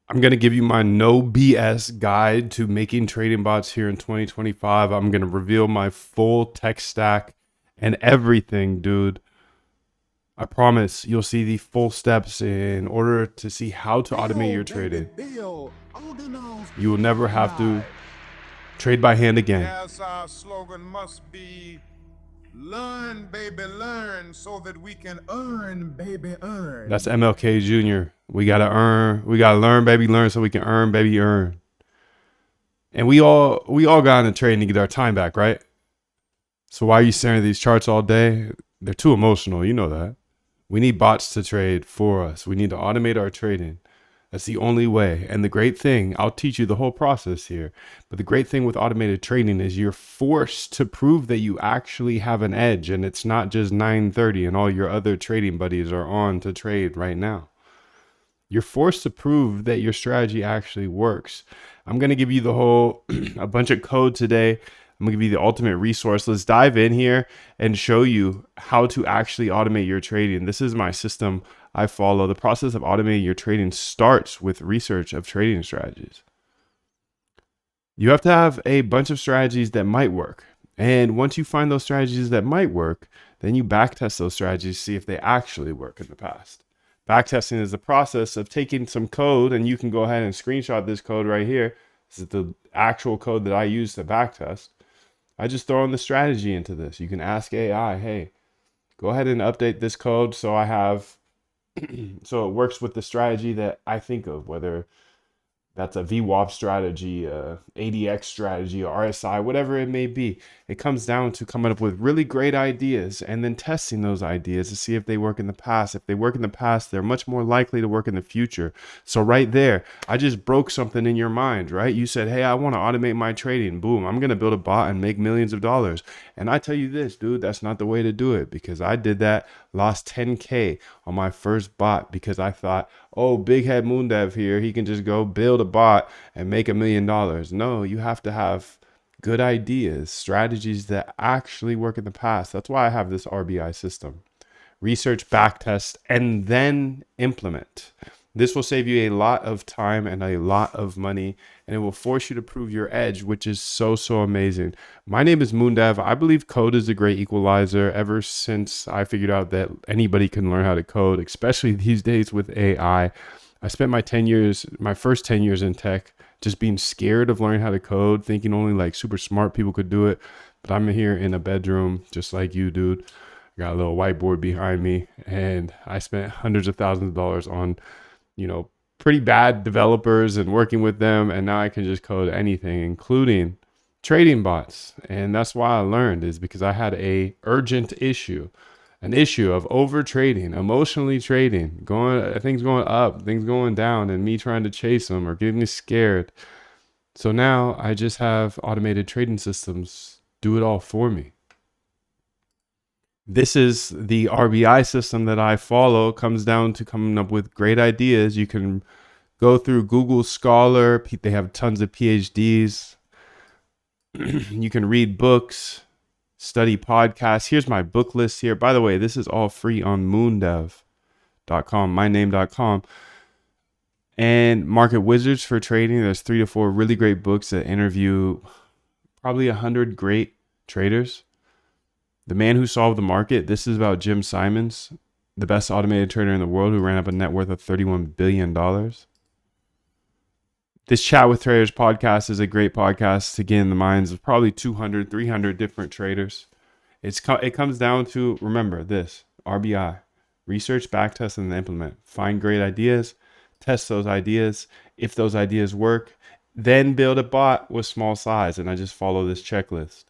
I'm going to give you my no BS guide to making trading bots here in 2025. I'm going to reveal my full tech stack and everything, dude. I promise you'll see the full steps in order to see how to automate your trading. You will never have to trade by hand again. Yes, our slogan must be learn, baby, learn, so that we can earn, baby, earn. That's MLK Jr. We gotta earn. We gotta learn, baby, learn, so we can earn, baby, earn. And we all got into trading to get our time back, right? So why are you staring at these charts all day? They're too emotional. You know that. We need bots to trade for us. We need to automate our trading. That's the only way. And the great thing, I'll teach you the whole process here. But the great thing with automated trading is you're forced to prove that you actually have an edge. And it's not just 9:30 and all your other trading buddies are on to trade right now. You're forced to prove that your strategy actually works. I'm going to give you the whole, a bunch of code today. I'm going to give you the ultimate resource. Let's dive in here and show you how to actually automate your trading. This is my system I follow. The process of automating your trading starts with research of trading strategies. You have to have a bunch of strategies that might work. And once you find those strategies that might work, then you backtest those strategies to see if they actually work in the past. Backtesting is the process of taking some code, and you can go ahead and screenshot this code right here. This is the actual code that I use to backtest. I just throw in the strategy into this. You can ask AI, hey, go ahead and update this code so I have, so it works with the strategy that I think of, whether that's a VWAP strategy, ADX strategy, or RSI, whatever it may be. It comes down to coming up with really great ideas and then testing those ideas to see if they work in the past. If they work in the past, they're much more likely to work in the future. So right there, I just broke something in your mind, right? You said, hey, I want to automate my trading. Boom, I'm going to build a bot and make millions of dollars. And I tell you this, dude, that's not the way to do it, because I did that, lost 10K on my first bot because I thought, oh, big head moon dev here, he can just go build a bot and make $1 million. No, you have to have good ideas, strategies that actually work in the past. That's why I have this RBI system. Research, backtest, and then implement. This will save you a lot of time and a lot of money, and it will force you to prove your edge, which is so amazing. My name is Moondev. I believe code is a great equalizer. Ever since I figured out that anybody can learn how to code, especially these days with AI, I spent my first 10 years in tech, just being scared of learning how to code, thinking only like super smart people could do it. But I'm here in a bedroom, just like you, dude. I got a little whiteboard behind me, and I spent hundreds of thousands of dollars on, pretty bad developers and working with them. And now I can just code anything, including trading bots. And that's why I learned, is because I had an urgent issue, an issue of overtrading, emotionally trading, things going up, things going down, and me trying to chase them or getting scared. So now I just have automated trading systems do it all for me. This is the RBI system that I follow. It comes down to coming up with great ideas. You can go through Google Scholar. They have tons of PhDs. You can read books, study podcasts. Here's my book list here. By the way, this is all free on moondev.com, myname.com. And Market Wizards for trading. There's 3 to 4 really great books that interview probably 100 great traders. The Man Who Solved the Market. This is about Jim Simons, the best automated trader in the world, who ran up a net worth of $31 billion. This Chat with Traders podcast is a great podcast to get in the minds of probably 200, 300 different traders. It comes down to, remember this, RBI, research, backtest, and implement. Find great ideas, test those ideas. If those ideas work, then build a bot with small size. And I just follow this checklist.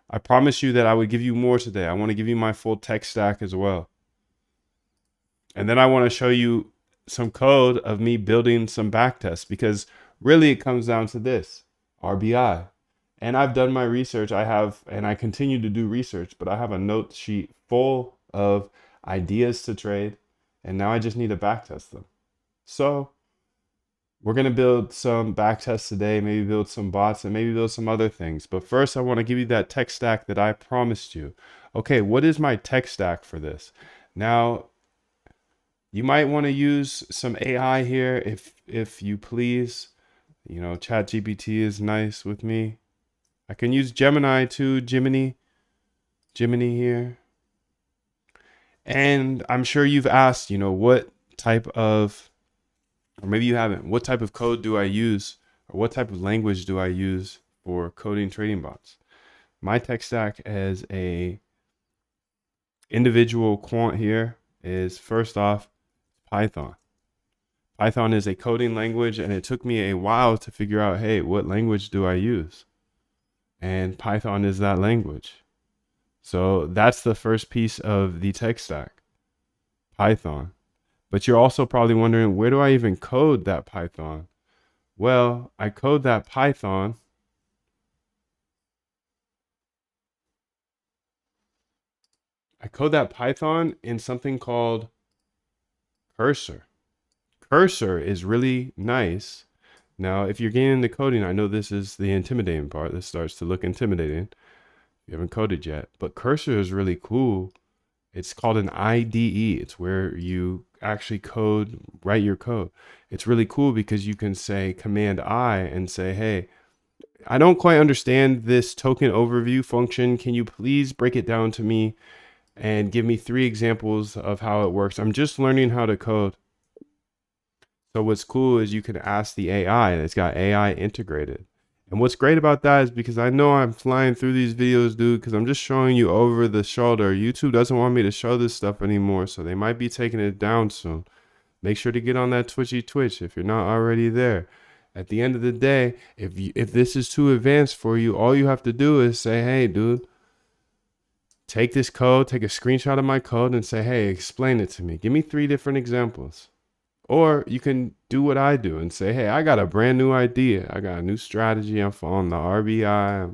I promise you that I would give you more today. I want to give you my full tech stack as well. And then I want to show you some code of me building some backtests, because really it comes down to this, RBI. And I've done my research. And I continue to do research, but I have a note sheet full of ideas to trade. And now I just need to backtest them. So we're going to build some backtests today, maybe build some bots, and maybe build some other things. But first, I want to give you that tech stack that I promised you. Okay, what is my tech stack for this? Now, You might want to use some AI here if you please. You know, ChatGPT is nice with me. I can use Gemini too, Gemini here. And I'm sure you've asked, you know, what type of, or maybe you haven't, what type of code do I use, or what type of language do I use for coding trading bots? My tech stack as a individual quant here is, first off, Python. Python is a coding language, and it took me a while to figure out, hey, what language do I use? And Python is that language. So that's the first piece of the tech stack, Python. But you're also probably wondering, where do I even code that Python? Well, I code that Python in something called Cursor. Cursor is really nice. Now, if you're getting into coding, I know this is the intimidating part. This starts to look intimidating. You haven't coded yet, but Cursor is really cool. It's called an IDE. It's where you actually write your code. It's really cool because you can say Command I and say, hey, I don't quite understand this token overview function. Can you please break it down to me and give me 3 examples of how it works? I'm just learning how to code. So what's cool is you can ask the AI, and it's got AI integrated. And what's great about that is because I know I'm flying through these videos, dude, because I'm just showing you over the shoulder. YouTube doesn't want me to show this stuff anymore, so they might be taking it down soon. Make sure to get on that Twitch if you're not already there. At the end of the day, if this is too advanced for you, all you have to do is say, hey, dude, take this code, take a screenshot of my code and say, hey, explain it to me. Give me 3 different examples. Or you can do what I do and say, hey, I got a brand new idea. I got a new strategy. I'm following the RBI.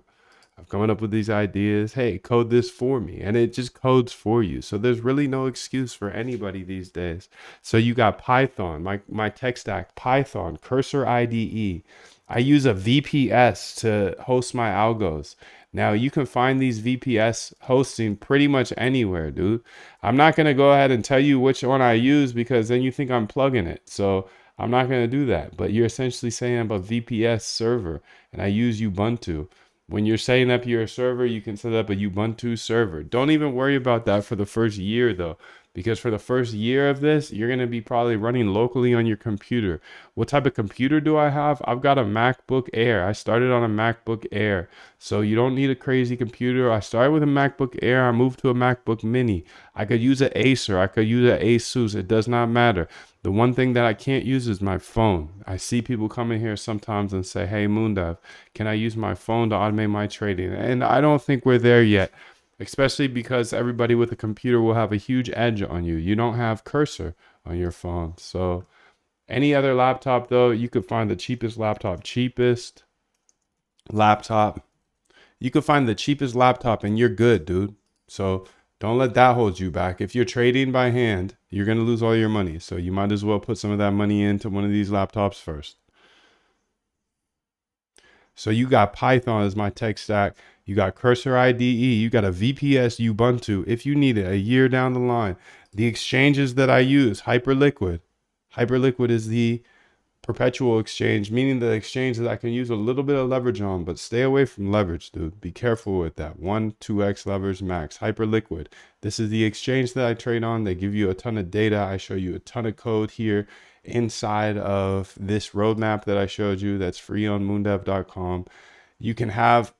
I'm coming up with these ideas. Hey, code this for me. And it just codes for you. So there's really no excuse for anybody these days. So you got Python, my tech stack, Python, Cursor IDE. I use a VPS to host my algos. Now you can find these VPS hosting pretty much anywhere, dude. I'm not going to go ahead and tell you which one I use because then you think I'm plugging it. So I'm not going to do that. But you're essentially saying I'm a VPS server and I use Ubuntu. When you're setting up your server, you can set up a Ubuntu server. Don't even worry about that for the first year though, because for the first year of this, you're going to be probably running locally on your computer. What type of computer do I have? I've got a MacBook Air. I started on a MacBook Air. So you don't need a crazy computer. I started with a MacBook Air. I moved to a MacBook Mini. I could use an Acer. I could use an Asus. It does not matter. The one thing that I can't use is my phone. I see people come in here sometimes and say, hey, Moondev, can I use my phone to automate my trading? And I don't think we're there yet, especially because everybody with a computer will have a huge edge on you. You don't have Cursor on your phone. So any other laptop, though, you could find the cheapest laptop, You could find the cheapest laptop and you're good, dude. So don't let that hold you back. If you're trading by hand, you're going to lose all your money. So you might as well put some of that money into one of these laptops first. So you got Python as my tech stack. You got Cursor IDE. You got a VPS Ubuntu if you need it a year down the line. The exchanges that I use, Hyperliquid. Hyperliquid is the perpetual exchange, meaning the exchange that I can use a little bit of leverage on, but stay away from leverage, dude. Be careful with that. 1-2x leverage max. Hyperliquid. This is the exchange that I trade on. They give you a ton of data. I show you a ton of code here inside of this roadmap that I showed you that's free on moondev.com. You can have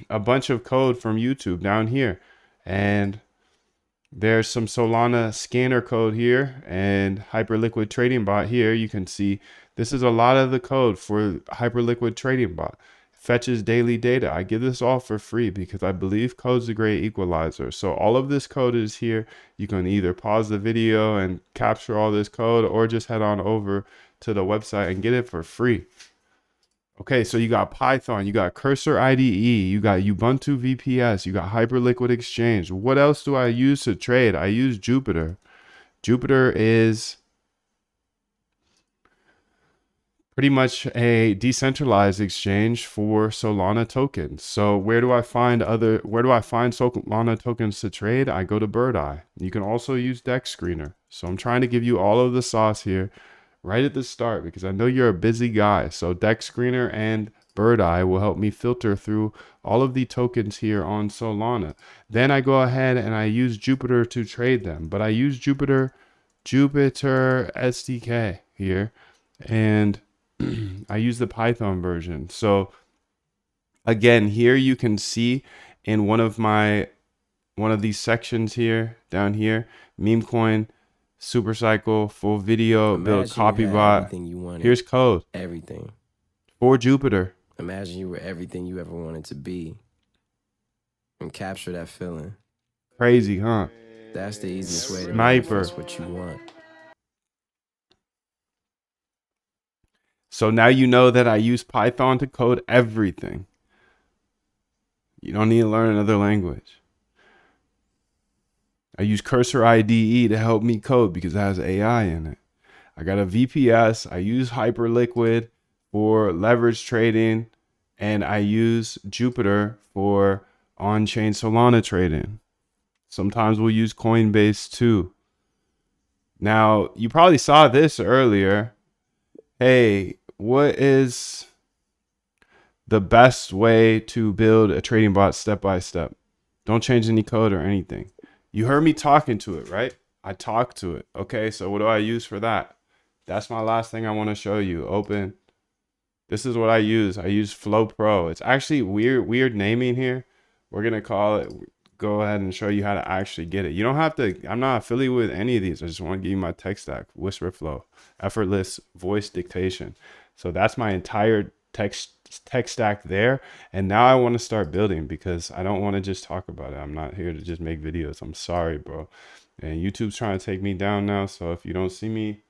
a bunch of code from YouTube down here, and there's some Solana scanner code here and Hyperliquid trading bot here. You can see this is a lot of the code for Hyperliquid trading bot. Fetches daily data. I give this all for free because I believe code's a great equalizer. So all of this code is here. You can either pause the video and capture all this code or just head on over to the website and get it for free. Okay, so you got Python, you got Cursor IDE, you got Ubuntu VPS, you got Hyperliquid Exchange. What else do I use to trade? I use Jupiter. Jupiter is pretty much a decentralized exchange for Solana tokens. So where do I find Solana tokens to trade? I go to Bird Eye. You can also use Dex Screener. So I'm trying to give you all of the sauce here right at the start because I know you're a busy guy. So Dex Screener and Bird Eye will help me filter through all of the tokens here on Solana. Then I go ahead and I use Jupiter to trade them, but I use Jupiter SDK here, and I use the Python version. So again, here you can see in one of these sections here, down here, meme coin, super cycle, full video, build copy bot. Everything you wanted. Here's code. Everything. For Jupiter. Imagine you were everything you ever wanted to be. And capture that feeling. Crazy, huh? That's the easiest way to Sniper. manifest what you want. So now you know that I use Python to code everything. You don't need to learn another language. I use Cursor IDE to help me code because it has AI in it. I got a VPS. I use Hyperliquid for leverage trading, and I use Jupiter for on-chain Solana trading. Sometimes we'll use Coinbase too. Now, you probably saw this earlier. Hey, what is the best way to build a trading bot step by step? Don't change any code or anything. You heard me talking to it, right? I talked to it. Okay, so what do I use for that? That's my last thing I want to show you. Open. This is what I use. I use Flow Pro. It's actually weird naming here. We're going to call it, go ahead and show you how to actually get it. You don't have to, I'm not affiliated with any of these. I just want to give you my tech stack. Whisper Flow, effortless voice dictation. So that's my entire tech stack there. And now I want to start building because I don't want to just talk about it. I'm not here to just make videos. I'm sorry, bro. And YouTube's trying to take me down now. So if you don't see me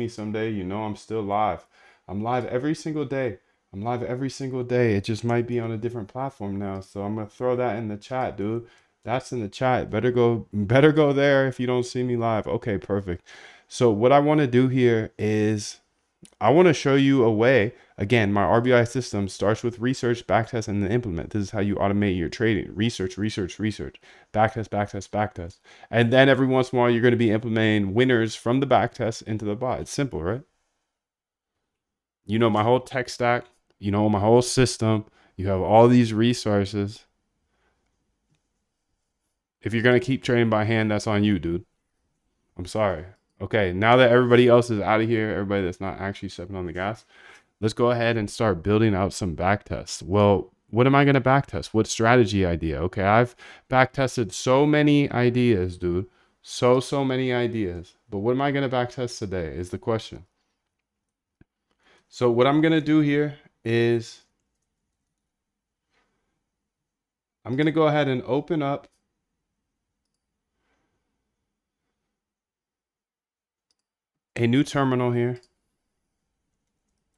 someday, you know I'm still live. I'm live every single day. It just might be on a different platform now. So I'm gonna throw that in the chat, dude. That's in the chat. Better go there if you don't see me live. Okay, perfect. So what I want to do here is I want to show you a way. Again, my RBI system starts with research, backtest, and then implement. This is how you automate your trading. Research, backtest. And then every once in a while, you're going to be implementing winners from the backtest into the bot. It's simple, right? You know my whole tech stack. You know my whole system. You have all these resources. If you're going to keep trading by hand, that's on you, dude. I'm sorry. Okay, now that everybody else is out of here, everybody that's not actually stepping on the gas, let's go ahead and start building out some backtests. Well, what am I going to backtest? What strategy idea? Okay, I've backtested so many ideas, dude. So many ideas. But what am I going to backtest today is the question. So what I'm going to do here is I'm going to go ahead and open up a new terminal here.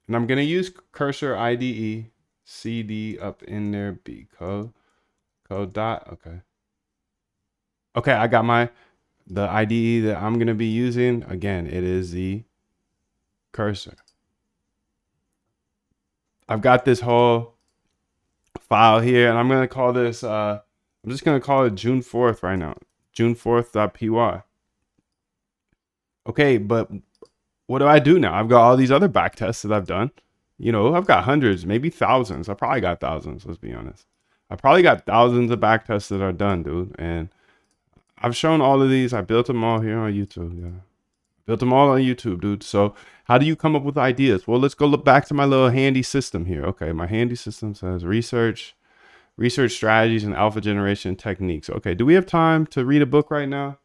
And I'm going to use Cursor IDE, CD up in there, B code dot. Okay, I got the IDE that I'm going to be using. Again, it is the Cursor. I've got this whole file here, and I'm going to call this, I'm just going to call it June 4th right now, june4th.py. Okay, but what do I do now? I've got all these other backtests that I've done. You know, I've got hundreds, maybe thousands. I probably got thousands, let's be honest. I probably got thousands of backtests that are done, dude. And I've shown all of these. I built them all here on YouTube. Yeah, built them all on YouTube, dude. So how do you come up with ideas? Well, let's go look back to my little handy system here. Okay, my handy system says research strategies and alpha generation techniques. Okay, do we have time to read a book right now?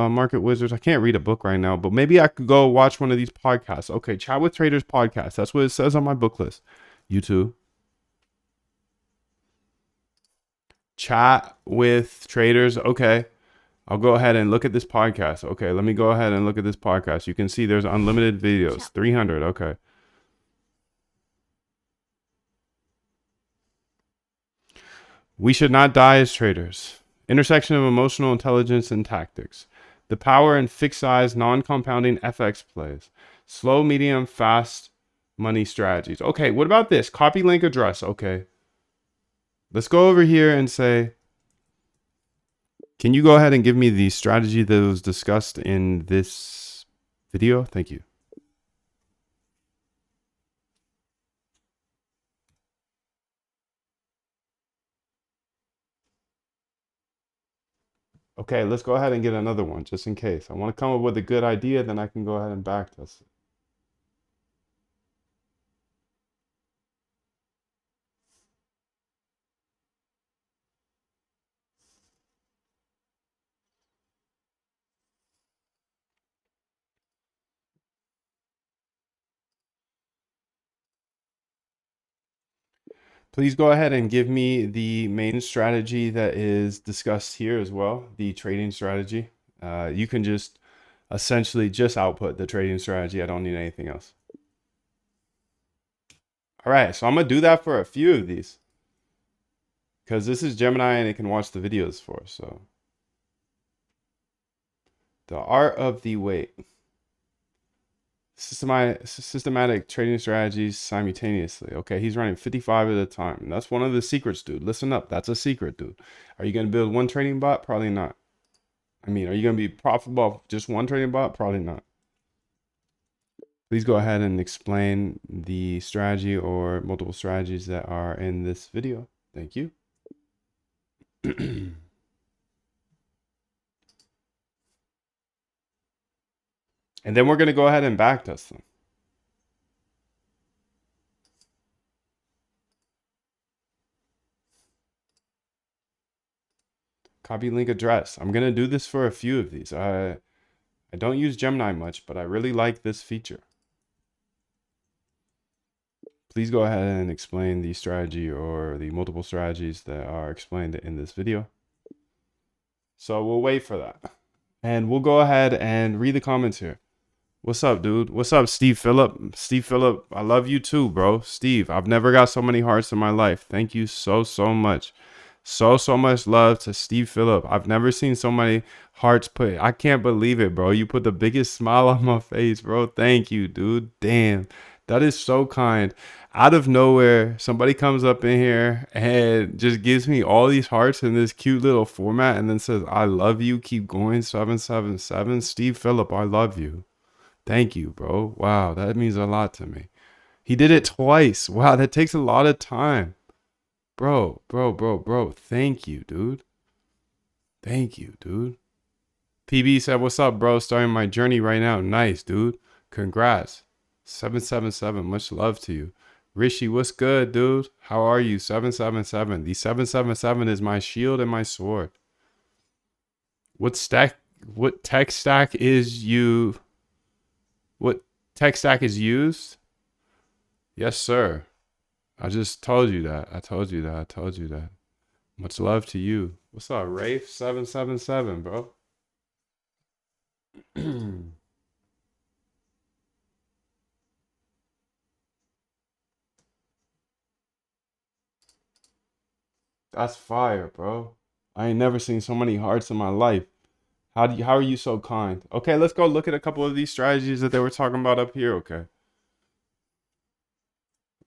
Market Wizards. I can't read a book right now, but maybe I could go watch one of these podcasts. Okay, Chat with Traders podcast. That's what it says on my book list. YouTube. Chat with Traders. Okay. I'll go ahead and look at this podcast. Okay, let me go ahead and look at this podcast. You can see there's unlimited videos. 300. Okay. We should not die as traders. Intersection of emotional intelligence and tactics. The power in fixed size, non-compounding FX plays. Slow, medium, fast money strategies. Okay, what about this? Copy link address. Okay. Let's go over here and say, can you go ahead and give me the strategy that was discussed in this video? Thank you. Okay, let's go ahead and get another one just in case. I want to come up with a good idea, then I can go ahead and backtest it. Please go ahead and give me the main strategy that is discussed here as well, the trading strategy. You can just essentially just output the trading strategy. I don't need anything else. All right, so I'm going to do that for a few of these because this is Gemini and it can watch the videos for. So the art of the wait. Systematic trading strategies simultaneously. Okay, he's running 55 at a time. That's one of the secrets, dude. Listen up. That's a secret, dude. Are you going to build one trading bot? Probably not. I mean, are you going to be profitable off just one trading bot? Probably not. Please go ahead and explain the strategy or multiple strategies that are in this video. Thank you. And then we're going to go ahead and backtest them. Copy link address. I'm going to do this for a few of these. I don't use Gemini much, but I really like this feature. Please go ahead and explain the strategy or the multiple strategies that are explained in this video. So we'll wait for that. And we'll go ahead and read the comments here. What's up, dude? What's up, Steve Phillip? Steve Phillip, I love you too, bro. Steve, I've never got so many hearts in my life. Thank you so much. So much love to Steve Phillip. I've never seen so many hearts put. I can't believe it, bro. You put the biggest smile on my face, bro. Thank you, dude. Damn. That is so kind. Out of nowhere, somebody comes up in here and just gives me all these hearts in this cute little format and then says, I love you. Keep going. 777. Steve Phillip, I love you. Thank you, bro. Wow, that means a lot to me. He did it twice. Wow, that takes a lot of time. Bro. Thank you, dude. Thank you, dude. PB said, what's up, bro? Starting my journey right now. Nice, dude. Congrats. 777, much love to you. Rishi, what's good, dude? How are you? 777. The 777 is my shield and my sword. What tech stack is you? What tech stack is used? Yes, sir. I just told you that. I told you that. Much love to you. What's up, Rafe? 777, bro. That's fire, bro. I ain't never seen so many hearts in my life. How are you so kind? Okay, let's go look at a couple of these strategies that they were talking about up here, okay?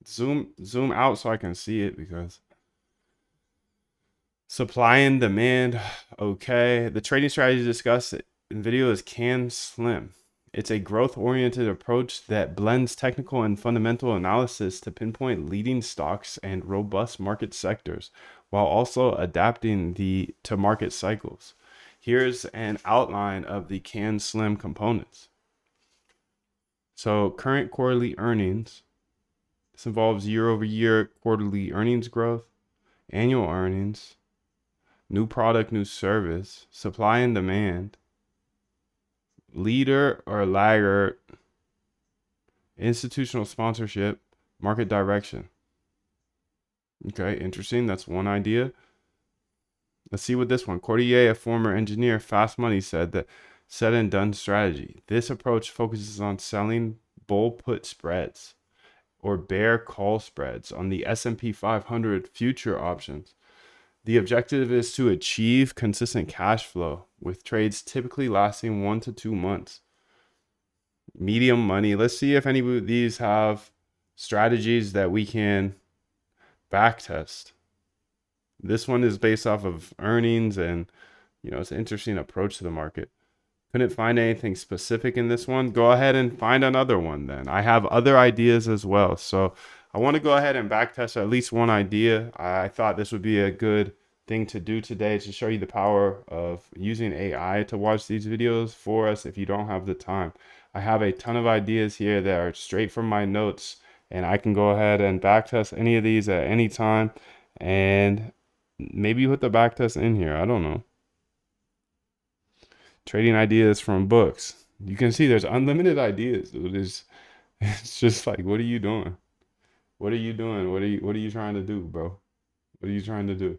Zoom out so I can see it because supply and demand. Okay, the trading strategy discussed in video is CAN-SLIM. It's a growth-oriented approach that blends technical and fundamental analysis to pinpoint leading stocks and robust market sectors while also adapting to market cycles. Here's an outline of the CAN-SLIM components. So current quarterly earnings. This involves year-over-year quarterly earnings growth, annual earnings, new product, new service, supply and demand, leader or laggard, institutional sponsorship, market direction. Okay, interesting. That's one idea. Let's see what this one. Cordier, a former engineer, Fast Money, said that said and done strategy. This approach focuses on selling bull put spreads or bear call spreads on the S&P 500 future options The objective is to achieve consistent cash flow with trades typically lasting 1 to 2 months. Medium money. Let's see if any of these have strategies that we can backtest. This one is based off of earnings, and it's an interesting approach to the market. Couldn't find anything specific in this one. Go ahead and find another one then. I have other ideas as well. So I want to go ahead and backtest at least one idea. I thought this would be a good thing to do today to show you the power of using AI to watch these videos for us if you don't have the time. I have a ton of ideas here that are straight from my notes, and I can go ahead and backtest any of these at any time, and maybe put the backtest in here. I don't know. Trading ideas from books. You can see there's unlimited ideas, dude. It's just like, what are you doing? What are you doing? What are you trying to do, bro? What are you trying to do?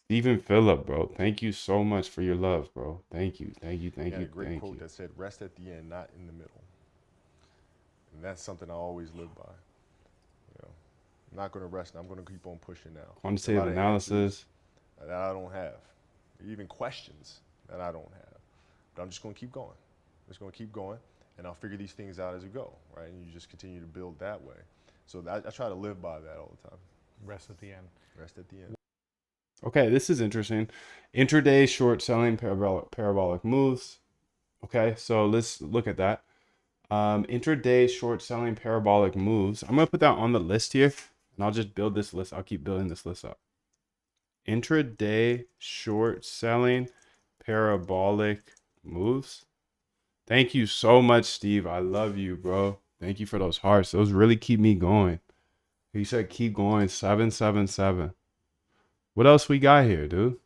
Stephen Phillip, bro. Thank you so much for your love, bro. Thank you. Thank you. Thank you. He had a great Thank quote you. that said, "Rest at the end, not in the middle." And that's something I always live by. I'm not going to rest. I'm going to keep on pushing now. Quantitative analysis that I don't have, even questions that I don't have. But I'm just going to keep going. I'm just going to keep going, and I'll figure these things out as we go, right? And you just continue to build that way. So I try to live by that all the time. Rest at the end. Rest at the end. Okay, this is interesting. Intraday short selling parabolic moves. Okay, so let's look at that. Intraday short selling parabolic moves. I'm going to put that on the list here, and I'll just build this list. I'll keep building this list up. Intraday short selling parabolic moves. Thank you so much, Steve. I love you, bro. Thank you for those hearts. Those really keep me going. He said keep going. 777. What else we got here, dude?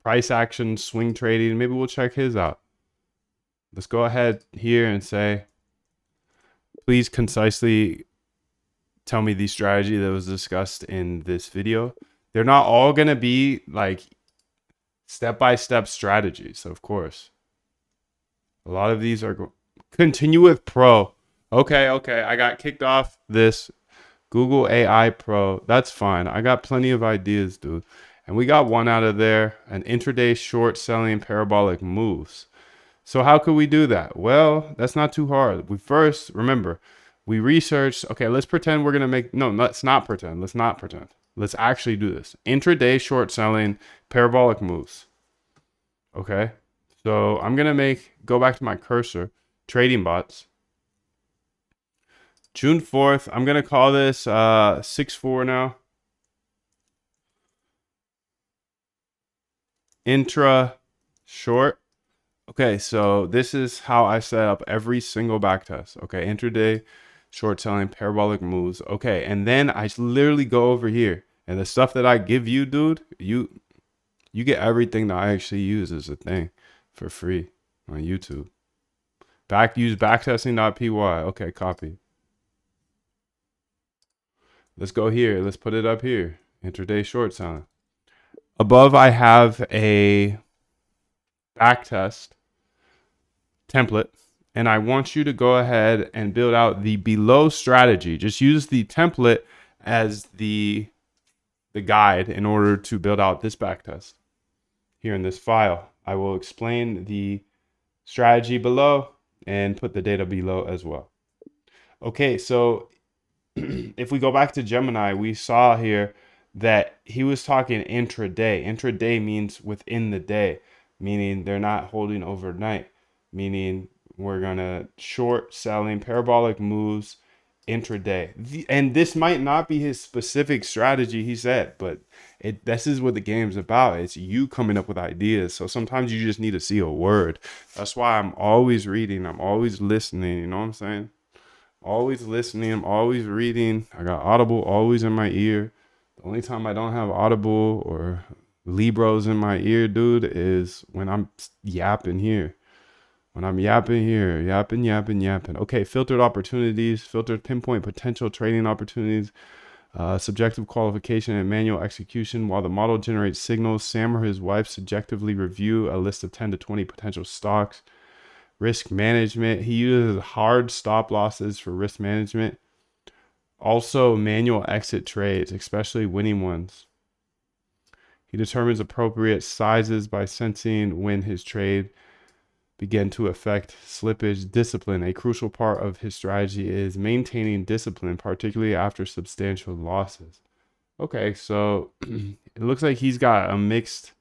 Price action, swing trading. Maybe we'll check his out. Let's go ahead here and say, please concisely tell me the strategy that was discussed in this video. They're not all going to be like step-by-step strategies, of course. A lot of these are continue with pro. Okay. I got kicked off this Google AI Pro. That's fine. I got plenty of ideas, dude. And we got one out of there, an intraday short selling parabolic moves. So how could we do that? Well, that's not too hard. Remember, we researched, okay, let's pretend we're going to let's not pretend. Let's actually do this. Intraday short selling parabolic moves. Okay. So I'm going to go back to my cursor, trading bots. June 4th, I'm going to call this 6-4 now. Intra short. Okay, so this is how I set up every single backtest. Okay, intraday short selling parabolic moves. Okay, and then I literally go over here, and the stuff that I give you, dude, you get everything that I actually use as a thing for free on YouTube. Use backtesting.py. Okay, copy. Let's go here. Let's put it up here. Intraday short selling. Above, I have a backtest template, and I want you to go ahead and build out the below strategy. Just use the template as the guide in order to build out this backtest. Here in this file, I will explain the strategy below and put the data below as well. Okay, so if we go back to Gemini, we saw here that he was talking intraday. Intraday means within the day, meaning they're not holding overnight, meaning we're going to short selling parabolic moves intraday. And this might not be his specific strategy, he said, but this is what the game's about. It's you coming up with ideas. So sometimes you just need to see a word. That's why I'm always reading. I'm always listening. You know what I'm saying? Always listening. I'm always reading. I got Audible always in my ear. The only time I don't have Audible or Libros in my ear, dude, is when I'm yapping here. When I'm yapping here, yapping. Okay, filtered opportunities, filtered pinpoint potential trading opportunities, subjective qualification and manual execution. While the model generates signals, Sam or his wife subjectively review a list of 10 to 20 potential stocks. Risk management. He uses hard stop losses for risk management. Also manual exit trades, especially winning ones. He determines appropriate sizes by sensing when his trade begin to affect slippage. Discipline. A crucial part of his strategy is maintaining discipline, particularly after substantial losses. Okay, so it looks like he's got a mixed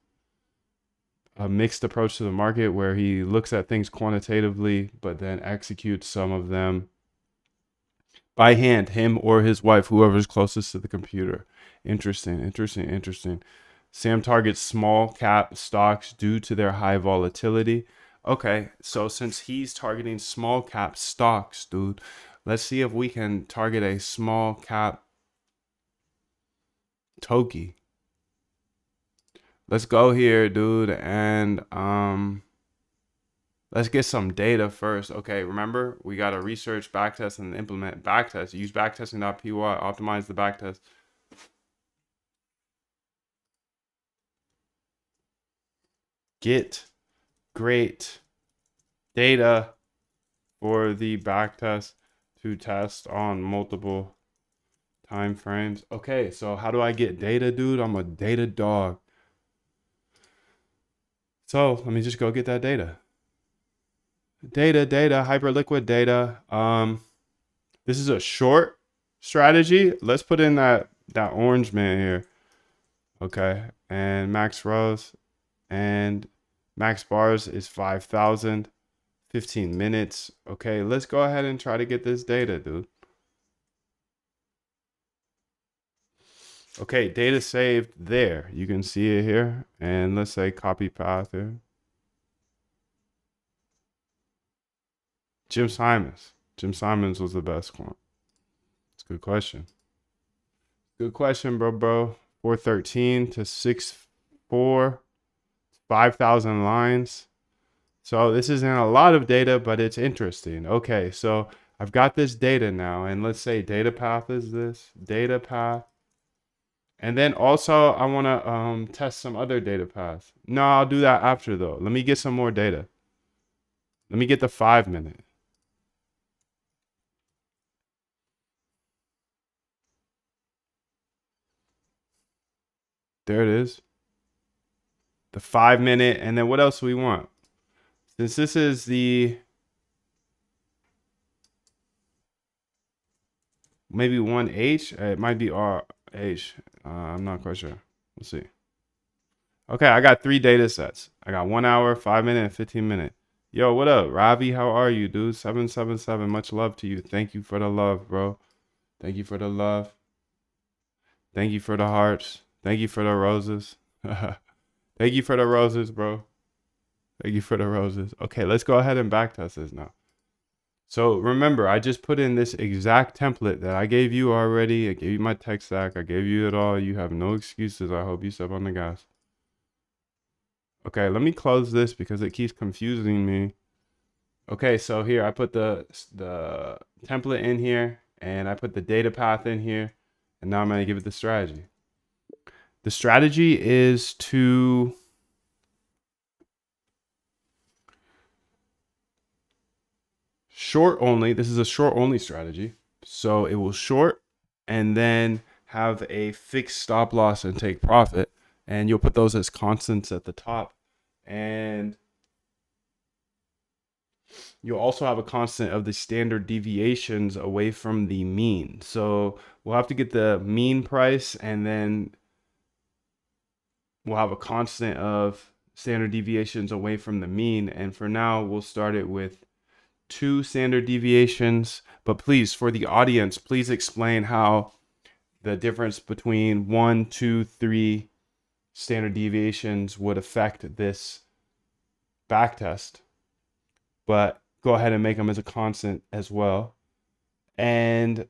approach to the market where he looks at things quantitatively, but then executes some of them by hand, him or his wife, whoever's closest to the computer. Interesting. Sam targets small cap stocks due to their high volatility. Okay, so since he's targeting small cap stocks, dude, let's see if we can target a small cap Toki. Let's go here, dude, and let's get some data first. Okay, remember, we got to research, backtest, and implement backtest. Use backtesting.py, optimize the backtest. Get great data for the backtest to test on multiple time frames. Okay, so how do I get data, dude? I'm a data dog. So let me just go get that data. Data, hyperliquid data. This is a short strategy. Let's put in that orange man here. Okay, and max rows and max bars is 5,000. 15 minutes. Okay, let's go ahead and try to get this data, dude. Okay, data saved there. You can see it here. And let's say copy path here. Jim Simons. Jim Simons was the best one. It's a good question. Good question, bro. 413 to 64. 5,000 lines. So this isn't a lot of data, but it's interesting. Okay, so I've got this data now. And let's say data path is this. Data path. And then also I want to test some other data paths. No, I'll do that after though. Let me get some more data. Let me get the 5 minute. There it is. The 5 minute. And then what else do we want? Since this is the maybe 1H, it might be RH. I'm not quite sure. We'll see. Okay, I got 3 data sets. I got 1 hour, 5 minute, and 15 minute. Yo, what up, Ravi? How are you, dude? 777. Much love to you. Thank you for the love, bro. Thank you for the love. Thank you for the hearts. Thank you for the roses. Thank you for the roses, bro. Thank you for the roses. Okay, let's go ahead and backtest this now. So remember, I just put in this exact template that I gave you already. I gave you my tech stack. I gave you it all. You have no excuses. I hope you step on the gas. Okay, let me close this because it keeps confusing me. Okay, so here I put the template in here and I put the data path in here. And now I'm going to give it the strategy. The strategy is to short only. This is a short only strategy. So it will short and then have a fixed stop loss and take profit. And you'll put those as constants at the top. And you'll also have a constant of the standard deviations away from the mean. So we'll have to get the mean price and then we'll have a constant of standard deviations away from the mean. And for now, we'll start it with 2 standard deviations. But please, for the audience, please explain how the difference between 1, 2, 3 standard deviations would affect this backtest. But go ahead and make them as a constant as well. And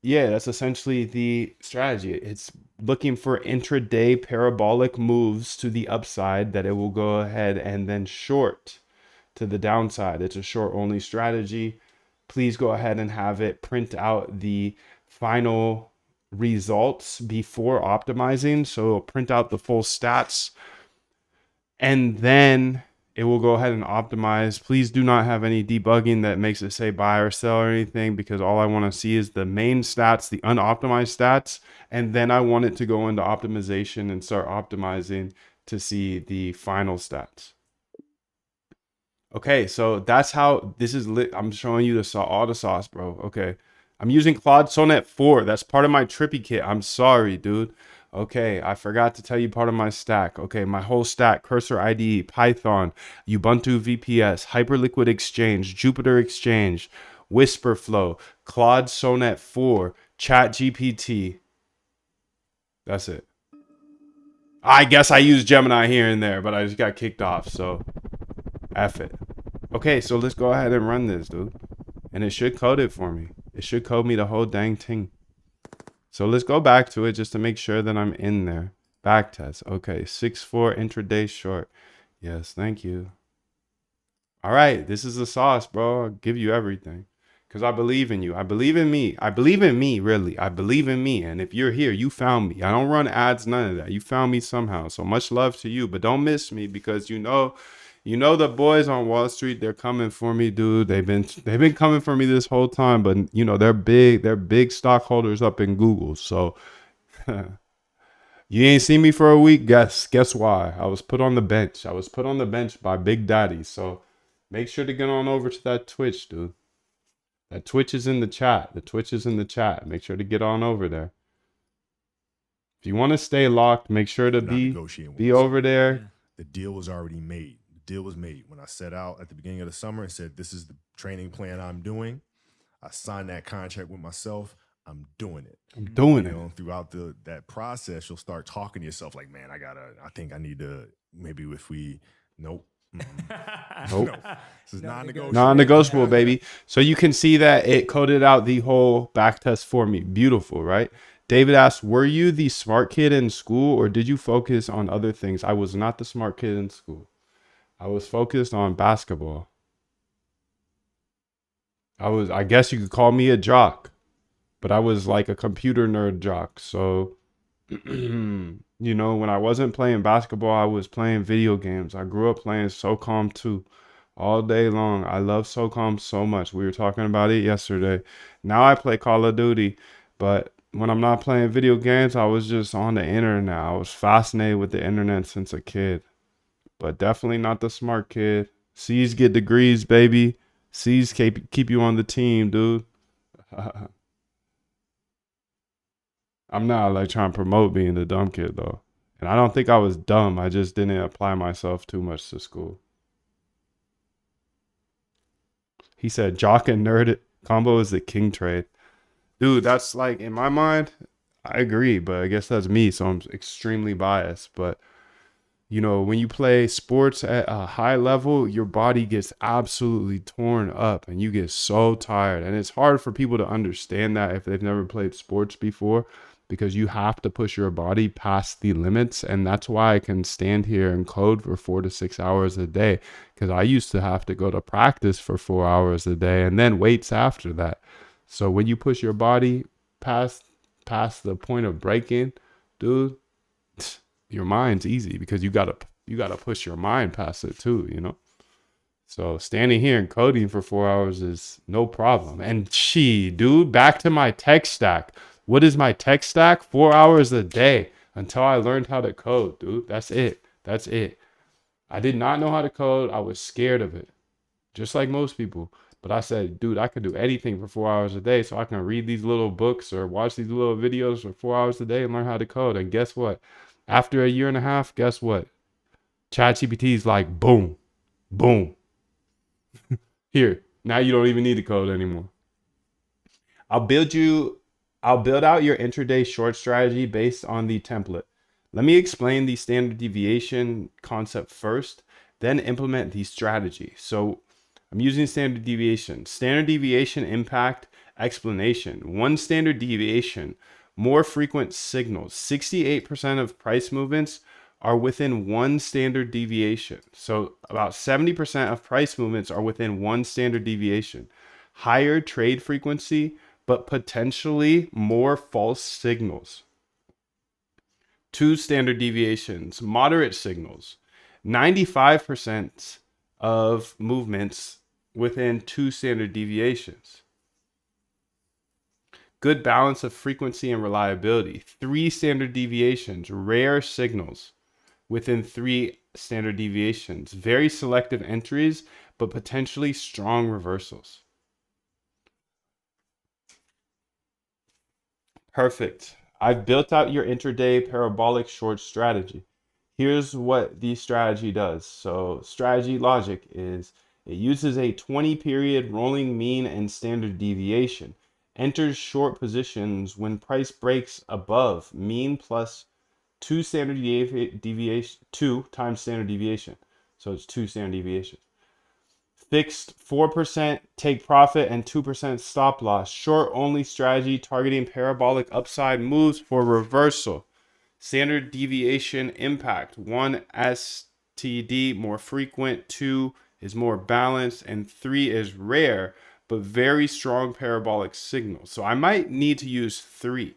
yeah, that's essentially the strategy. It's looking for intraday parabolic moves to the upside that it will go ahead and then short to the downside. It's a short only strategy. Please go ahead and have it print out the final results before optimizing. So print out the full stats and then it will go ahead and optimize. Please do not have any debugging that makes it say buy or sell or anything, because all I want to see is the main stats, the unoptimized stats, and then I want it to go into optimization and start optimizing to see the final stats. Okay, so that's how this is lit. I'm showing you all the sauce, bro. Okay, I'm using Claude Sonnet 4. That's part of my trippy kit. I'm sorry, dude. Okay, I forgot to tell you part of my stack. Okay, my whole stack: Cursor IDE, Python, Ubuntu VPS, Hyperliquid Exchange, Jupyter Exchange, Whisperflow, Claude Sonnet 4, ChatGPT. That's it. I guess I use Gemini here and there, but I just got kicked off, so F it. Okay, so let's go ahead and run this, dude. And it should code it for me. It should code me the whole dang thing. So let's go back to it just to make sure that I'm in there. Backtest. Okay, 6-4 intraday short. Yes, thank you. All right, this is the sauce, bro. I'll give you everything. Because I believe in you. I believe in me. I believe in me, really. I believe in me. And if you're here, you found me. I don't run ads, none of that. You found me somehow. So much love to you. But don't miss me, because you know the boys on Wall Street, they're coming for me, dude. They've been coming for me this whole time, but you know, they're big stockholders up in Google. So you ain't seen me for a week. Guess why? I was put on the bench. I was put on the bench by Big Daddy. So make sure to get on over to that Twitch, dude. That Twitch is in the chat. The Twitch is in the chat. Make sure to get on over there. If you want to stay locked, make sure to be over there. The deal was already made. The deal was made when I set out at the beginning of the summer and said, this is the training plan I'm doing. I signed that contract with myself. I'm doing it. I'm doing it. Throughout that process, you'll start talking to yourself like, man, I think I need to, maybe if we, nope. Nope. No. This is non-negotiable. Non-negotiable, baby. So you can see that it coded out the whole backtest for me. Beautiful, right? David asks, were you the smart kid in school, or did you focus on other things? I was not the smart kid in school. I was focused on basketball. I guess you could call me a jock, but I was like a computer nerd jock. So, you know, when I wasn't playing basketball, I was playing video games. I grew up playing SOCOM 2 all day long. I love SOCOM so much. We were talking about it yesterday. Now I play Call of Duty, but when I'm not playing video games, I was just on the internet. I was fascinated with the internet since a kid, but definitely not the smart kid. C's get degrees, baby. C's keep you on the team, dude. I'm not like trying to promote being the dumb kid though. And I don't think I was dumb. I just didn't apply myself too much to school. He said jock and nerd combo is the king trade. Dude, that's like, in my mind, I agree, but I guess that's me, so I'm extremely biased. But you know, when you play sports at a high level, your body gets absolutely torn up and you get so tired. And it's hard for people to understand that if they've never played sports before, because you have to push your body past the limits. And that's why I can stand here and code for 4 to 6 hours a day, because I used to have to go to practice for 4 hours a day and then weights after that. So when you push your body past the point of breaking, dude, your mind's easy, because you gotta push your mind past it too, you know. So standing here and coding for 4 hours is no problem. And dude, back to my tech stack. What is my tech stack? 4 hours a day until I learned how to code, dude. That's it. I did not know how to code. I was scared of it, just like most people. But I said, dude, I can do anything for 4 hours a day, so I can read these little books or watch these little videos for 4 hours a day and learn how to code. And guess what? After a year and a half, guess what? ChatGPT is like, boom, boom. Here, now you don't even need to code anymore. I'll build out your intraday short strategy based on the template. Let me explain the standard deviation concept first, then implement the strategy. So I'm using standard deviation. Standard deviation impact explanation. One standard deviation, more frequent signals. 68% of price movements are within one standard deviation. So about 70% of price movements are within one standard deviation. Higher trade frequency, but potentially more false signals. 2 standard deviations, moderate signals. 95% of movements within 2 standard deviations. Good balance of frequency and reliability. 3 standard deviations. Rare signals within 3 standard deviations. Very selective entries, but potentially strong reversals. Perfect. I've built out your intraday parabolic short strategy. Here's what the strategy does. So strategy logic is it uses a 20 period rolling mean and standard deviation. Enters short positions when price breaks above mean plus 2 standard deviation, 2 times standard deviation. So it's 2 standard deviations. Fixed 4% take profit and 2% stop loss. Short only strategy targeting parabolic upside moves for reversal. Standard deviation impact. 1 STD more frequent, 2 is more balanced, and 3 is rare, but very strong parabolic signal. So I might need to use 3.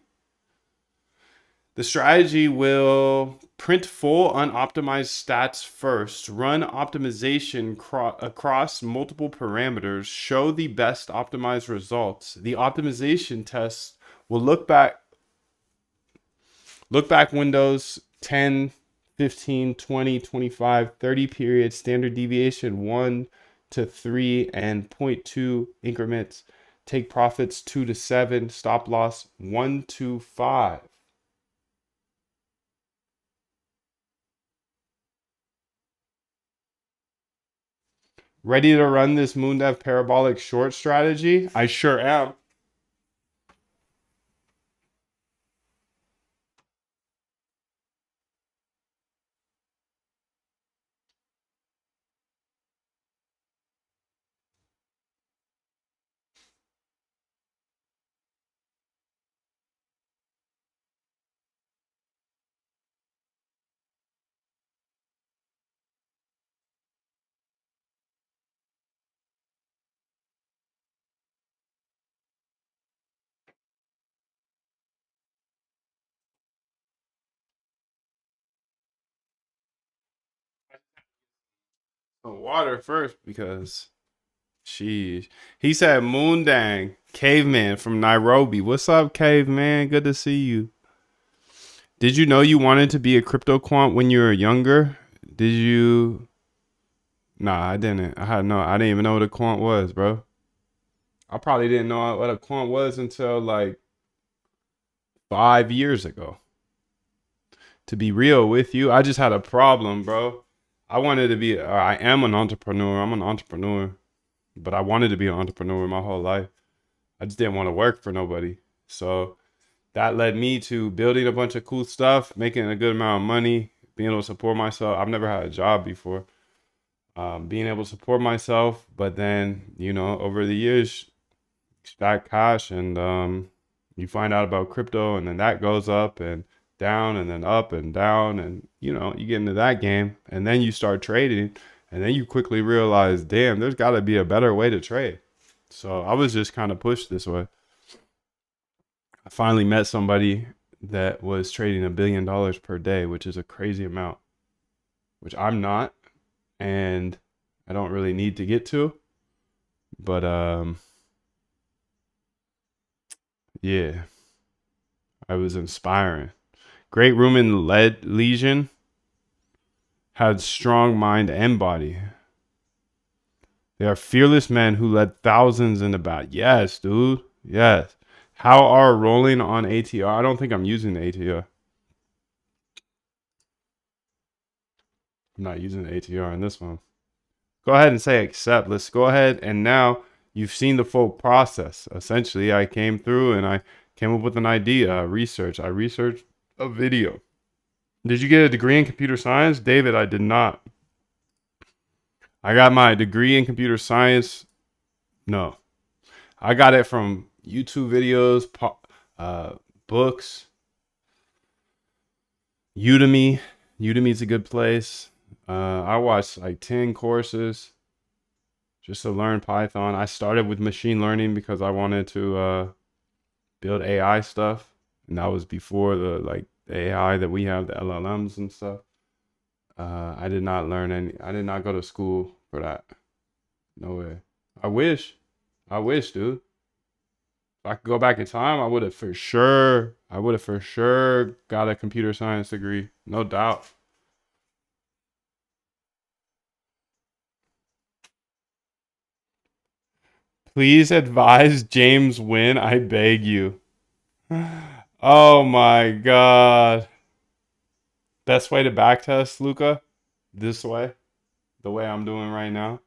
The strategy will print full unoptimized stats first, run optimization across multiple parameters, show the best optimized results. The optimization test will look back windows 10, 15, 20, 25, 30 periods, standard deviation 1 to 3 and 0.2 increments. Take profits 2 to 7, stop loss 1 to 5. Ready to run this MoonDev parabolic short strategy? I sure am. Water first because he said Moondang, caveman from Nairobi. What's up, caveman? Good to see you. Did you know you wanted to be a crypto quant when you were younger? Did you? Nah, I didn't. I didn't even know what a quant was, bro. I probably didn't know what a quant was until like 5 years ago. To be real with you, I just had a problem, bro. I wanted to be, I am an entrepreneur. I'm an entrepreneur, but I wanted to be an entrepreneur my whole life. I just didn't want to work for nobody. So that led me to building a bunch of cool stuff, making a good amount of money, being able to support myself. I've never had a job before. Being able to support myself, but then, over the years, stack cash and you find out about crypto and then that goes up and down and then up and down and you get into that game and then you start trading and then you quickly realize, damn, there's got to be a better way to trade. So I was just kind of pushed this way. I finally met somebody that was trading $1 billion per day, which is a crazy amount, which I'm not, and I don't really need to get to, but yeah, I was inspiring. Great room in Legion. Had strong mind and body. They are fearless men who led thousands in the battle. Yes, dude. Yes. How are rolling on ATR? I don't think I'm using the ATR. I'm not using the ATR in this one. Go ahead and say accept. Let's go ahead. And now you've seen the full process. Essentially, I came through and I came up with an idea, I researched a video. Did you get a degree in computer science? David, I did not. I got my degree in computer science. No, I got it from YouTube videos, books, Udemy. Udemy's a good place. I watched like 10 courses just to learn Python. I started with machine learning because I wanted to build AI stuff. And that was before the AI that we have, the LLMs and stuff. I did not go to school for that. No way. I wish, dude. If I could go back in time, I would have for sure got a computer science degree. No doubt. Please advise James Wynn, I beg you. Oh my god. Best way to backtest, Luca? This way. The way I'm doing right now.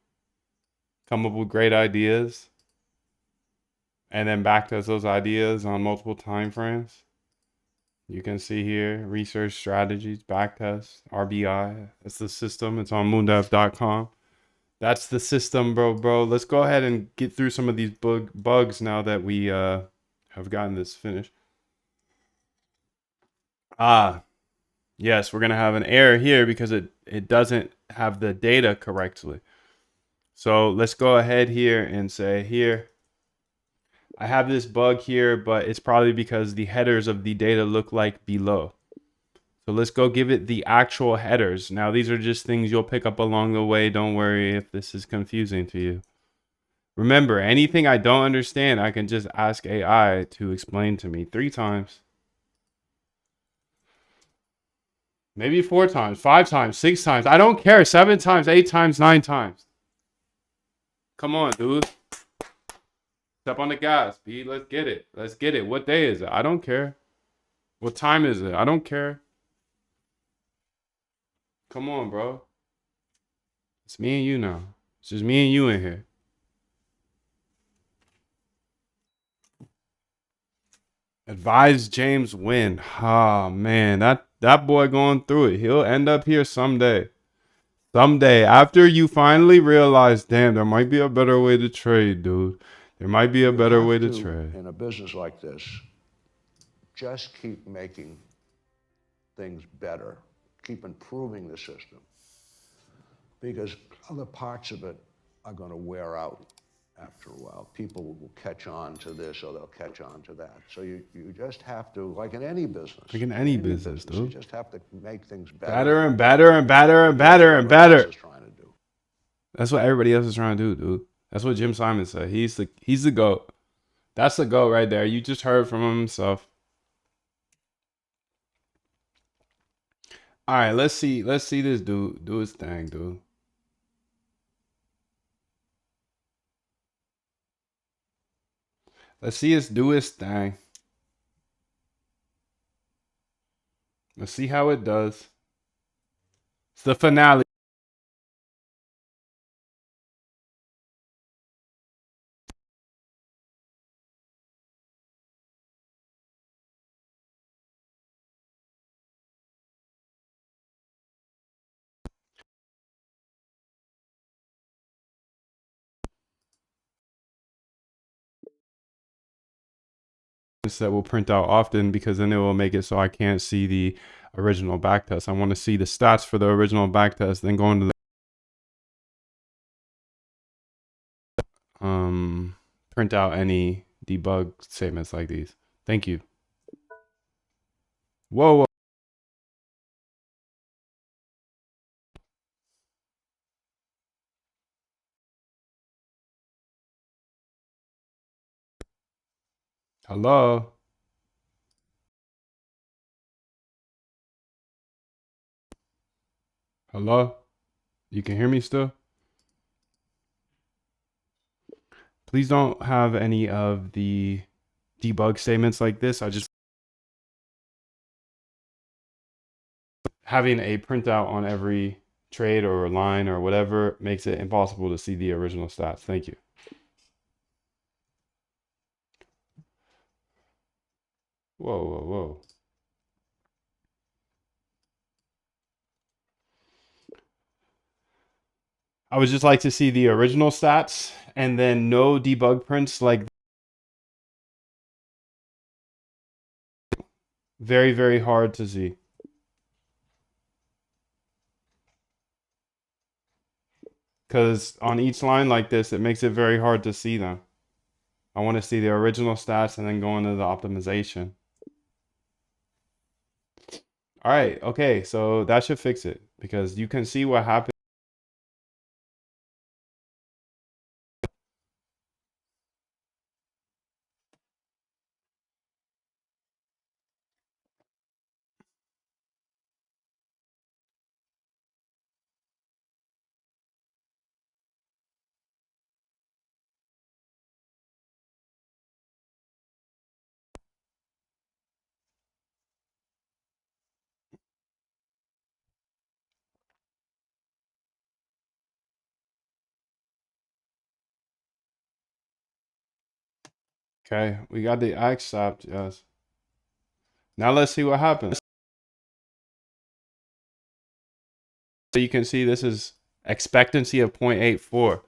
Come up with great ideas. And then backtest those ideas on multiple time frames. You can see here, research strategies, backtest, RBI. That's the system. It's on moondev.com. That's the system, bro. Let's go ahead and get through some of these bugs now that we have gotten this finished. Yes, we're going to have an error here because it doesn't have the data correctly. So let's go ahead here and say here, I have this bug here, but it's probably because the headers of the data look like below. So let's go give it the actual headers. Now, these are just things you'll pick up along the way. Don't worry if this is confusing to you. Remember, anything I don't understand, I can just ask AI to explain to me 3 times. Maybe 4 times, 5 times, 6 times. I don't care. 7 times, 8 times, 9 times. Come on, dude. Step on the gas, B. Let's get it. Let's get it. What day is it? I don't care. What time is it? I don't care. Come on, bro. It's me and you now. It's just me and you in here. Advise James Wynn. Ah, man. That boy going through it. He'll end up here someday. Someday. After you finally realize, damn, there might be a better way to trade, dude. There might be a better way to trade. In a business like this, just keep making things better. Keep improving the system. Because other parts of it are going to wear out after a while. People will catch on to this or they'll catch on to that. So you just have to, like in any business. Like in any business, dude. You just have to make things better. Better and better and better and better and better. Trying to do. That's what everybody else is trying to do, dude. That's what Jim Simon said. He's the GOAT. That's the GOAT right there. You just heard from him himself. All right, let's see this dude do his thing, dude. Let's see us do his thing. Let's see how it does. It's the finale. That will print out often because then it will make it so I can't see the original backtest. I want to see the stats for the original backtest, then go into the print out any debug statements like these. Thank you. Whoa. Hello. Hello? You can hear me still? Please don't have any of the debug statements like this. I just having a printout on every trade or line or whatever makes it impossible to see the original stats. Thank you. Whoa. I would just like to see the original stats and then no debug prints like very, very hard to see. Because on each line like this, it makes it very hard to see them. I want to see the original stats and then go into the optimization. All right, okay, so that should fix it because you can see what happens. Okay, we got the accept, yes. Now let's see what happens. So you can see this is expectancy of 0.84.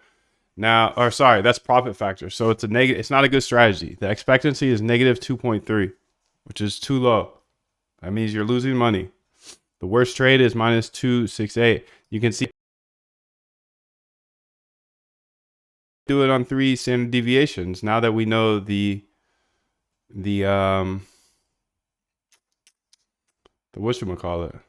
Now, or sorry, that's profit factor. So it's a negative, it's not a good strategy. The expectancy is negative 2.3, which is too low. That means you're losing money. The worst trade is minus 268. You can see do it on 3 standard deviations. Now that we know the whatchamacallit.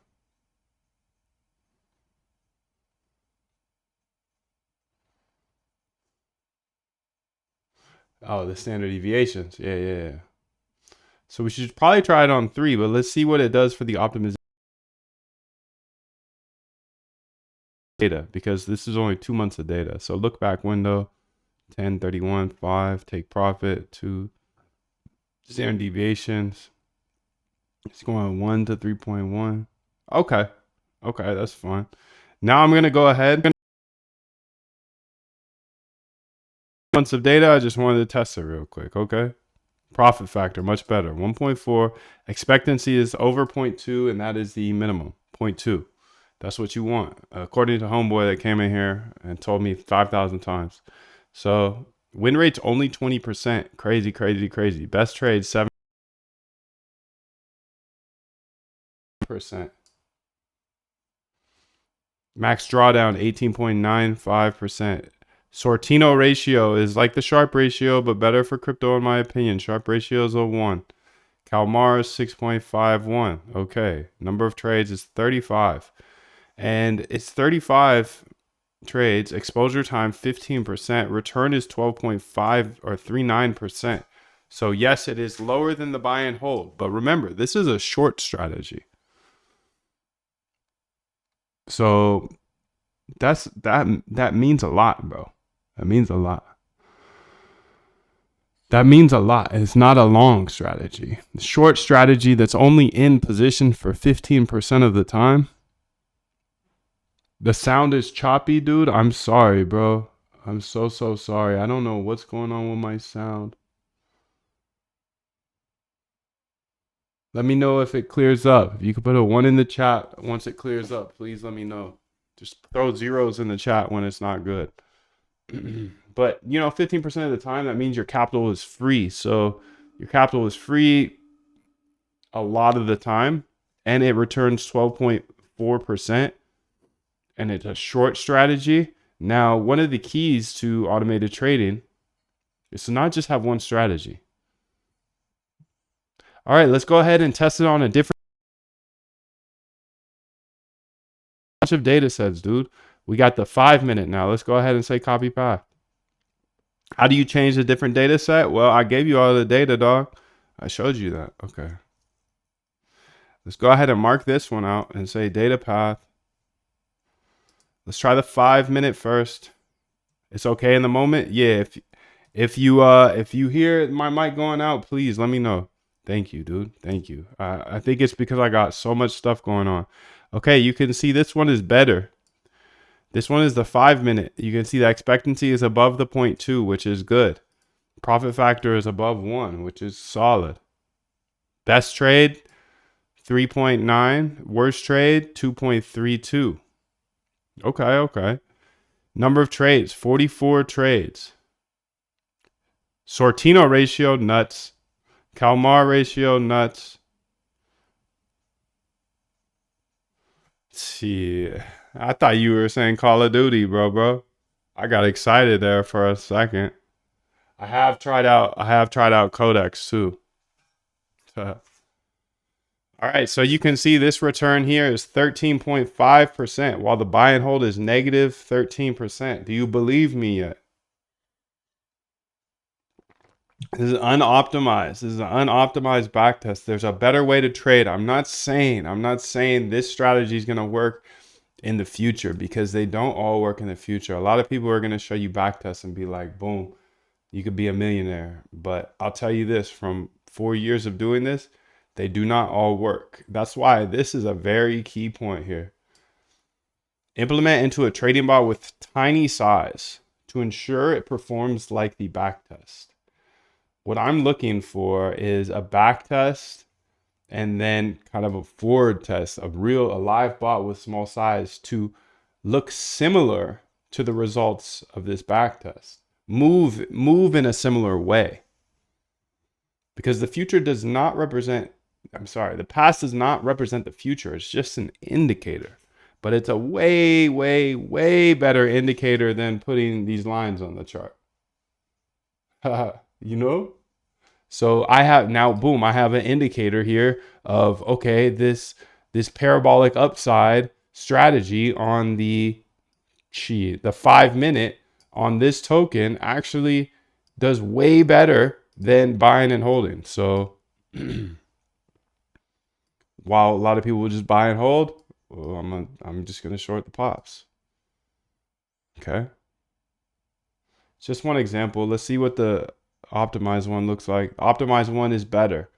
Oh, the standard deviations. Yeah. So we should probably try it on 3, but let's see what it does for the optimization data, because this is only 2 months of data. So look back window, 10, 31, 5, take profit, 2 standard deviations. It's going 1 to 3.1. Okay, that's fine. Now I'm gonna go ahead. Months of data. I just wanted to test it real quick. Okay. Profit factor, much better. 1.4. Expectancy is over 0.2, and that is the minimum, 0.2. That's what you want, according to homeboy that came in here and told me 5,000 times. So win rate's only 20%. Crazy. Best trade 7%. Max drawdown 18.95%. Sortino ratio is like the Sharp ratio, but better for crypto in my opinion. Sharp ratio is a 1. Calmar is 6.51. Okay. Number of trades is 35. And it's 35 trades. Exposure time 15%. Return is 12.5 or 39%. So yes, it is lower than the buy and hold. But remember, this is a short strategy. So that means a lot, bro. That means a lot. It's not a long strategy. The short strategy that's only in position for 15% of the time. The sound is choppy, dude. I'm sorry, bro. I'm so sorry. I don't know what's going on with my sound. Let me know if it clears up. If you could put a 1 in the chat once it clears up, please let me know. Just throw zeros in the chat when it's not good. But, 15% of the time, that means your capital is free. So your capital is free a lot of the time, and it returns 12.4%, and it's a short strategy. Now, one of the keys to automated trading is to not just have one strategy. All right, let's go ahead and test it on a different bunch of data sets, dude. We got the 5-minute now. Let's go ahead and say copy path. How do you change a different data set? Well, I gave you all the data, dog. I showed you that. Okay. Let's go ahead and mark this one out and say data path. Let's try the 5-minute first. It's okay in the moment. Yeah. If you hear my mic going out, please let me know. Thank you, dude. Thank you. I think it's because I got so much stuff going on. Okay, you can see this one is better. This one is the 5-minute. You can see the expectancy is above the 0.2, which is good. Profit factor is above 1, which is solid. Best trade, 3.9. Worst trade, 2.32. Okay. Number of trades, 44 trades. Sortino ratio, nuts. Calmar ratio, nuts. See, I thought you were saying Call of Duty, bro. I got excited there for a second. I have tried out Codex too. All right, so you can see this return here is 13.5%, while the buy and hold is negative 13%. Do you believe me yet? This is unoptimized. This is an unoptimized backtest. There's a better way to trade. I'm not saying this strategy is going to work in the future, because they don't all work in the future. A lot of people are going to show you backtests and be like, boom, you could be a millionaire. But I'll tell you this, from 4 years of doing this, they do not all work. That's why this is a very key point here. Implement into a trading bot with tiny size to ensure it performs like the backtest. what I'm looking for is a back test and then kind of a forward test of a live bot with small size to look similar to the results of this back test. Move in a similar way. Because the future does not represent, the past does not represent the future. It's just an indicator. But it's a way, way, way better indicator than putting these lines on the chart. You know? So I have now, boom, I have an indicator here of, okay, this parabolic upside strategy on the 5 minute on this token actually does way better than buying and holding. So while a lot of people will just buy and hold, well, I'm just gonna short the pops. Okay. Just one example. Let's see what the optimized one looks like. Optimized one is better.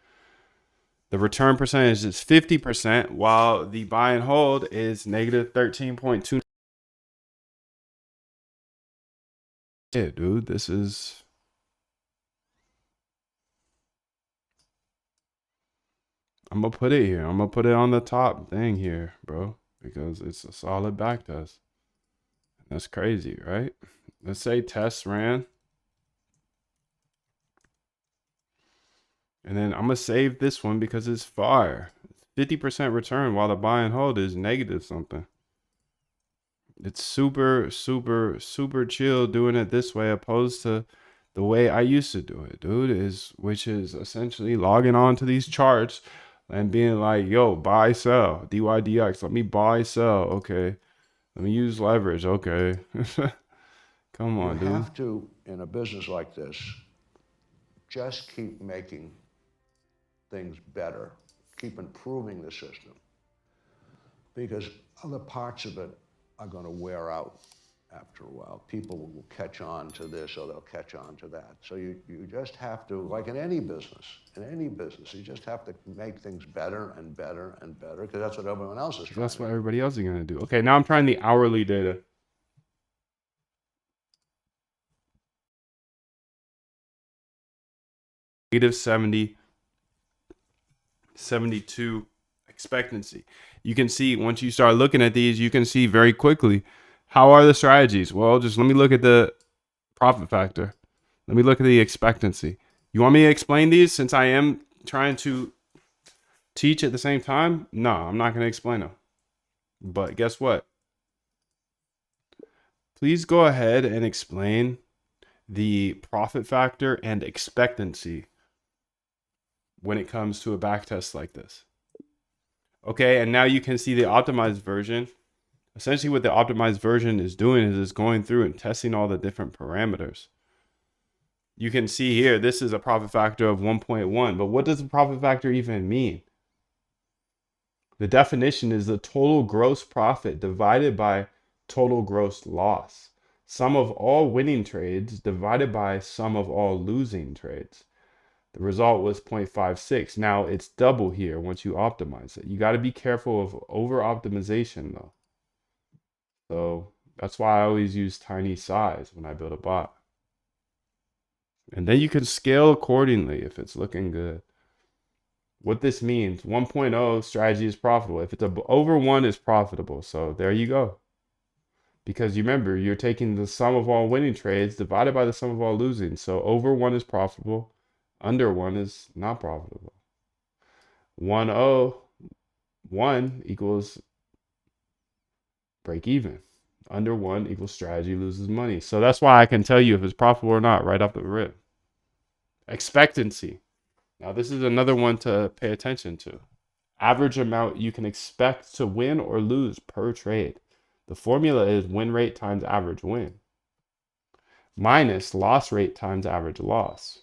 The return percentage is 50%, while the buy and hold is negative 13.2. Yeah, dude, this is. I'm gonna put it here. I'm gonna put it on the top thing here, bro, because it's a solid back test. That's crazy, right? Let's say tests ran. And then I'm gonna save this one because it's fire. 50% return while the buy and hold is negative something. It's super, super, super chill doing it this way opposed to the way I used to do it, dude, which is essentially logging on to these charts and being like, yo, buy, sell, DYDX, let me buy, sell, okay. Let me use leverage, okay. Come on, dude. You have to, in a business like this, just keep making things better, keep improving the system, because other parts of it are going to wear out after a while. People will catch on to this or they'll catch on to that. So you just have to, like in any business, you just have to make things better and better and better, because that's what everyone else is trying. That's what everybody else is going to do. Okay, now I'm trying the hourly data. Negative 70, 72 expectancy. You can see once you start looking at these, you can see very quickly how are the strategies. Well, just let me look at the profit factor. Let me look at the expectancy. You want me to explain these since I am trying to teach at the same time? No, I'm not going to explain them. But guess what? Please go ahead and explain the profit factor and expectancy when it comes to a backtest like this. Okay, and now you can see the optimized version. Essentially what the optimized version is doing is it's going through and testing all the different parameters. You can see here, this is a profit factor of 1.1, but what does the profit factor even mean? The definition is the total gross profit divided by total gross loss. Sum of all winning trades divided by sum of all losing trades. The result was 0.56. Now it's double here once you optimize it. You got to be careful of over optimization though. So that's why I always use tiny size when I build a bot. And then you can scale accordingly if it's looking good. What this means, 1.0 strategy is profitable. If it's over 1 is profitable. So there you go. Because you remember, you're taking the sum of all winning trades divided by the sum of all losing. So over 1 is profitable. Under 1 is not profitable. 1 equals break even. Under 1 equals strategy loses money. So that's why I can tell you if it's profitable or not right off the rip. Expectancy. Now this is another one to pay attention to. Average amount you can expect to win or lose per trade. The formula is win rate times average win minus loss rate times average loss.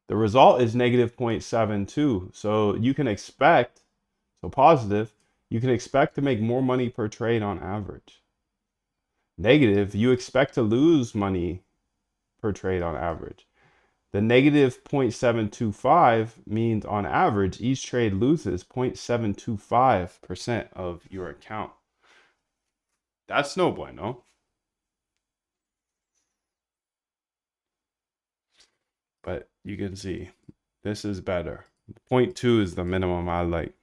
The result is negative 0.72. So you can expect, so positive, you can expect to make more money per trade on average. Negative, you expect to lose money per trade on average. The negative 0.725 means on average, each trade loses 0.725% of your account. That's no bueno. but you can see this is better. 0.2 is the minimum I like.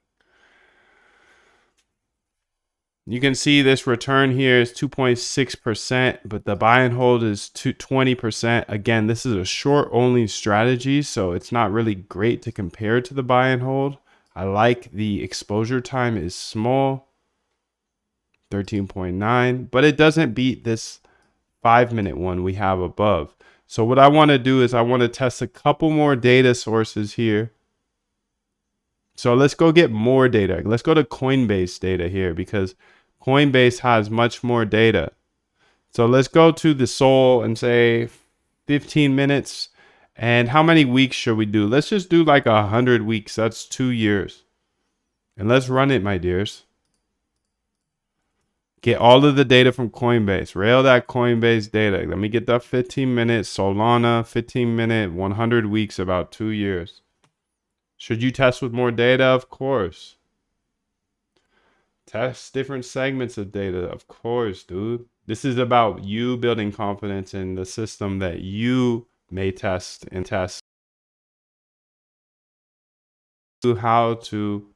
You can see this return here is 2.6%, but the buy and hold is 20%. Again, this is a short only strategy, so it's not really great to compare to the buy and hold. I like the exposure time is small, 13.9, but it doesn't beat this 5-minute one we have above. So what I want to do is I want to test a couple more data sources here. So let's go get more data. Let's go to Coinbase data here because Coinbase has much more data. So let's go to the Sol and say 15 minutes. And how many weeks should we do? Let's just do like 100 weeks. That's 2 years. And let's run it, my dears. Get all of the data from Coinbase. Rail that Coinbase data. Let me get that 15 minutes. Solana, 15 minute, 100 weeks, about 2 years. Should you test with more data? Of course. Test different segments of data. Of course, dude. This is about you building confidence in the system that you may test and test. How to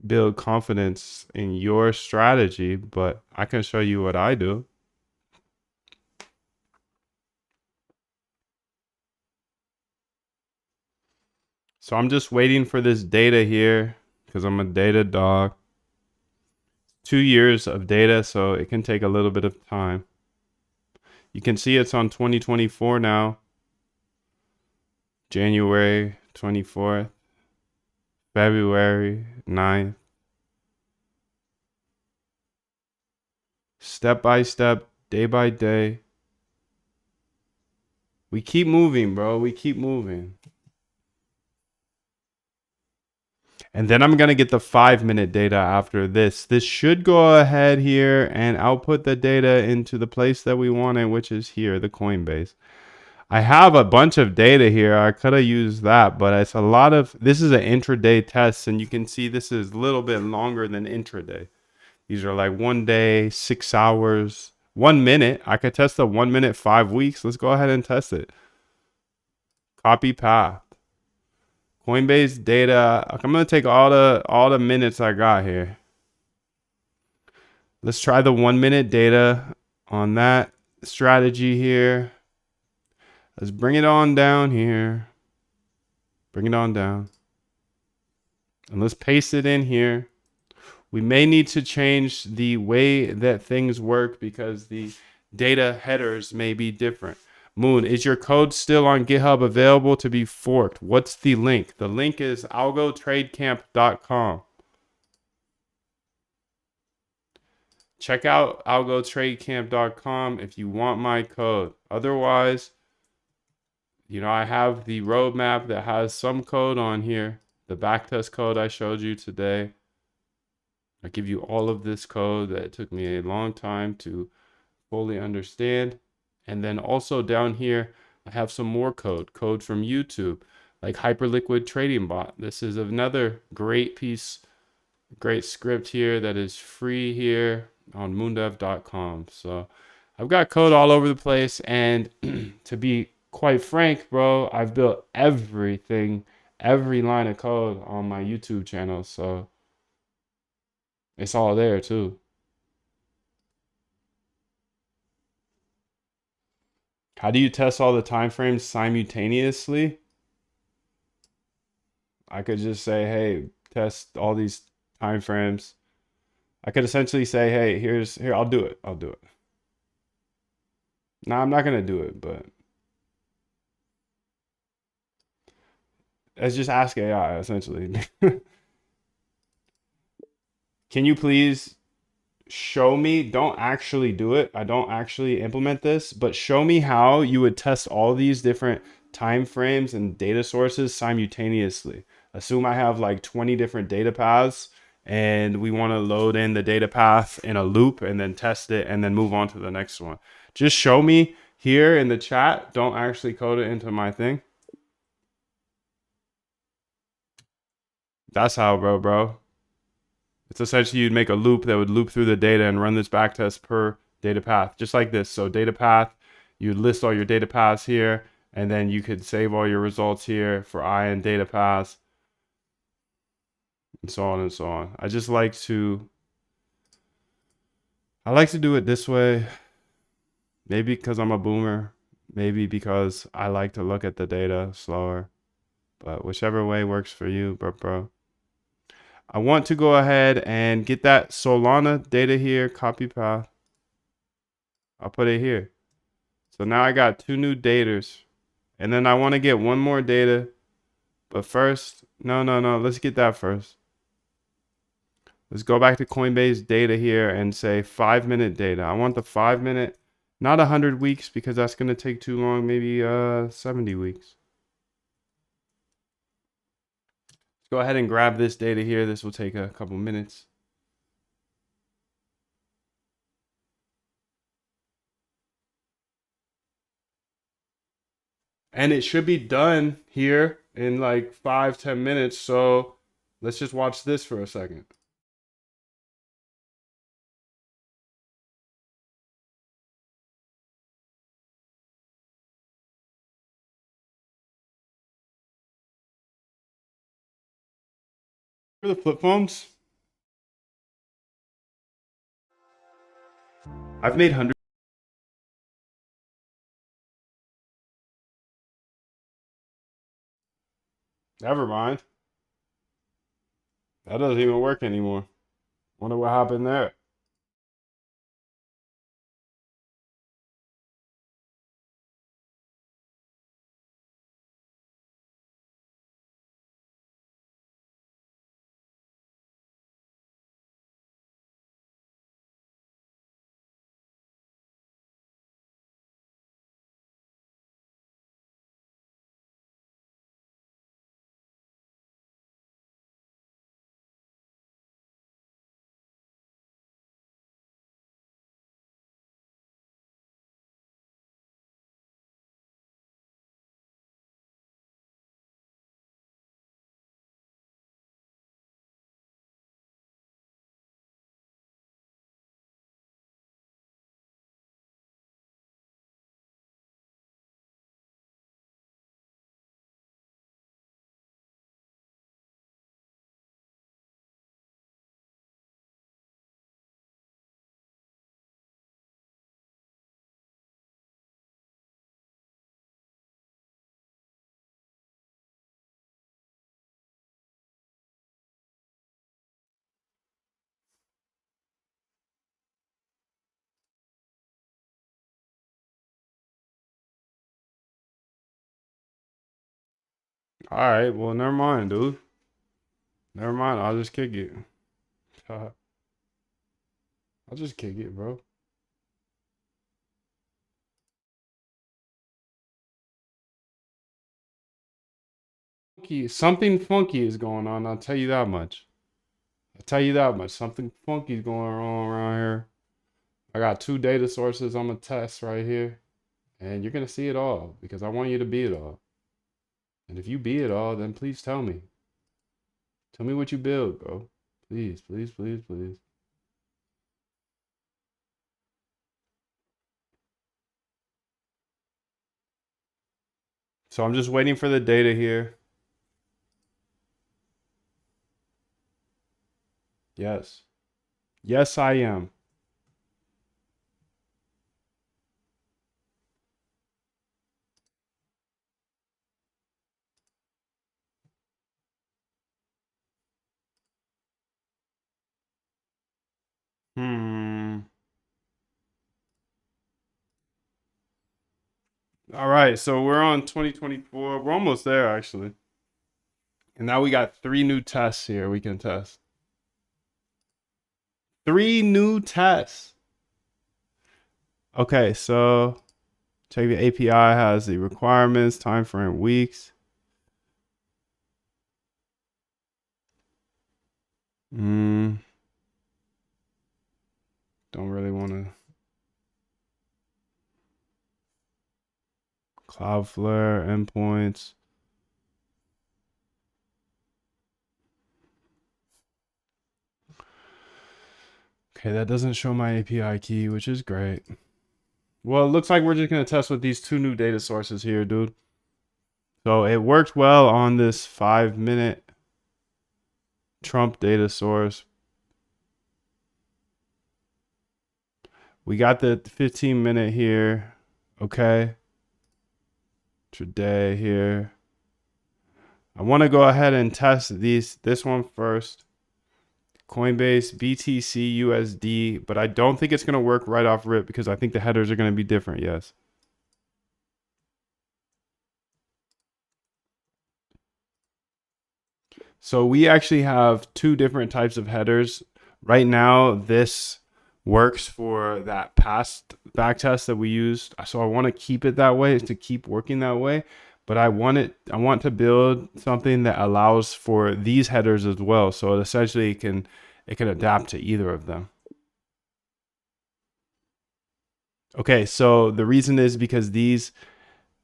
build confidence in your strategy, but I can show you what I do. So I'm just waiting for this data here because I'm a data dog. 2 years of data, so it can take a little bit of time. You can see it's on 2024 now. January 24th, February 9th. Step by step, day by day. We keep moving, bro. We keep moving. And then I'm going to get the 5-minute data after this. This should go ahead here and output the data into the place that we want it, which is here, the Coinbase. I have a bunch of data here. I could have used that, but it's a lot of, this is an intraday test, and you can see this is a little bit longer than intraday. These are like 1 day, 6 hours, 1 minute. I could test the 1 minute, 5 weeks. Let's go ahead and test it. Copy path. Coinbase data. I'm gonna take all the minutes I got here. Let's try the 1 minute data on that strategy here. Let's bring it on down here. Bring it on down. And let's paste it in here. We may need to change the way that things work because the data headers may be different. Moon, is your code still on GitHub available to be forked? What's the link? The link is algotradecamp.com. Check out algotradecamp.com if you want my code. Otherwise, you know, I have the roadmap that has some code on here. The backtest code I showed you today. I give you all of this code that took me a long time to fully understand. And then also down here, I have some more code from YouTube, like Hyperliquid Trading Bot. This is another great piece, great script here that is free here on moondev.com. So I've got code all over the place. And to be quite frank, bro, I've built everything, every line of code on my YouTube channel. So it's all there too. How do you test all the time frames simultaneously? I could just say, hey, test all these time frames. I could essentially say, hey, here, I'll do it. No, I'm not going to do it, but let's just ask AI, essentially. Can you please show me, don't actually do it, I don't actually implement this, but show me how you would test all these different time frames and data sources simultaneously. Assume I have like 20 different data paths and we want to load in the data path in a loop and then test it and then move on to the next one. Just show me here in the chat. Don't actually code it into my thing. That's how, bro. It's essentially you'd make a loop that would loop through the data and run this backtest per data path, just like this. So data path, you list all your data paths here, And then you could save all your results here for IN data paths and so on and so on. I like to do it this way. Maybe because I'm a boomer. Maybe because I like to look at the data slower. But whichever way works for you, bro. I want to go ahead and get that Solana data here, copy path. I'll put it here. So now I got 2 new datas. And then I want to get one more data. But first, no. Let's get that first. Let's go back to Coinbase data here and say 5-minute data. I want the 5-minute, not 100 weeks because that's going to take too long. Maybe 70 weeks. Let's go ahead and grab this data here. This will take a couple minutes. And it should be done here in like 5-10 minutes. So let's just watch this for a second. For the flip phones, I've made hundreds. Never mind. That doesn't even work anymore. Wonder what happened there. All right, well, never mind, dude. Never mind. I'll just kick it. I'll just kick it, bro. Something funky is going on. I'll tell you that much. Something funky is going on around here. I got 2 data sources I'm gonna test right here, and you're gonna see it all because I want you to be it all. And if you be it all, then please tell me. Tell me what you build, bro. Please. So I'm just waiting for the data here. Yes. Yes, I am. All right, so we're on 2024. We're almost there, actually. And now we got 3 new tests here we can test. 3 new tests. Okay, so check the API has the requirements, time frame, weeks. Don't really want to. Cloudflare endpoints. Okay, that doesn't show my API key, which is great. Well, it looks like we're just going to test with these 2 new data sources here, dude. So it worked well on this 5-minute Trump data source. We got the 15-minute here. Okay. Today here. I want to go ahead and test this one first. Coinbase, BTC, USD, but I don't think it's going to work right off rip because I think the headers are going to be different. Yes. So we actually have two different types of headers. Right now, this works for that past backtest that we used. So I want to keep it that way, to keep working that way. But I want to build something that allows for these headers as well. So it essentially can adapt to either of them. Okay, so the reason is because the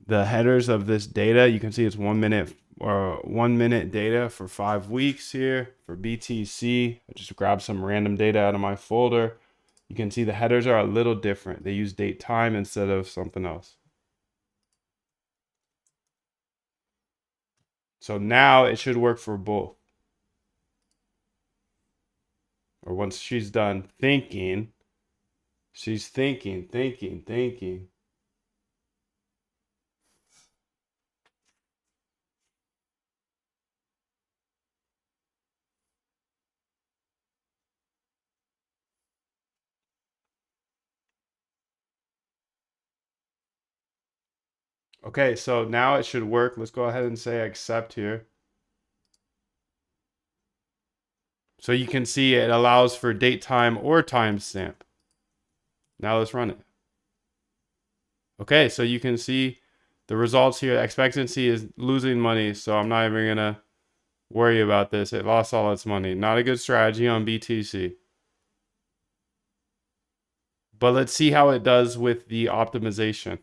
headers of this data, you can see it's 1 minute or 1 minute data for 5 weeks here for BTC. I just grabbed some random data out of my folder. You can see the headers are a little different. They use date time instead of something else. So now it should work for both. Or once she's done thinking, she's thinking. Okay, so now it should work. Let's go ahead and say accept here. So you can see it allows for date time or timestamp. Now let's run it. Okay, so you can see the results here. Expectancy is losing money, so I'm not even gonna worry about this. It lost all its money. Not a good strategy on BTC. But let's see how it does with the optimization.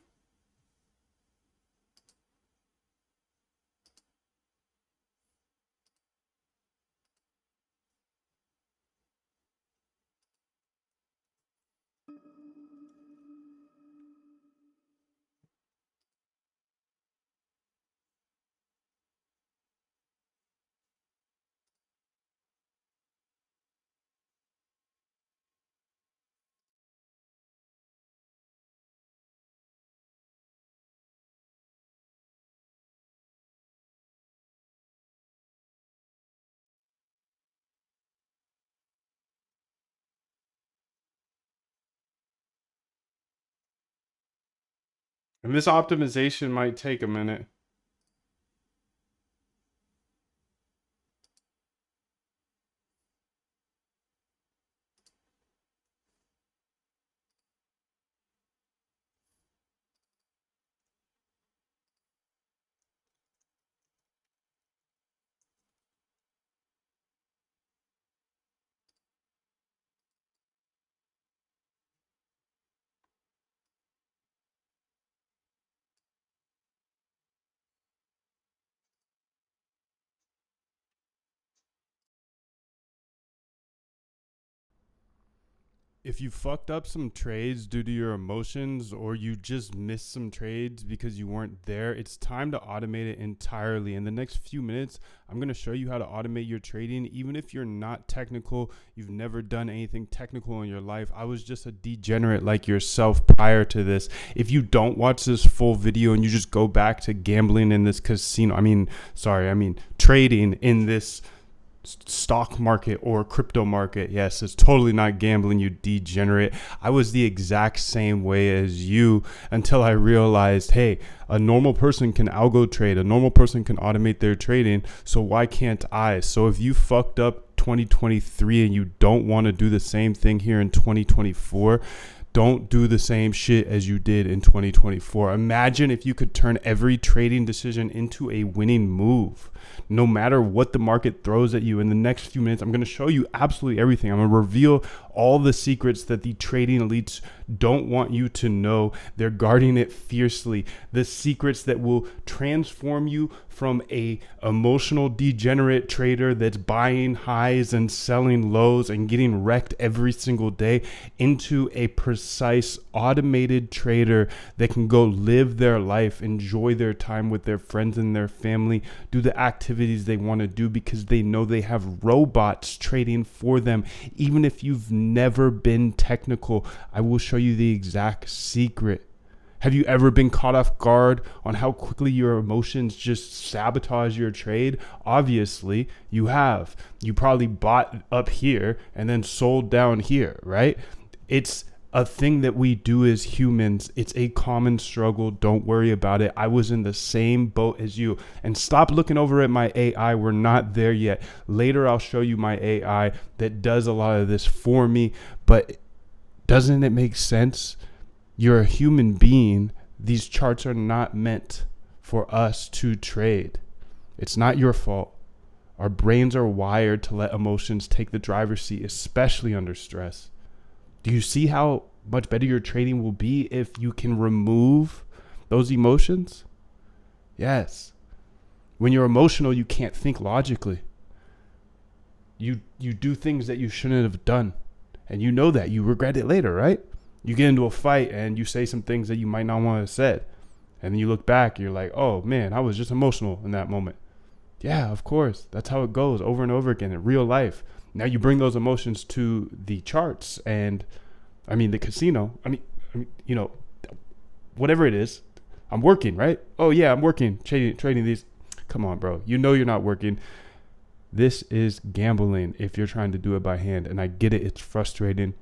And this optimization might take a minute. If you fucked up some trades due to your emotions, or you just missed some trades because you weren't there, it's time to automate it entirely. In the next few minutes, I'm going to show you how to automate your trading. Even if you're not technical, you've never done anything technical in your life. I was just a degenerate like yourself prior to this. If you don't watch this full video and you just go back to gambling in this casino, trading in this stock market or crypto market, yes, it's totally not gambling, you degenerate. I was the exact same way as you until I realized, hey, a normal person can algo trade, a normal person can automate their trading, so why can't I? So if you fucked up 2023 and you don't want to do the same thing here in 2024, don't do the same shit as you did in 2024. Imagine if you could turn every trading decision into a winning move. No matter what the market throws at you. In the next few minutes, I'm going to show you absolutely everything. I'm going to reveal all the secrets that the trading elites don't want you to know. They're guarding it fiercely. The secrets that will transform you from a emotional degenerate trader that's buying highs and selling lows and getting wrecked every single day into a precise, automated trader that can go live their life, enjoy their time with their friends and their family, do the activities they want to do because they know they have robots trading for them. Even if you've never been technical, I will show you the exact secret. Have you ever been caught off guard on how quickly your emotions just sabotage your trade? Obviously, you have. You probably bought up here and then sold down here, right? It's a thing that we do as humans. It's a common struggle. Don't worry about it. I was in the same boat as you. And stop looking over at my AI. We're not there yet. Later, I'll show you my AI that does a lot of this for me. But doesn't it make sense? You're a human being. These charts are not meant for us to trade. It's not your fault. Our brains are wired to let emotions take the driver's seat, especially under stress. Do you see how much better your trading will be if you can remove those emotions? Yes. When you're emotional, you can't think logically. You do things that you shouldn't have done. And you know that. You regret it later, right? You get into a fight and you say some things that you might not want to have said. And then you look back and you're like, oh man, I was just emotional in that moment. Yeah, of course. That's how it goes over and over again in real life. Now you bring those emotions to the charts and the casino. Whatever it is, I'm working, right? Oh yeah, I'm working, trading these. Come on, bro. You know you're not working. This is gambling if you're trying to do it by hand. And I get it. It's frustrating.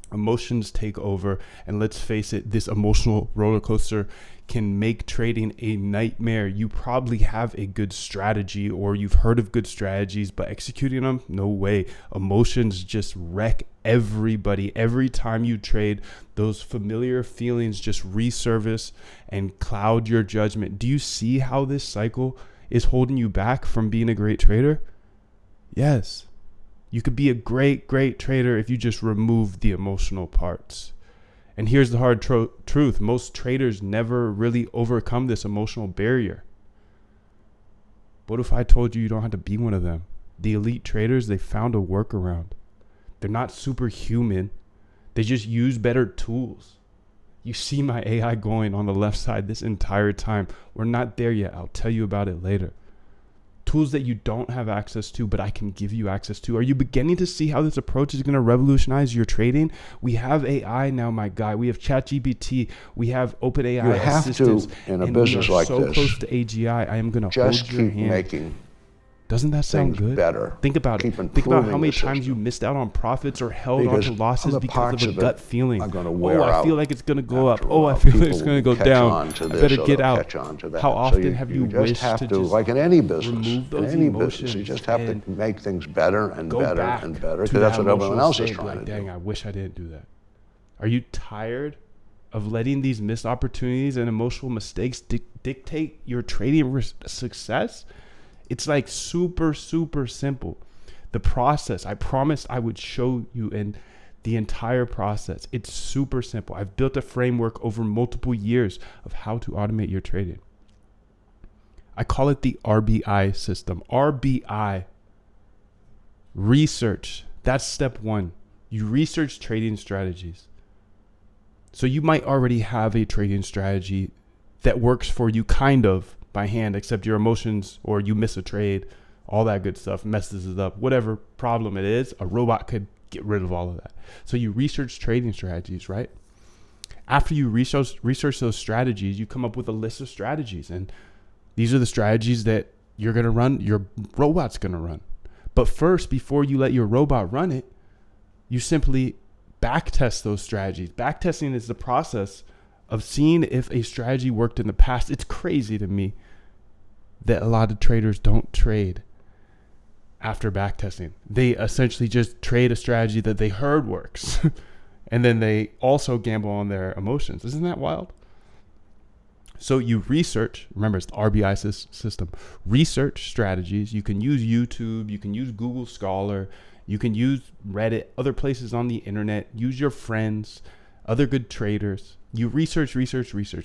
Emotions take over, and let's face it, this emotional roller coaster can make trading a nightmare. You probably have a good strategy or you've heard of good strategies, but executing them, no way. Emotions just wreck everybody. Every time you trade, those familiar feelings just resurface and cloud your judgment. Do you see how this cycle is holding you back from being a great trader? Yes. You could be a great trader if you just remove the emotional parts. And here's the hard truth. Most traders never really overcome this emotional barrier. What if I told you don't have to be one of them? The elite traders, they found a workaround. They're not superhuman. They just use better tools. You see my AI going on the left side this entire time. We're not there yet. I'll tell you about it later. Tools that you don't have access to, but I can give you access to. Are you beginning to see how this approach is going to revolutionize your trading? We have AI now, my guy. We have ChatGPT. We have OpenAI you have assistants. To, in a business like so this, close to AGI. I am going to just hold your keep hand. making Doesn't that sound good? Better. Think about it. Think about how many times you missed out on profits or held onto losses because of a gut feeling. I feel like it's going to go up. I feel like it's going to go down. I better get out. How often have you wished to just like in any business, remove those emotions? You just have to make things better and better and better because that's what emotional everyone else is state, trying to do. Dang, I wish I didn't do that. Are you tired of letting these missed opportunities and emotional mistakes dictate your trading success? It's like super simple. The process, I promised I would show you in the entire process. It's super simple. I've built a framework over multiple years of how to automate your trading. I call it the RBI system. RBI, research. That's step one. You research trading strategies. So you might already have a trading strategy that works for you kind of by hand, except your emotions or you miss a trade, all that good stuff messes it up. Whatever problem it is, a robot could get rid of all of that. So you research trading strategies, right? After you research those strategies, you come up with a list of strategies. And these are the strategies that you're going to run, your robot's going to run. But first, before you let your robot run it, you simply backtest those strategies. Backtesting is the process of seeing if a strategy worked in the past. It's crazy to me that a lot of traders don't trade after backtesting. They essentially just trade a strategy that they heard works. And then they also gamble on their emotions. Isn't that wild? So you research, remember it's the RBI system, research strategies. You can use YouTube, you can use Google Scholar, you can use Reddit, other places on the internet, use your friends, other good traders. You research,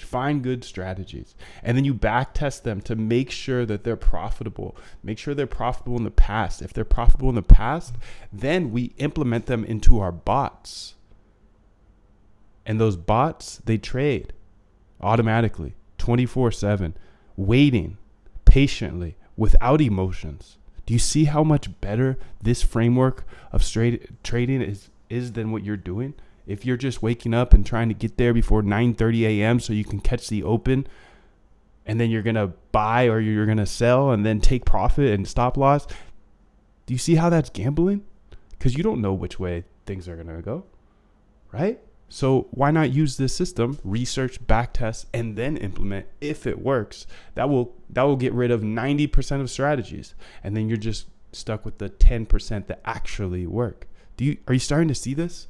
find good strategies, and then you back test them to make sure that they're profitable. Make sure they're profitable in the past. If they're profitable in the past, then we implement them into our bots. And those bots, they trade automatically 24/7, waiting patiently without emotions. Do you see how much better this framework of trading is than what you're doing? If you're just waking up and trying to get there before 9:30 a.m. so you can catch the open, and then you're going to buy or you're going to sell and then take profit and stop loss, do you see how that's gambling? Because you don't know which way things are going to go, right? So why not use this system, research, backtest, and then implement if it works? That will get rid of 90% of strategies. And then you're just stuck with the 10% that actually work. Are you starting to see this?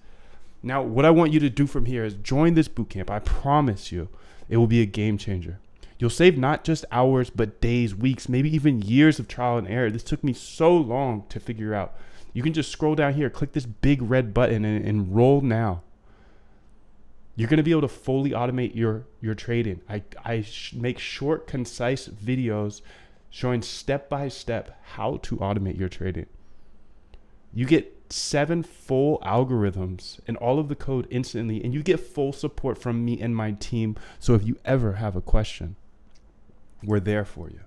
Now, what I want you to do from here is join this bootcamp. I promise you, it will be a game changer. You'll save not just hours, but days, weeks, maybe even years of trial and error. This took me so long to figure out. You can just scroll down here, click this big red button and enroll now. You're going to be able to fully automate your trading. I make short, concise videos showing step by step how to automate your trading. You get 7 full algorithms and all of the code instantly, and you get full support from me and my team. So if you ever have a question, we're there for you.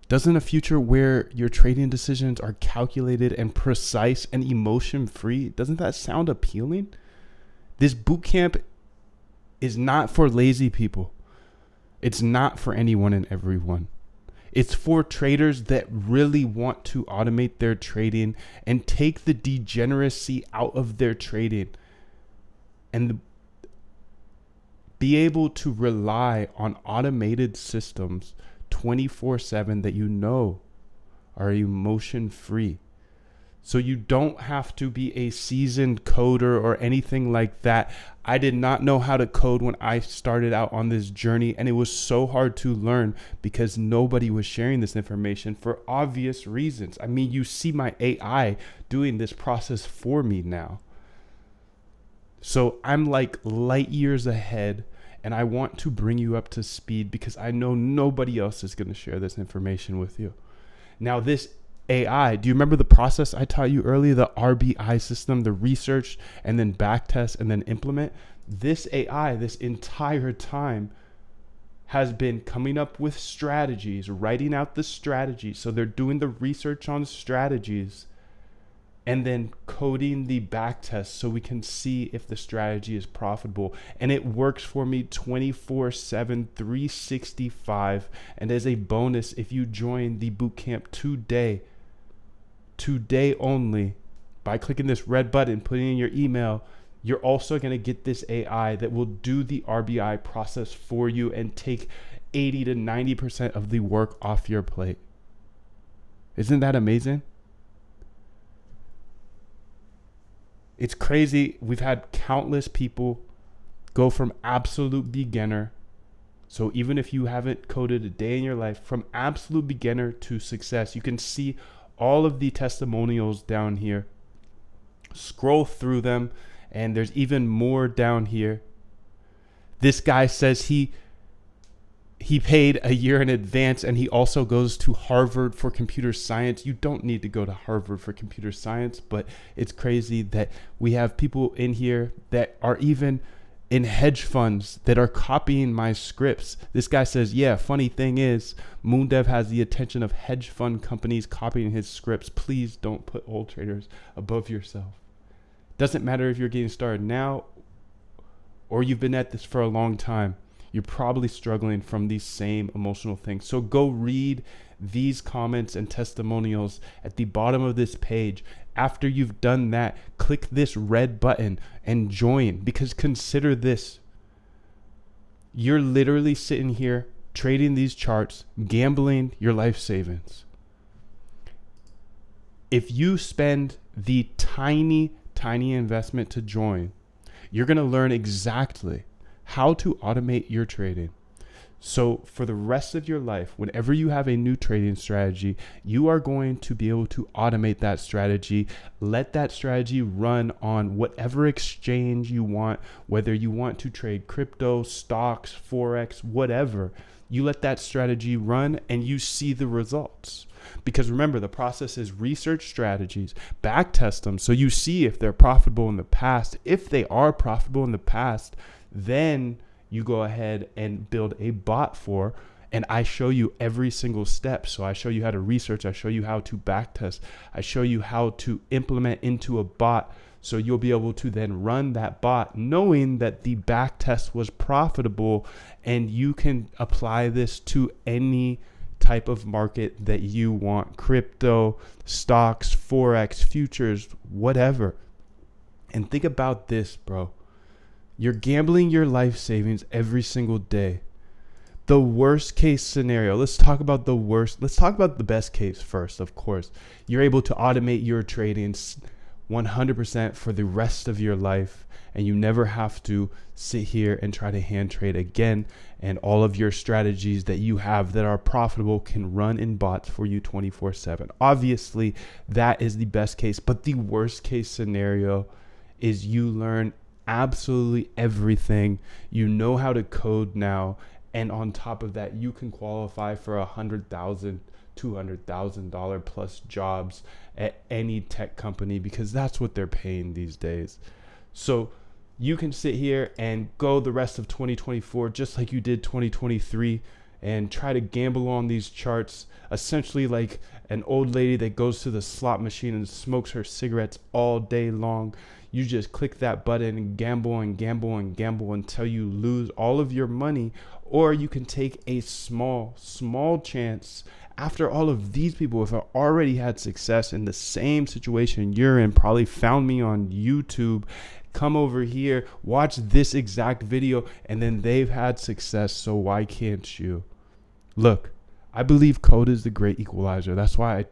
Doesn't a future where your trading decisions are calculated and precise and emotion free, doesn't that sound appealing? This bootcamp is not for lazy people. It's not for anyone and everyone. It's for traders that really want to automate their trading and take the degeneracy out of their trading and be able to rely on automated systems 24/7 that you know are emotion free. So you don't have to be a seasoned coder or anything like that. I did not know how to code when I started out on this journey, and it was so hard to learn because nobody was sharing this information for obvious reasons. I mean, you see my AI doing this process for me now. So I'm like light years ahead, and I want to bring you up to speed because I know nobody else is going to share this information with you. Now, this AI, do you remember the process I taught you earlier, the RBI system, the research and then backtest and then implement? This AI, this entire time, has been coming up with strategies, writing out the strategies. So they're doing the research on strategies and then coding the backtest so we can see if the strategy is profitable. And it works for me 24/7, 365. And as a bonus, if you join the bootcamp today only, by clicking this red button, putting in your email, you're also going to get this AI that will do the RBI process for you and take 80 to 90% of the work off your plate. Isn't that amazing? It's crazy. We've had countless people go from absolute beginner. So even if you haven't coded a day in your life, from absolute beginner to success, you can see all of the testimonials down here. Scroll through them, and there's even more down here. This guy says he paid a year in advance, and he also goes to Harvard for computer science. You don't need to go to Harvard for computer science, but it's crazy that we have people in here that are even in hedge funds that are copying my scripts. This guy says, yeah, funny thing is, MoonDev has the attention of hedge fund companies copying his scripts. Please don't put old traders above yourself. Doesn't matter if you're getting started now or you've been at this for a long time. You're probably struggling from these same emotional things. So go read these comments and testimonials at the bottom of this page. After you've done that, click this red button and join, because consider this. You're literally sitting here trading these charts, gambling your life savings. If you spend the tiny investment to join, you're going to learn exactly how to automate your trading. So for the rest of your life, whenever you have a new trading strategy, you are going to be able to automate that strategy. Let that strategy run on whatever exchange you want, whether you want to trade crypto, stocks, Forex, whatever. You let that strategy run and you see the results. Because remember, the process is research strategies, backtest them so you see if they're profitable in the past. If they are profitable in the past, then you go ahead and build a bot for, and I show you every single step. So I show you how to research, I show you how to backtest, I show you how to implement into a bot. So you'll be able to then run that bot knowing that the back test was profitable, and you can apply this to any type of market that you want: crypto, stocks, forex, futures, whatever. And think about this, bro. You're gambling your life savings every single day. The worst case scenario, let's talk about the worst. Let's talk about the best case first, of course. You're able to automate your trading 100% for the rest of your life, and you never have to sit here and try to hand trade again, and all of your strategies that you have that are profitable can run in bots for you 24/7. Obviously, that is the best case, but the worst case scenario is you learn absolutely everything. You know how to code now, and on top of that, you can qualify for $100,000, $200,000 plus jobs at any tech company, because that's what they're paying these days. So you can sit here and go the rest of 2024 just like you did 2023 and try to gamble on these charts, essentially like an old lady that goes to the slot machine and smokes her cigarettes all day long. You just click that button and gamble and gamble and gamble until you lose all of your money. Or you can take a small chance. After all of these people have already had success in the same situation you're in, probably found me on YouTube, come over here, watch this exact video, and then they've had success. So why can't you? Look, I believe code is the great equalizer. That's why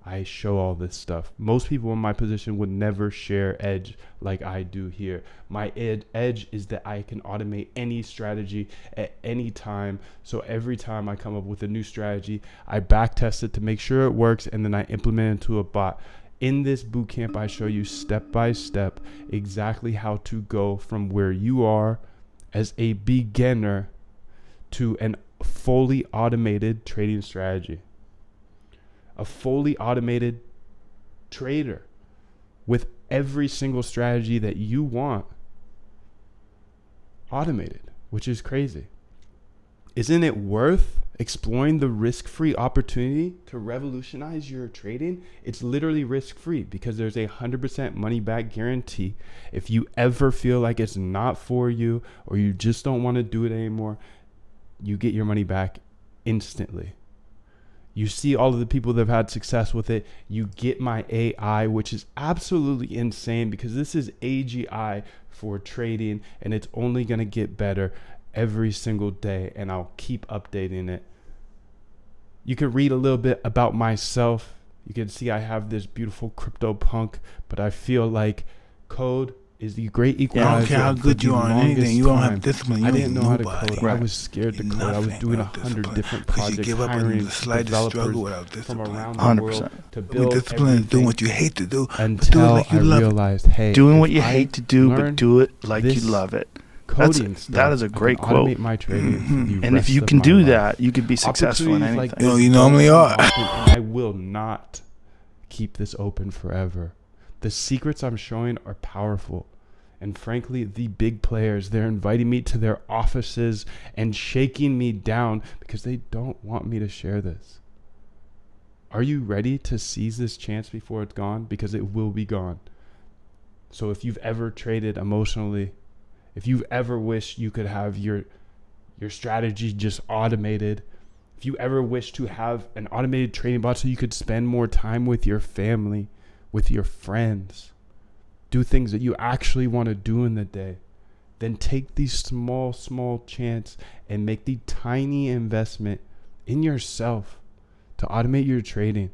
I show all this stuff. Most people in my position would never share edge like I do here. My edge is that I can automate any strategy at any time. So every time I come up with a new strategy, I backtest it to make sure it works, and then I implement it into a bot. In this bootcamp, I show you step by step exactly how to go from where you are as a beginner to an fully automated trading strategy. A fully automated trader with every single strategy that you want automated, which is crazy. Isn't it worth exploring the risk-free opportunity to revolutionize your trading? It's literally risk-free because there's a 100% money-back guarantee. If you ever feel like it's not for you or you just don't want to do it anymore, you get your money back instantly. You see all of the people that have had success with it. You get my AI, which is absolutely insane because this is AGI for trading, and it's only going to get better every single day, and I'll keep updating it. You can read a little bit about myself. You can see I have this beautiful crypto punk, but I feel like code is the great equalizer. I don't care how good you are in anything. You don't have discipline. You I didn't know how to nobody. code. I was scared to code. I was doing 100 different projects, you give up on hiring the slightest struggle without developers discipline. from around the 100%. world to I mean, build discipline is doing everything what you hate to do, but do it until like you I love it. realized, hey, Doing if what you I hate to do, but learn do it like you this love it. coding stuff, that is a I can great quote. automate my trading for the And if rest you of can my do life. that, you could be successful in Opportunities anything. like You know, this you don't normally come are. often, and I will not keep this open forever. The secrets I'm showing are powerful. And frankly, the big players, they're inviting me to their offices and shaking me down because they don't want me to share this. Are you ready to seize this chance before it's gone? Because it will be gone. So if you've ever traded emotionally, if you've ever wished you could have your strategy just automated, if you ever wish to have an automated trading bot so you could spend more time with your family, with your friends, do things that you actually want to do in the day, then take the small chance and make the tiny investment in yourself to automate your trading.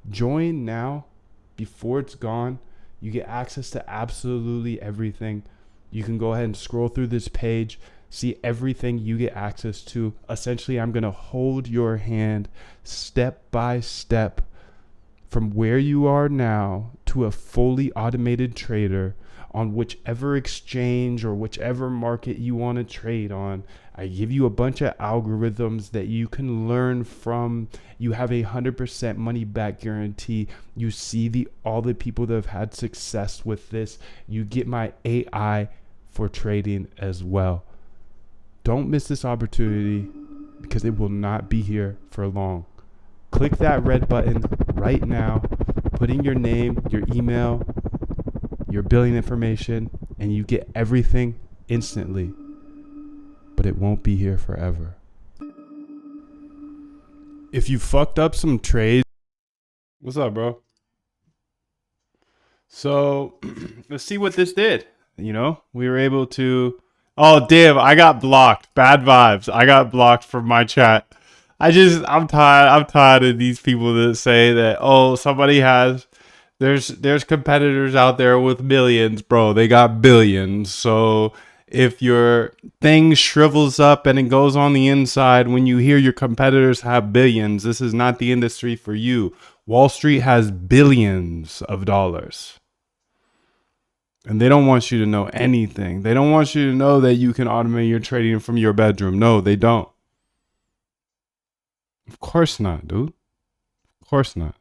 Join now before it's gone. You get access to absolutely everything. You can go ahead and scroll through this page, see everything you get access to. Essentially, I'm going to hold your hand step by step from where you are now to a fully automated trader on whichever exchange or whichever market you want to trade on. I give you a bunch of algorithms that you can learn from. You have 100% money back guarantee. You see all the people that have had success with this. You get my AI for trading as well. Don't miss this opportunity because it will not be here for long. Click that red button right now, put in your name, your email, your billing information, and you get everything instantly. But it won't be here forever. If you fucked up some trades, what's up, bro? So let's see what this did. You know, we were able to. Oh, Div, I got blocked. Bad vibes. I got blocked from my chat. I'm tired of these people that say that, oh, somebody has. There's competitors out there with millions, bro. They got billions. So if your thing shrivels up and it goes on the inside when you hear your competitors have billions, this is not the industry for you. Wall Street has billions of dollars. And they don't want you to know anything. They don't want you to know that you can automate your trading from your bedroom. No, they don't. Of course not, dude. Of course not.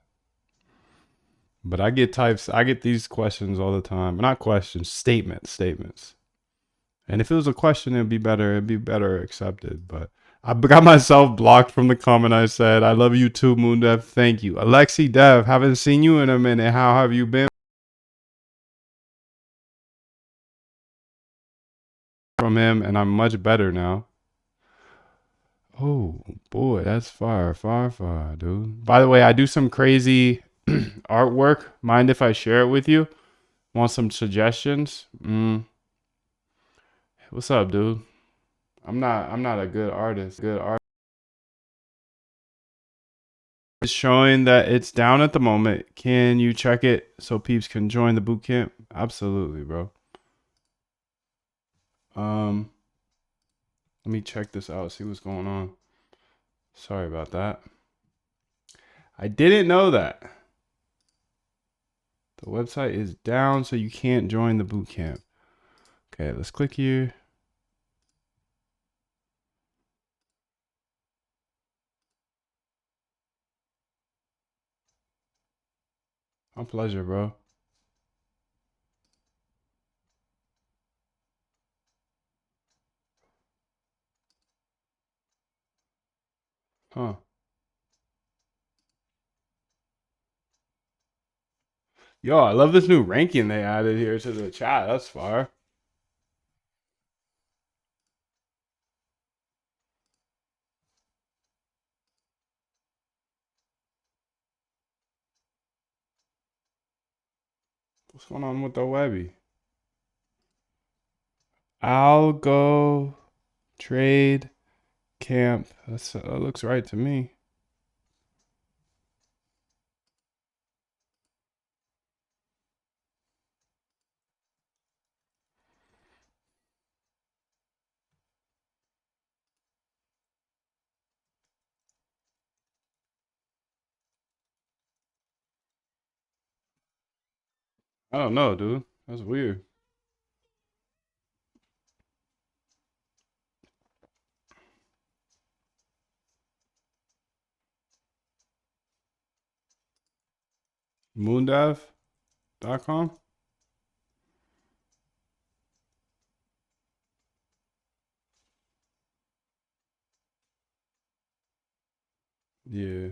But I get these questions all the time. Not questions, statements. And if it was a question, it'd be better accepted. But I got myself blocked from the comment I said. I love you too, Moondev. Thank you. Alexi Dev, haven't seen you in a minute. How have you been? From him, and I'm much better now. Oh boy, that's fire, dude. By the way, I do some crazy artwork. Mind if I share it with you? Want some suggestions? What's up, dude? I'm not a good artist. It's showing that it's down at the moment. Can you check it so peeps can join the bootcamp? Absolutely, bro. Let me check this out, see what's going on. Sorry about that. I didn't know that. The website is down, so you can't join the bootcamp. Okay, let's click here. My pleasure, bro. Huh. Yo, I love this new ranking they added here to the chat. That's fire. What's going on with the Webby? Algo trade camp. That looks right to me. I don't know, dude. That's weird. Moondive.com? Yeah.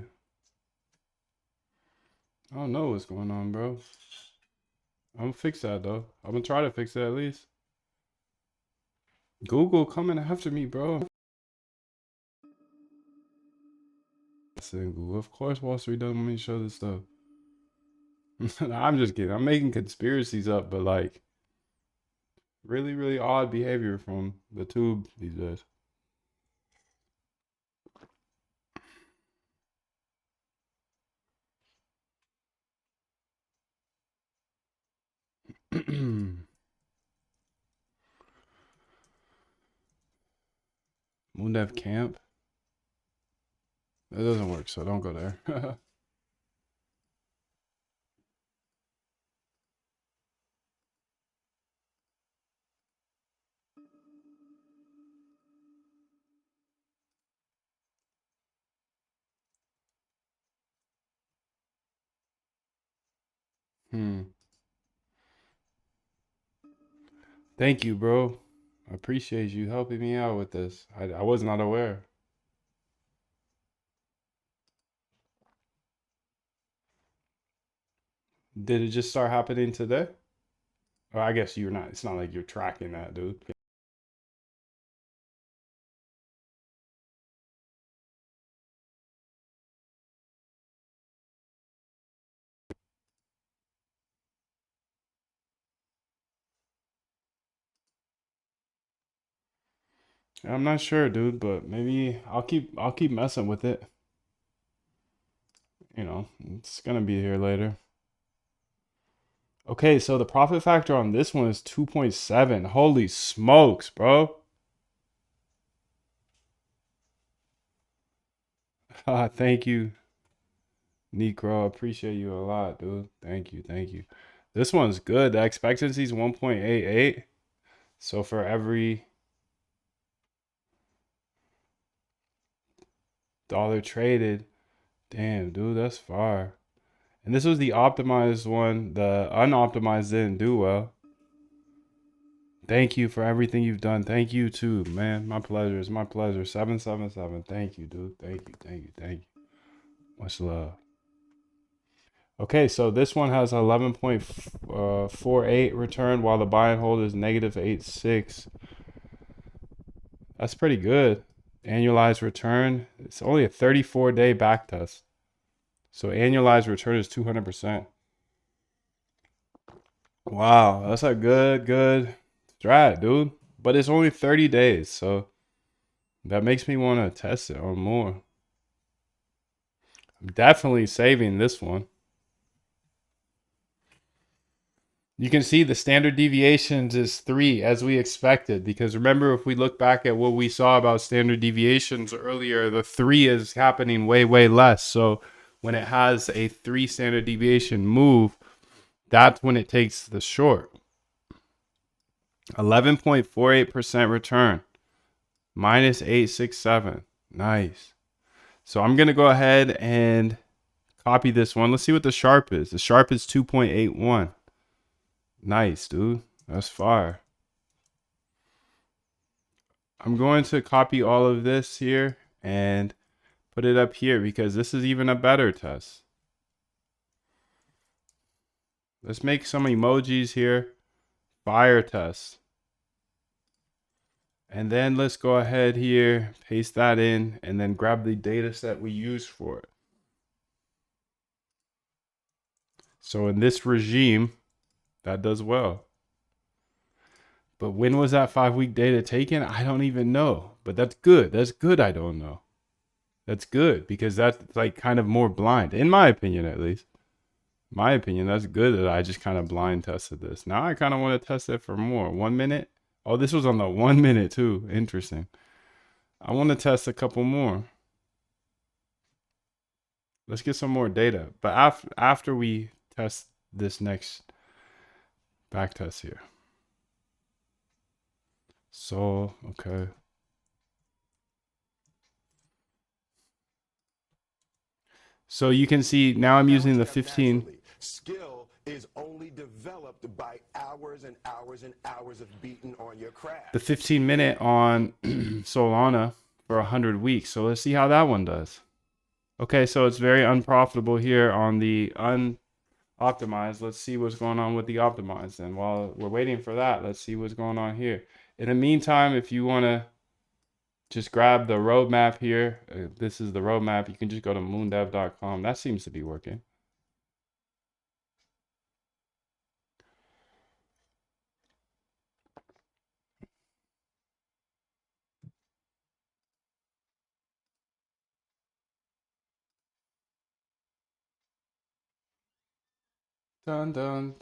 I don't know what's going on, bro. I'm gonna fix that though. I'm gonna try to fix it at least. Google coming after me, bro. Google. Of course, Wall Street doesn't want me to show this stuff. I'm just kidding. I'm making conspiracies up, but like really, really odd behavior from the tube these days. Moondev Camp. That doesn't work, so don't go there. Thank you, bro. I appreciate you helping me out with this. I was not aware. Did it just start happening today? Well, I guess you're not. It's not like you're tracking that, dude. I'm not sure, dude, but maybe I'll keep messing with it. You know, it's gonna be here later. Okay, so the profit factor on this one is 2.7. Holy smokes, bro. Thank you, Necro. I appreciate you a lot, dude. Thank you, thank you. This one's good. The expectancy is 1.88. So for every dollar traded, damn, dude, that's fire. And this was the optimized one. The unoptimized didn't do well. Thank you for everything you've done. Thank you too, man. My pleasure. It's my pleasure. 777. Thank you, dude. Thank you. Thank you. Thank you. Much love. Okay, so this one has 11.48 return while the buy and hold is negative 8.6. That's pretty good. Annualized return. It's only a 34-day back test. So annualized return is 200%. Wow, that's a good strat, dude. But it's only 30 days, so that makes me want to test it on more. I'm definitely saving this one. You can see the standard deviations is 3 as we expected, because remember, if we look back at what we saw about standard deviations earlier, the 3 is happening way less. So when it has a 3 standard deviation move, that's when it takes the short. 11.48% return. Minus 867. Nice. So I'm going to go ahead and copy this one. Let's see what the sharp is. The sharp is 2.81. Nice, dude. That's fire. I'm going to copy all of this here and put it up here because this is even a better test. Let's make some emojis here. Fire test. And then let's go ahead here, paste that in, and then grab the data set we used for it. So in this regime, that does well. But when was that 5-week data taken? I don't even know. But that's good. That's good I don't know. That's good because that's like kind of more blind, in my opinion at least. My opinion, that's good that I just kind of blind tested this. Now I kind of want to test it for more. 1 minute. Oh, this was on the 1 minute too. Interesting. I want to test a couple more. Let's get some more data. But after we test this next back test here. So, okay. So you can see now I'm using the 15. Skill is only developed by hours and hours and hours of beating on your craft. The 15 minute on Solana for 100 weeks. So let's see how that one does. Okay, so it's very unprofitable here on the unoptimized. Let's see what's going on with the optimized. And while we're waiting for that, let's see what's going on here. In the meantime, if you want to just grab the roadmap here, this is the roadmap. You can just go to moondev.com. That seems to be working. Dun dun.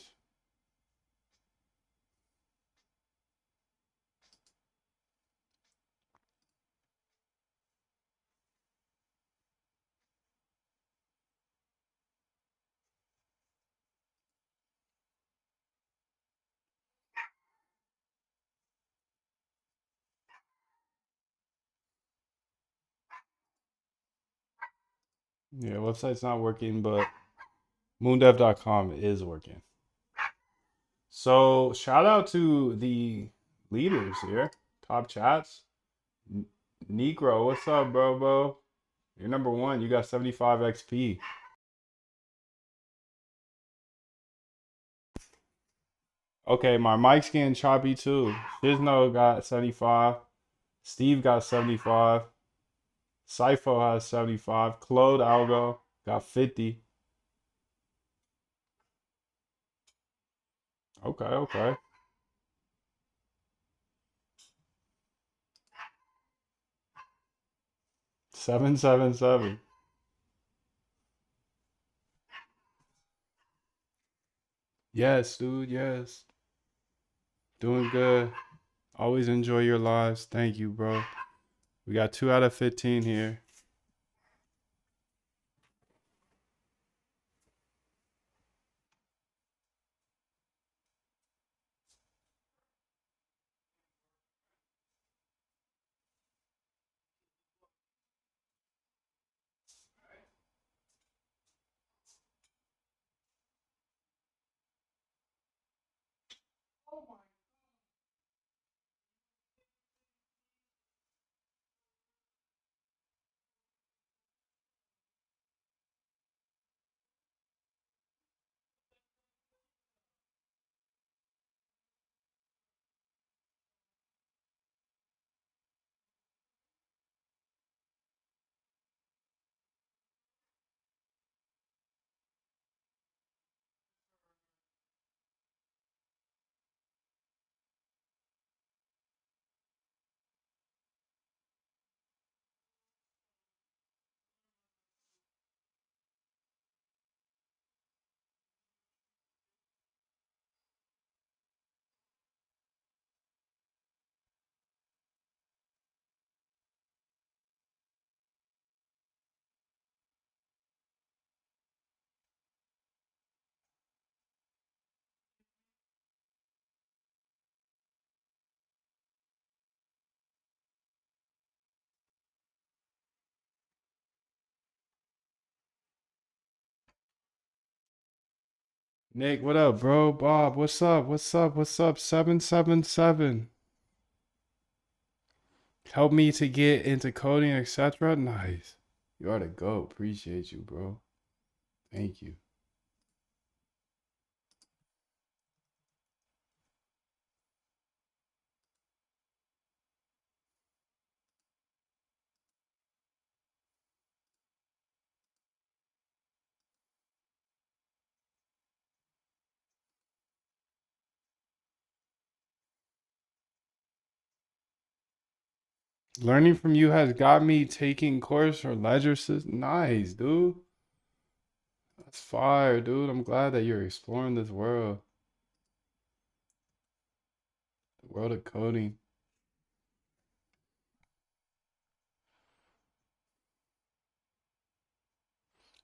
Yeah, website's not working, but moondev.com is working. So shout out to the leaders here. Top chats. Negro, what's up, bro? You're number one. You got 75 XP. Okay, my mic's getting choppy too. Shizno got 75. Steve got 75. Cypho has 75. Claude Algo got 50. Okay. 777. Yes, dude, yes. Doing good. Always enjoy your lives. Thank you, bro. We got 2 out of 15 here. Nick, what up, bro? Bob, what's up? 777. Help me to get into coding, etc. Nice. You are the GOAT. Appreciate you, bro. Thank you. Learning from you has got me taking course or ledger system. Nice, dude. That's fire, dude. I'm glad that you're exploring this world. The world of coding.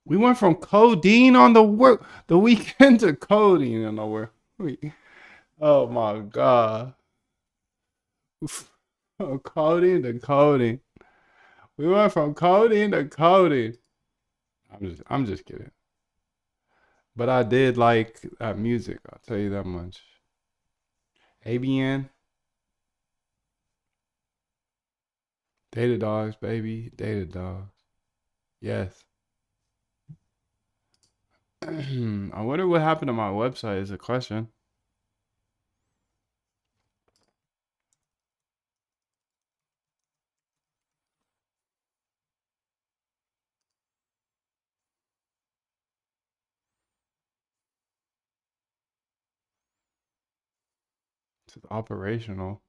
We went from codeine on the weekend to coding on the work. Oh my god. From coding to coding. We went from coding to coding. I'm just kidding. But I did like that music, I'll tell you that much. ABN. Data dogs, baby. Data dogs. Yes. I wonder what happened to my website is a question. It's operational.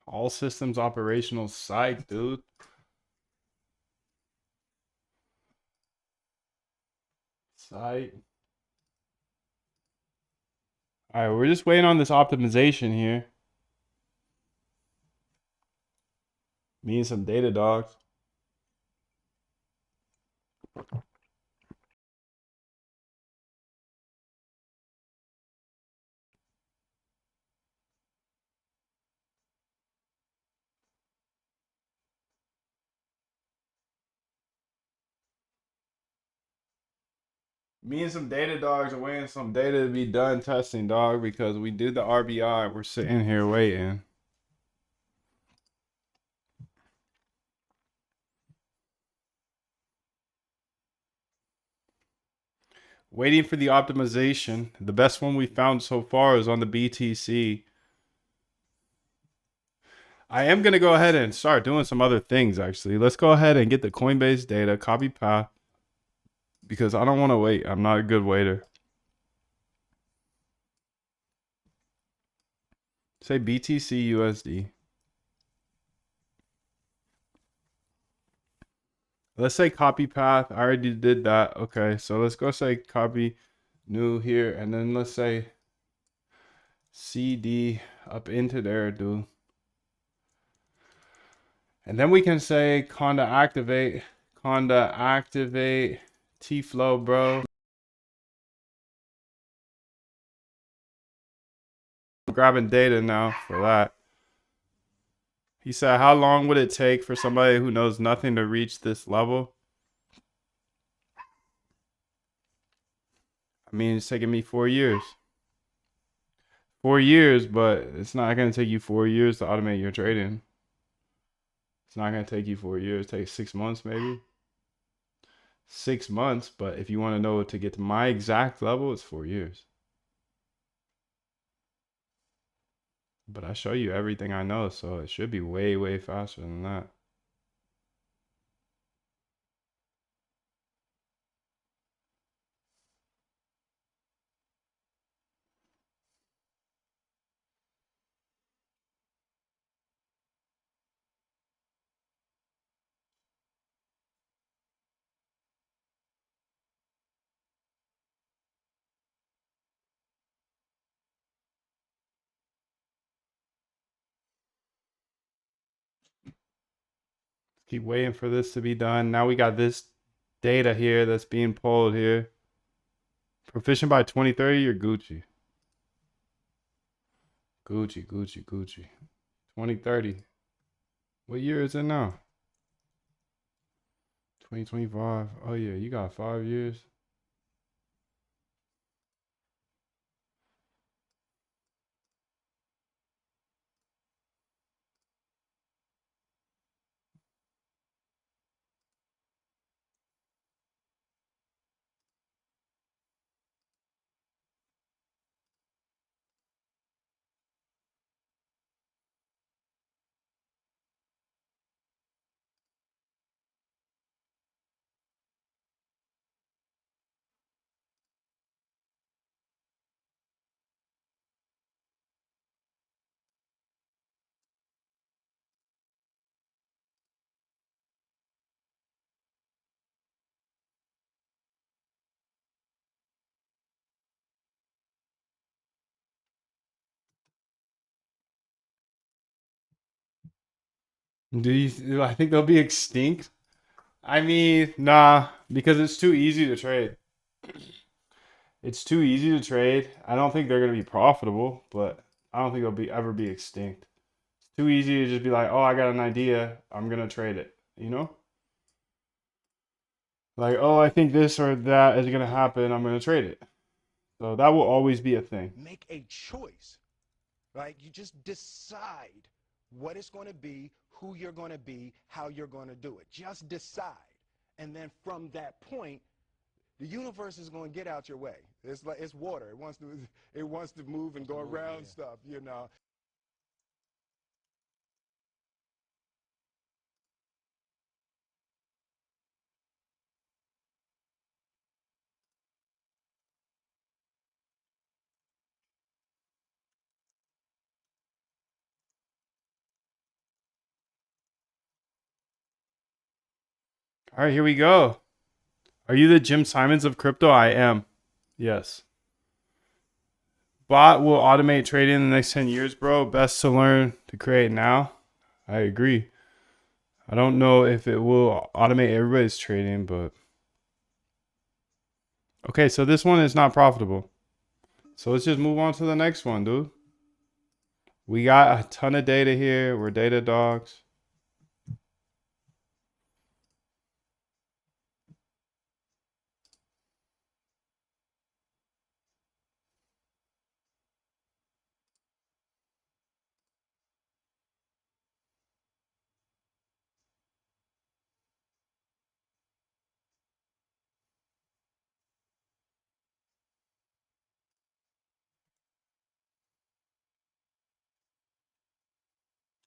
All systems operational site, dude. Site. All right, we're just waiting on this optimization here. Me and some data dogs. Me and some data dogs are waiting some data to be done testing, dog, because we did the RBI. We're sitting here waiting. Waiting for the optimization. The best one we found so far is on the BTC. I am going to go ahead and start doing some other things, actually. Let's go ahead and get the Coinbase data, copy path, because I don't want to wait. I'm not a good waiter. Say BTC USD. Let's say copy path. I already did that. Okay, so let's go say copy new here. And then let's say CD up into there, dude. And then we can say conda activate T-flow, bro. I'm grabbing data now for that. He said, how long would it take for somebody who knows nothing to reach this level? I mean, it's taking me 4 years. 4 years, but it's not going to take you 4 years to automate your trading. It's not going to take you 4 years. It takes 6 months, maybe. 6 months, but if you want to know to get to my exact level, it's 4 years. But I show you everything I know, so it should be way, way faster than that. Keep waiting for this to be done. Now we got this data here that's being pulled here. Proficient by 2030, you're Gucci. Gucci. 2030. What year is it now? 2025. Oh yeah, you got 5 years. I think they'll be extinct? I mean, nah, because it's too easy to trade. It's too easy to trade. I don't think they're gonna be profitable, but I don't think they'll ever be extinct. It's too easy to just be like, oh, I got an idea, I'm gonna trade it. You know? Like, oh, I think this or that is gonna happen, I'm gonna trade it. So that will always be a thing. Make a choice, right? You just decide what it's going to be, who you're going to be, how you're going to do it. Just decide. And then from that point, the universe is going to get out your way. It's like it's water. It wants to move and go around stuff, you know. All right, here we go. Are you the Jim Simons of crypto? I am. Yes. Bot will automate trading in the next 10 years, bro. Best to learn to create now. I agree. I don't know if it will automate everybody's trading, but okay, so this one is not profitable. So let's just move on to the next one, dude. We got a ton of data here. We're data dogs.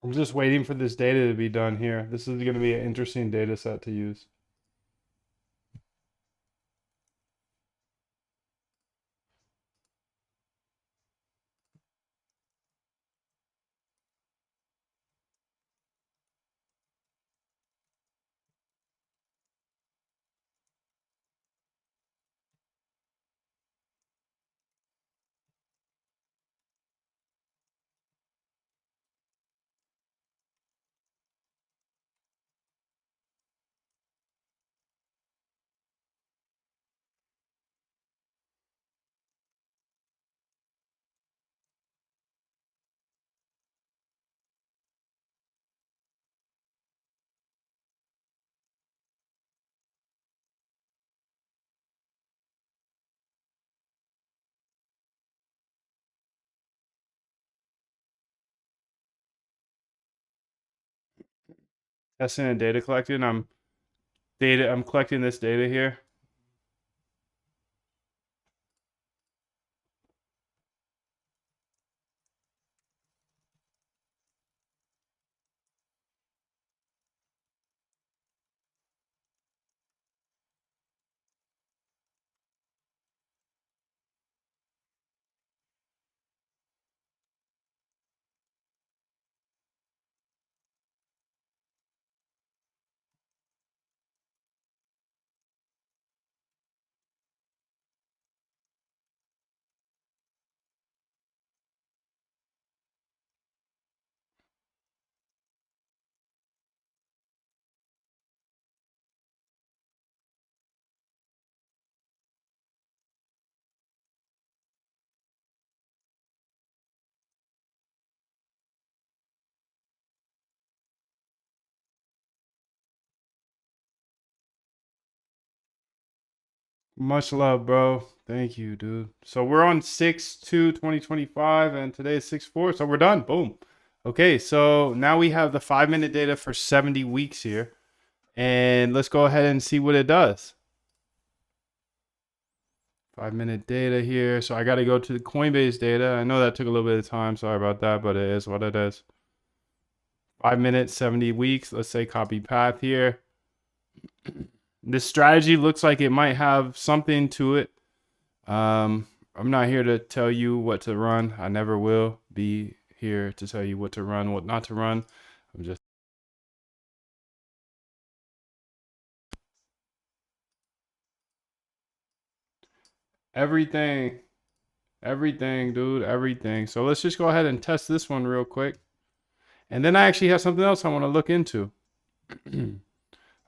I'm just waiting for this data to be done here. This is going to be an interesting data set to use. Testing and data collecting. I'm collecting this data here. Much love, bro. Thank you, dude. So we're on 6/2/2025, and today is 6/4, so we're done. Boom. Okay, so now we have the 5-minute data for 70 weeks here. And let's go ahead and see what it does. 5-minute data here. So I got to go to the Coinbase data. I know that took a little bit of time. Sorry about that, but it is what it is. 5 minutes, 70 weeks. Let's say copy path here. This strategy looks like it might have something to it. I'm not here to tell you what to run. I never will be here to tell you what to run, what not to run. I'm just everything, dude, everything. So let's just go ahead and test this one real quick. And then I actually have something else I want to look into.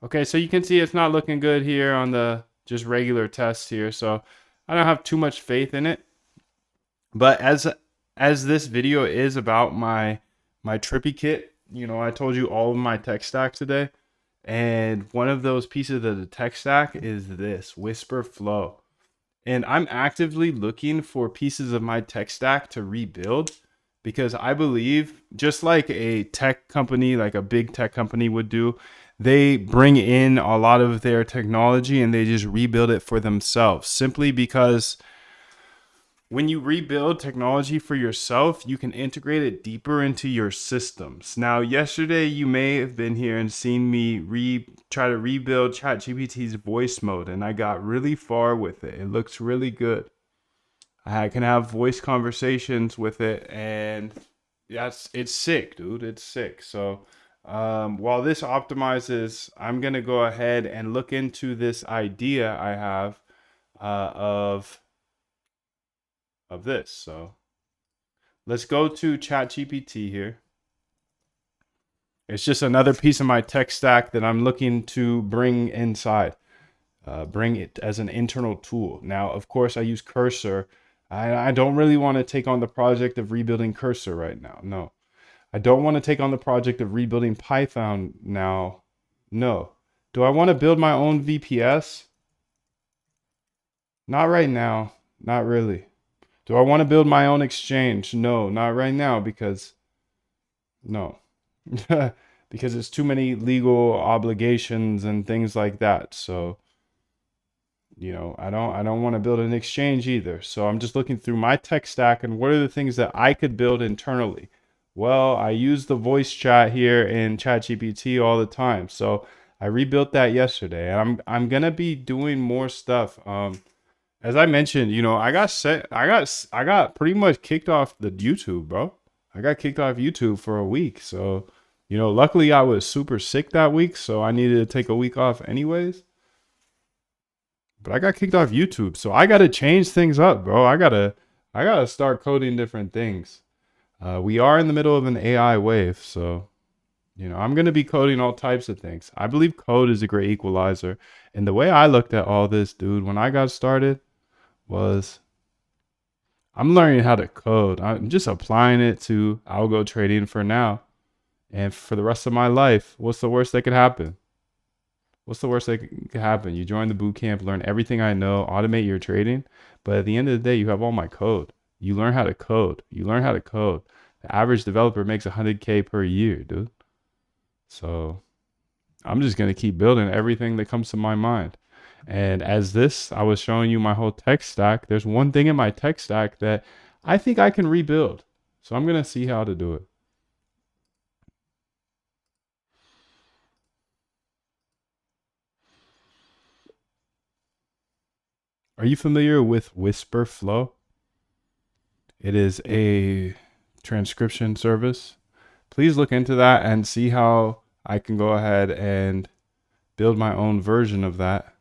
Okay, so you can see it's not looking good here on the just regular tests here. So I don't have too much faith in it. But as this video is about my Trippy kit, you know, I told you all of my tech stack today. And one of those pieces of the tech stack is this Whisper Flow. And I'm actively looking for pieces of my tech stack to rebuild, because I believe, just like a tech company, like a big tech company would do, they bring in a lot of their technology and they just rebuild it for themselves, simply because when you rebuild technology for yourself, you can integrate it deeper into your systems. Now, yesterday you may have been here and seen me try to rebuild ChatGPT's voice mode, and I got really far with it. It looks really good. I can have voice conversations with it, and it's sick, dude. It's sick. So while this optimizes, I'm gonna go ahead and look into this idea I have of this. So let's go to ChatGPT here. It's just another piece of my tech stack that I'm looking to bring inside, bring it as an internal tool. Now, of course, I use Cursor. I don't really want to take on the project of rebuilding Cursor right now. No, I don't want to take on the project of rebuilding Python now. No. Do I want to build my own VPS? Not right now. Not really. Do I want to build my own exchange? No, not right now, because no. Because it's too many legal obligations and things like that. So, you know, I don't want to build an exchange either. So I'm just looking through my tech stack and what are the things that I could build internally. Well, I use the voice chat here in ChatGPT all the time. So I rebuilt that yesterday, and I'm gonna be doing more stuff. As I mentioned, I got pretty much kicked off the YouTube, bro. I got kicked off YouTube for a week. So, luckily I was super sick that week, so I needed to take a week off anyways. But I got kicked off YouTube, so I gotta change things up, bro. I gotta start coding different things. We are in the middle of an AI wave, so I'm gonna be coding all types of things. I believe code is a great equalizer. And the way I looked at all this, dude, when I got started was I'm learning how to code. I'm just applying it to algo trading for now. And for the rest of my life, what's the worst that could happen? What's the worst that could happen? You join the bootcamp, learn everything I know, automate your trading. But at the end of the day, you have all my code. You learn how to code. You learn how to code. The average developer makes 100K per year, dude. So I'm just going to keep building everything that comes to my mind. And I was showing you my whole tech stack. There's one thing in my tech stack that I think I can rebuild. So I'm going to see how to do it. Are you familiar with Whisper Flow? It is a transcription service. Please look into that and see how I can go ahead and build my own version of that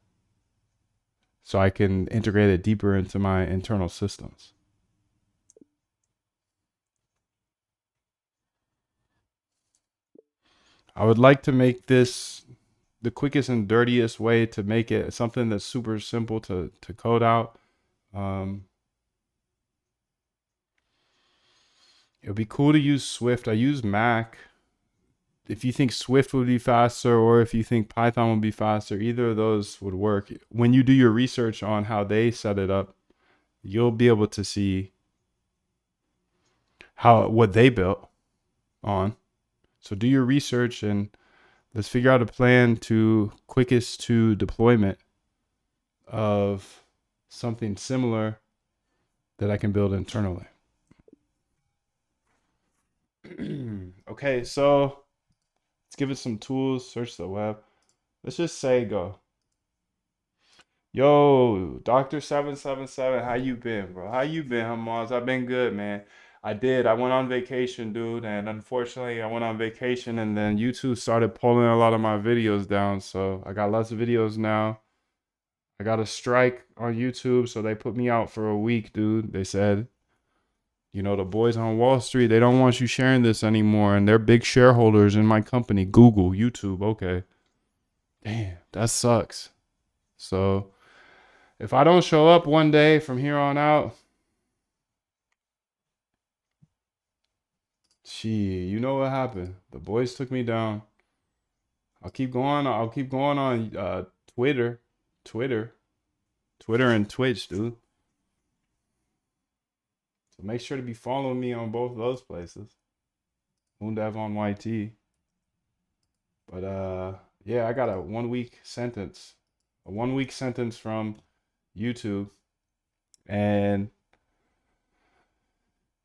so I can integrate it deeper into my internal systems. I would like to make this the quickest and dirtiest way to make it something that's super simple to code out. It would be cool to use Swift. I use Mac. If you think Swift would be faster or if you think Python would be faster, either of those would work. When you do your research on how they set it up, you'll be able to see what they built on. So do your research and let's figure out a plan to quickest to deployment of something similar that I can build internally. Okay, so let's give it some tools, search the web. Let's just say go. Yo, Dr. 777, how you been, bro? How you been, Hamas? I've been good, man. I did. I went on vacation, dude, and unfortunately I went on vacation and then YouTube started pulling a lot of my videos down, so I got lots of videos now. I got a strike on YouTube, so they put me out for a week, dude. They said, the boys on Wall Street, they don't want you sharing this anymore, and they're big shareholders in my company, Google, YouTube. Okay. Damn, that sucks. So if I don't show up one day from here on out, you know what happened. The boys took me down. I'll keep going on Twitter and Twitch, dude. So make sure to be following me on both of those places. Moondev on YT. But yeah, I got a 1 week sentence. A 1 week sentence from YouTube. And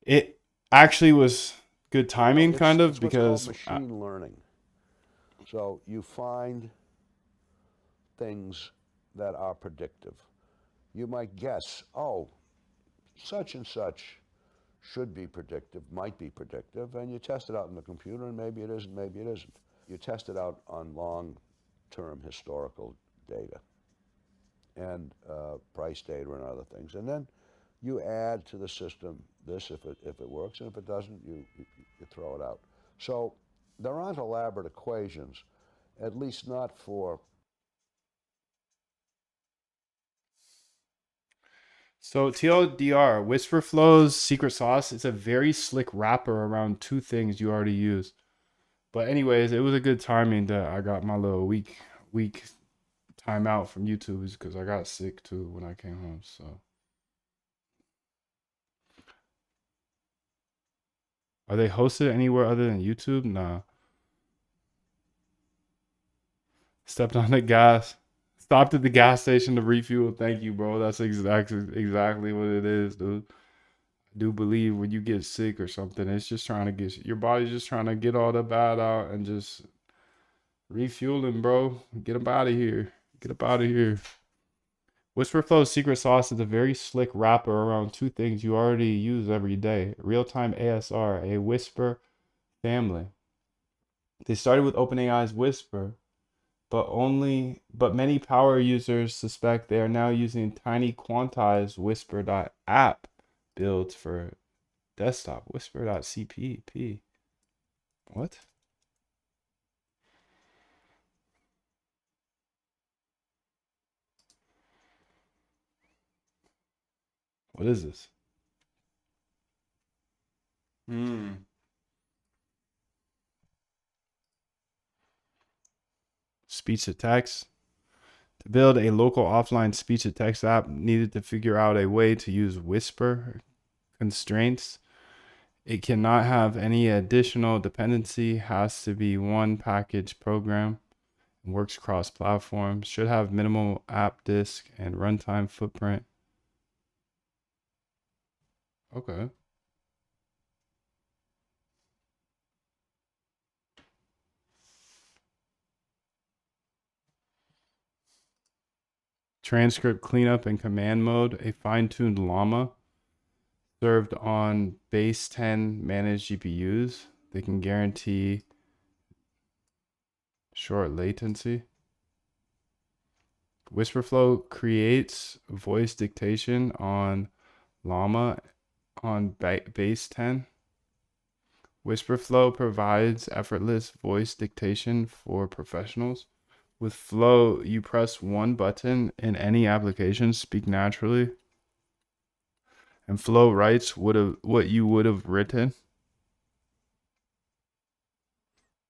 it actually was good timing, kind of, it's because what's called machine learning. So you find things that are predictive. You might guess, oh, such and such should be predictive, might be predictive, and you test it out in the computer, and maybe it isn't, maybe it isn't. You test it out on long-term historical data and price data and other things, and then you add to the system this if it works, and if it doesn't, you throw it out. So there aren't elaborate equations, at least not for. So TLDR, Whisper Flow's secret sauce, it's a very slick wrapper around two things you already use. But anyways, it was a good timing that I got my little week time out from YouTube because I got sick too when I came home. So are they hosted anywhere other than YouTube? Nah. Stepped on the gas. Stopped at the gas station to refuel. Thank you, bro. That's exactly what it is, dude. do believe when you get sick or something, it's just trying to get your body's just trying to get all the bad out and just refueling, bro. Get up out of here. Get up out of here. WhisperFlow's secret sauce is a very slick wrapper around two things you already use every day: real-time ASR, a Whisper family. They started with OpenAI's Whisper, but many power users suspect they are now using tiny quantized Whisper.app builds for desktop. Whisper.cpp. What? What is this? Speech to text. To build a local offline speech to text app, needed to figure out a way to use Whisper constraints. It cannot have any additional dependency, has to be one package program, and works cross platforms, should have minimal app disk and runtime footprint. Okay. Transcript cleanup in command mode, a fine-tuned llama served on base 10 managed GPUs. They can guarantee short latency. WhisperFlow creates voice dictation on llama on base 10. WhisperFlow provides effortless voice dictation for professionals. With Flow, you press one button in any application, speak naturally, and Flow writes what you would have written.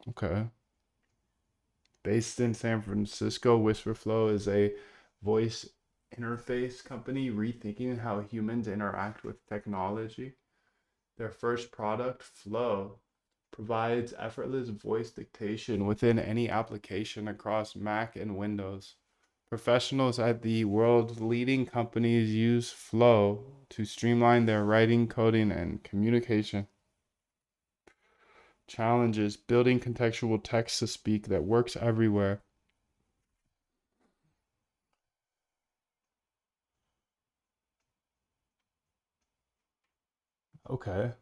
Okay. Based in San Francisco, WhisperFlow is a voice interface company rethinking how humans interact with technology. Their first product, Flow, provides effortless voice dictation within any application across Mac and Windows. Professionals at the world's leading companies use Flow to streamline their writing, coding, and communication. Challenges: building contextual text to speak that works everywhere. Okay,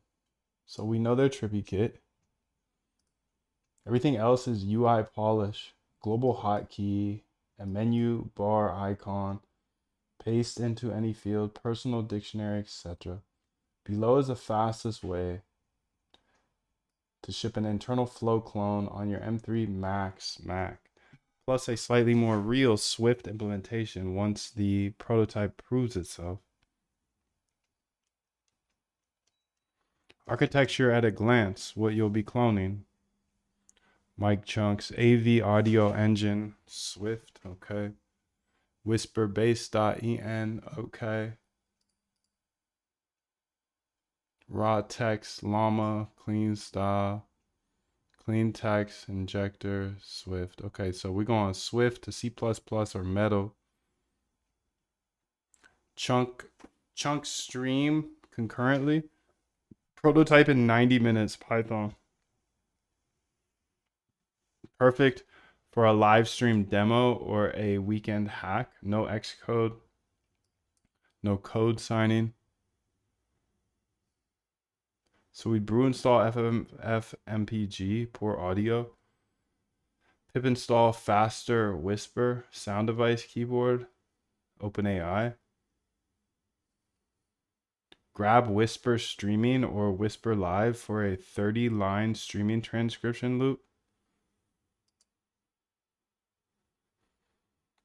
so we know their Trippy kit. Everything else is UI polish, global hotkey, a menu bar icon, paste into any field, personal dictionary, etc. Below is the fastest way to ship an internal Flow clone on your M3 Max Mac, plus a slightly more real Swift implementation once the prototype proves itself. Architecture at a glance, what you'll be cloning. Mic chunks, AV audio engine, Swift, okay. Whisper base.en, okay. Raw text, llama, clean style, clean text, injector, Swift. Okay, so we're going Swift to C++ or Metal. Chunk stream concurrently. Prototype in 90 minutes, Python. Perfect for a live stream demo or a weekend hack. No Xcode. No code signing. So we brew install FMPG, poor audio. Pip install faster Whisper, sound device keyboard, OpenAI. Grab Whisper streaming or Whisper live for a 30-line streaming transcription loop.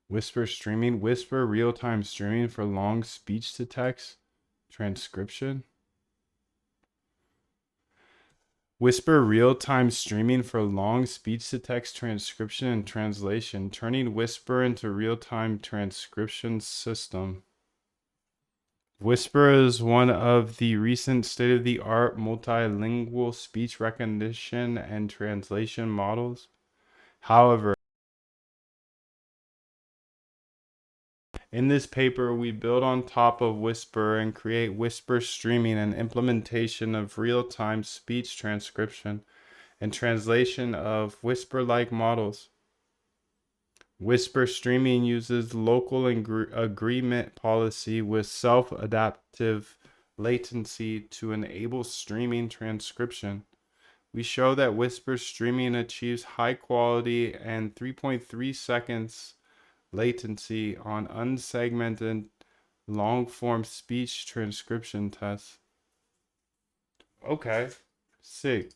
Whisper streaming, Whisper real-time streaming for long speech to text transcription. Whisper real-time streaming for long speech-to-text transcription and translation, turning Whisper into real-time transcription system. Whisper is one of the recent state-of-the-art multilingual speech recognition and translation models. However, In this paper, we build on top of Whisper and create Whisper streaming and implementation of real-time speech transcription and translation of Whisper-like models. Whisper streaming uses local agreement policy with self-adaptive latency to enable streaming transcription. We show that Whisper streaming achieves high quality and 3.3 seconds latency on unsegmented long-form speech transcription tests. Okay, sick.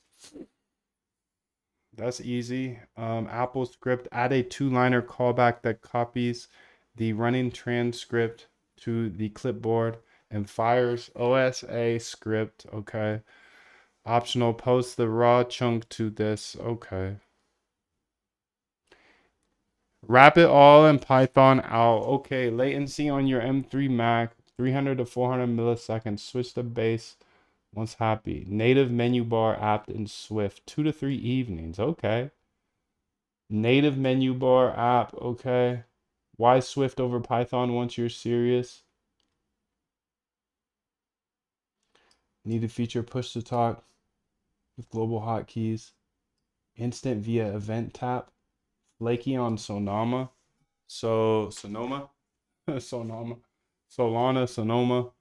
That's easy. Apple script, add a 2-liner callback that copies the running transcript to the clipboard and fires OSA script. Okay. Optional, post the raw chunk to this. Okay. Wrap it all in Python out. Okay. Latency on your M3 Mac, 300 to 400 milliseconds. Switch to base once happy. Native menu bar app in Swift, 2 to 3 evenings. Okay. Native menu bar app. Okay. Why Swift over Python once you're serious? Need a feature push to talk with global hotkeys. Instant via event tap. Flaky on Sonoma. Sonoma. Sonoma. Solana, Sonoma.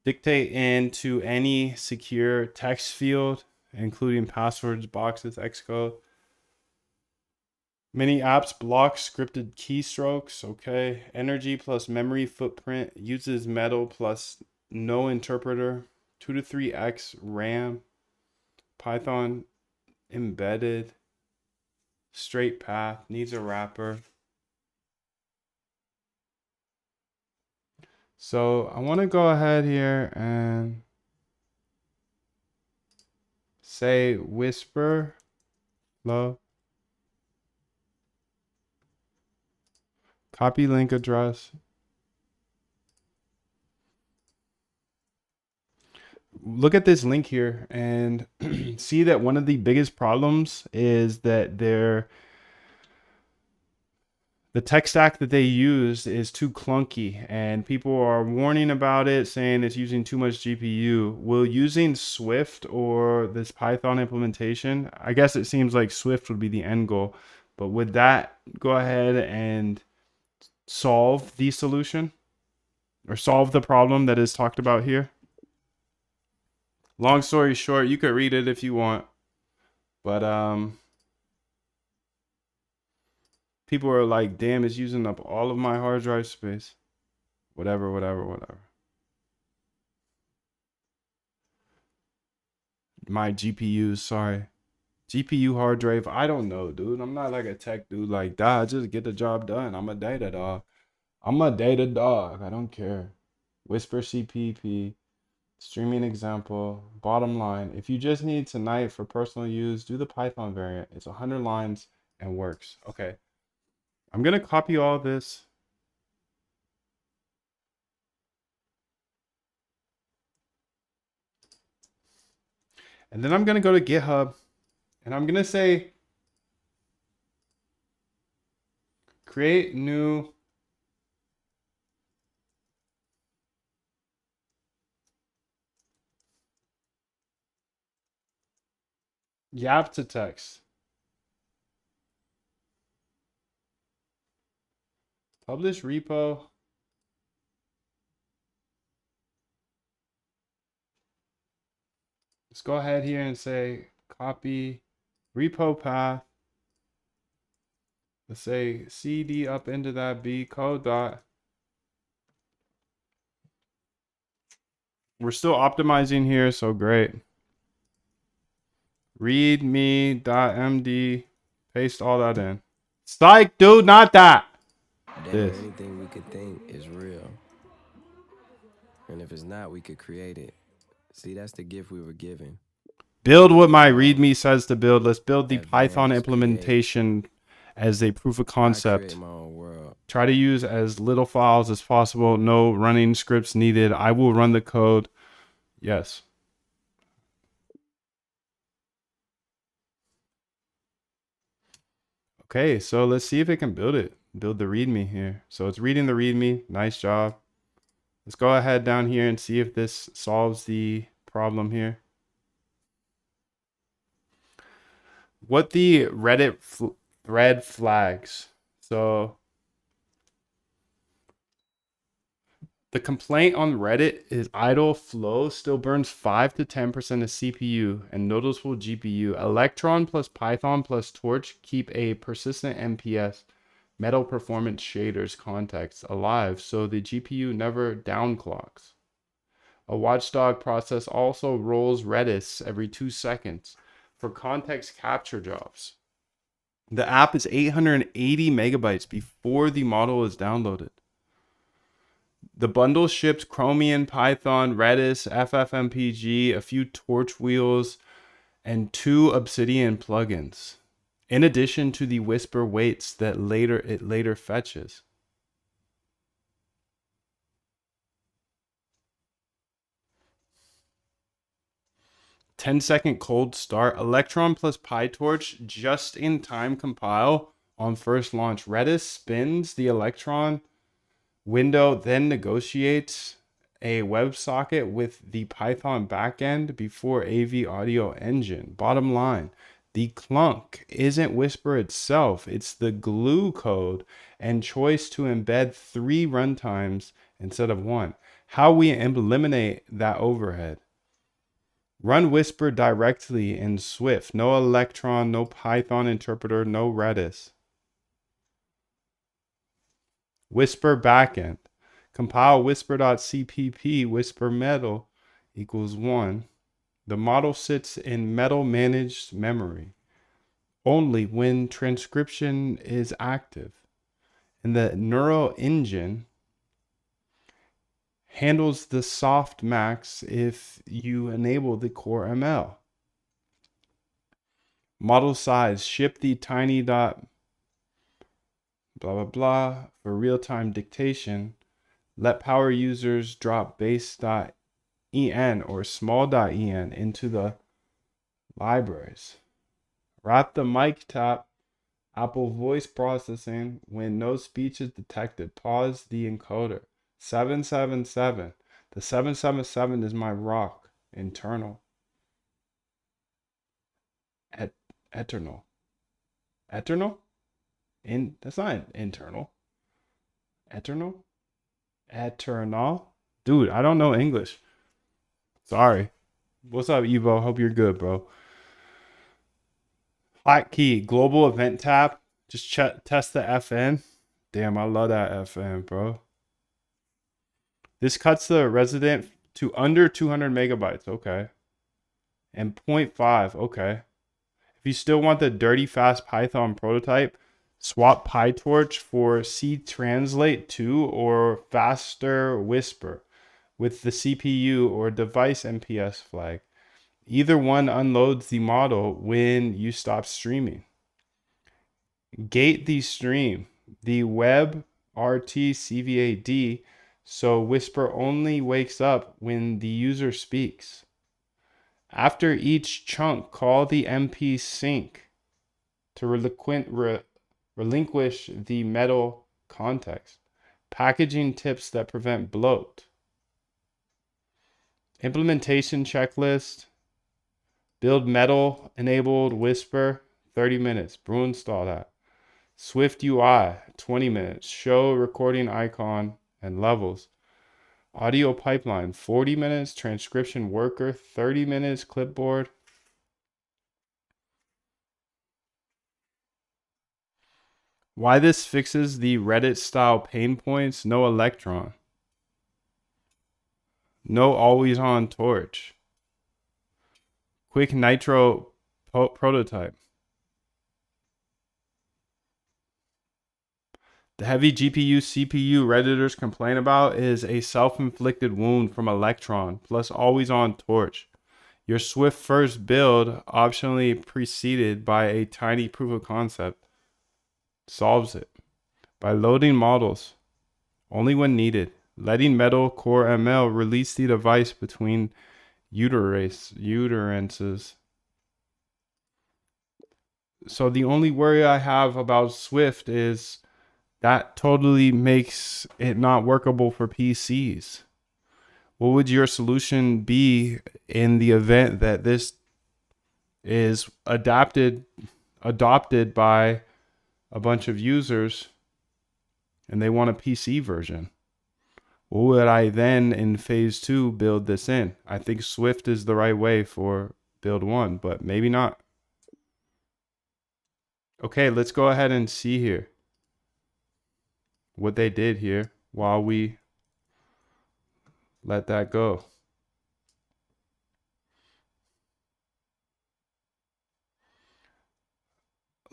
Dictate into any secure text field, including passwords, boxes, Xcode. Many apps block scripted keystrokes. Okay. Energy plus memory footprint uses metal plus no interpreter. 2 to 3x RAM. Python embedded. Straight path. Needs a wrapper. So I want to go ahead here and say Whisper flow. Copy link address. Look at this link here and see that one of the biggest problems is that the tech stack that they use is too clunky and people are warning about it, saying it's using too much GPU. Will using Swift or this Python implementation, I guess it seems like Swift would be the end goal, but would that go ahead and solve the solution or solve the problem that is talked about here? Long story short, you could read it if you want, but people are like, damn, it's using up all of my hard drive space. Whatever. My GPUs, sorry. GPU hard drive, I don't know, dude. I'm not like a tech dude like that. I just get the job done. I'm a data dog. I don't care. Whisper CPP. Streaming example. Bottom line, if you just need tonight for personal use, do the Python variant. It's 100 lines and works. Okay. I'm going to copy all this. And then I'm going to go to GitHub and I'm going to say, create new YAP to text. Publish repo. Let's go ahead here and say copy repo path. Let's say CD up into that B code dot. We're still optimizing here, so great. Readme.md. Paste all that in. Psych, dude, not that. Damn, This. anything we could think is real. And if it's not, we could create it. See, that's the gift we were given. Build what my README says to build. Let's build the Advance, Python implementation as a proof of concept. create my own world. Try to use as little files as possible. No running scripts needed. I will run the code. Yes. Okay, so let's see if it can build it. build the README here. So it's reading the README. Nice job. Let's go ahead down here and see if this solves the problem here. What the Reddit thread flags. So the complaint on Reddit is idle flow still burns 5 to 10% of CPU and noticeable GPU. Electron plus Python plus Torch keep a persistent MPS, metal performance shaders context, alive so the GPU never downclocks. A watchdog process also rolls Redis every 2 seconds for context capture jobs. The app is 880 megabytes before the model is downloaded. The bundle ships Chromium, Python, Redis, FFmpeg, a few Torch wheels, and 2 Obsidian plugins, in addition to the Whisper weights that it later fetches. "10-second cold start, Electron plus PyTorch just in time compile on first launch. Redis spins the Electron window, then negotiates a WebSocket with the Python backend before AV Audio Engine. Bottom line, the clunk isn't Whisper itself, it's the glue code and choice to embed 3 runtimes instead of 1. How we eliminate that overhead. Run Whisper directly in Swift. No Electron, no Python interpreter, no Redis. Whisper backend. Compile whisper.cpp whisper metal equals 1. The model sits in metal managed memory only when transcription is active. And the neural engine handles the softmax if you enable the core ML. Model size, ship the tiny dot blah blah blah for real-time dictation. Let power users drop base.en or small.en into the libraries. Wrap the mic tap Apple voice processing when no speech is detected. Pause the encoder. 777. The 777 is my rock. Internal. Eternal. Eternal? That's not internal. Eternal? Eternal? Dude, I don't know English. Sorry. What's up, Evo? Hope you're good, bro. Hotkey, global event tab. Just test the FN. Damn, I love that FN, bro. This cuts the resident to under 200 megabytes. Okay. And 0.5. Okay. If you still want the dirty fast Python prototype, swap PyTorch for C-Translate 2 or faster Whisper with the CPU or device MPS flag. Either one unloads the model when you stop streaming. Gate the stream, the web RT CVAD, so Whisper only wakes up when the user speaks. After each chunk, call the MP sync to relinquish the metal context. Packaging tips that prevent bloat. Implementation checklist. Build metal enabled Whisper, 30 minutes. Brew install that. Swift UI, 20 minutes. Show recording icon and levels. Audio pipeline, 40 minutes. Transcription worker, 30 minutes. Clipboard. Why this fixes the Reddit style pain points? No Electron. No always on Torch. Quick Nitro prototype. The heavy GPU CPU Redditors complain about is a self-inflicted wound from Electron plus always on Torch. Your Swift first build, optionally preceded by a tiny proof of concept, solves it by loading models only when needed, letting Metal Core ML release the device between uterances. So the only worry I have about Swift is That totally makes it not workable for PCs. What would your solution be in the event that this is adopted by a bunch of users and they want a PC version? What would I then in phase 2 build this in? I think Swift is the right way for build 1, but maybe not. Okay, let's go ahead and see here what they did here while we let that go.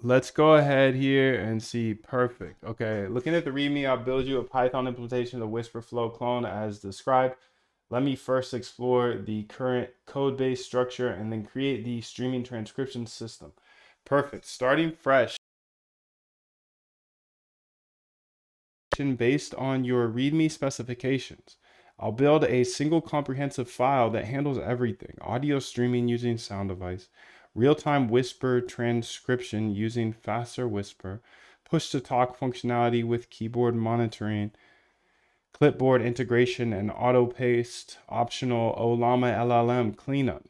Let's go ahead here and see. Perfect. Okay, looking at the README, I'll build you a Python implementation of Whisper Flow clone as described. Let me first explore the current code base structure and then create the streaming transcription system. Perfect. Starting fresh. Based on your README specifications, I'll build a single comprehensive file that handles everything: audio streaming using sound device, real-time whisper transcription using faster whisper, push-to-talk functionality with keyboard monitoring, clipboard integration, and auto paste, optional Olama LLM cleanup.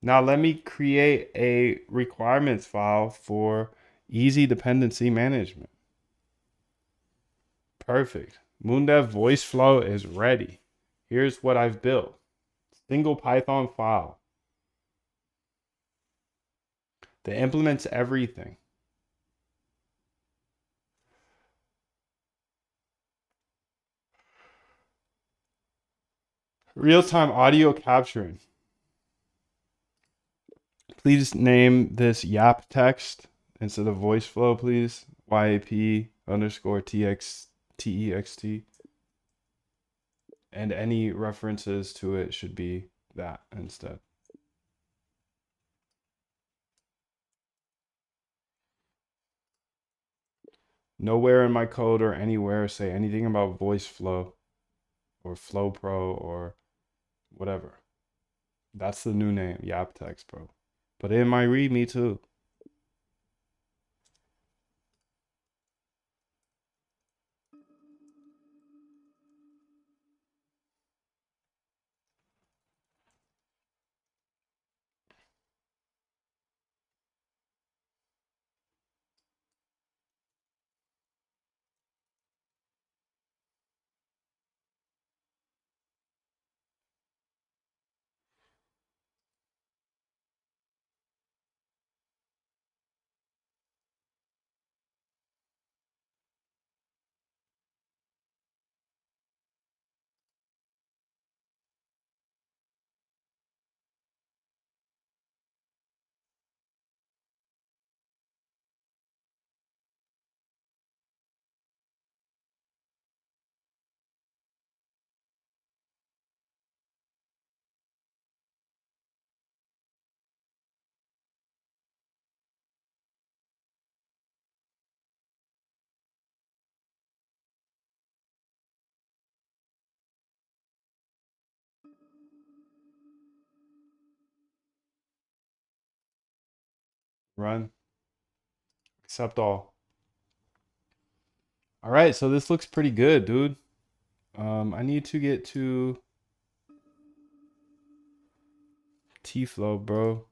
Now let me create a requirements file for easy dependency management. Perfect. MoonDev voice flow is ready. Here's what I've built. Single Python file that implements everything. Real-time audio capturing. Please name this YAP text instead of voice flow, please. YAP_TXTEXT. And any references to it should be that instead. Nowhere in my code or anywhere say anything about voice flow or flow pro or whatever. That's the new name, YAP text, bro. But in my README too. Run. Accept all. All right, so this looks pretty good, dude. I need to get to T-Flow, bro.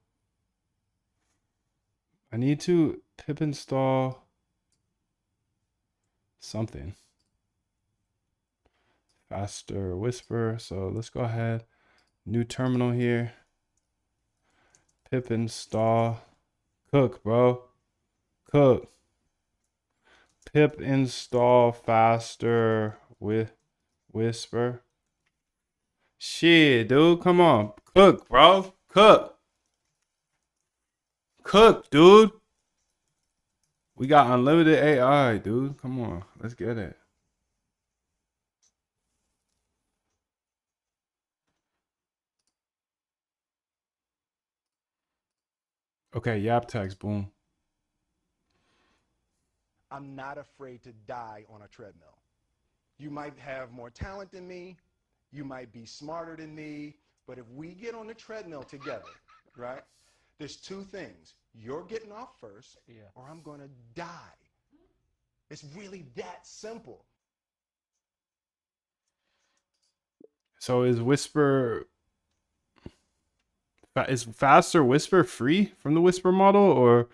I need to pip install something. Faster whisper. So let's go ahead. New terminal here. Pip install. Cook, bro. Cook. Pip install faster with whisper. Shit, dude. Come on. Cook, bro. Cook. Cook, dude. We got unlimited AI, dude. Come on. Let's get it. Okay, Yap text, boom. I'm not afraid to die on a treadmill. You might have more talent than me, you might be smarter than me, but if we get on the treadmill together, right, there's two things. You're getting off first, or I'm going to die. It's really that simple. So is faster Whisper free from the Whisper model, or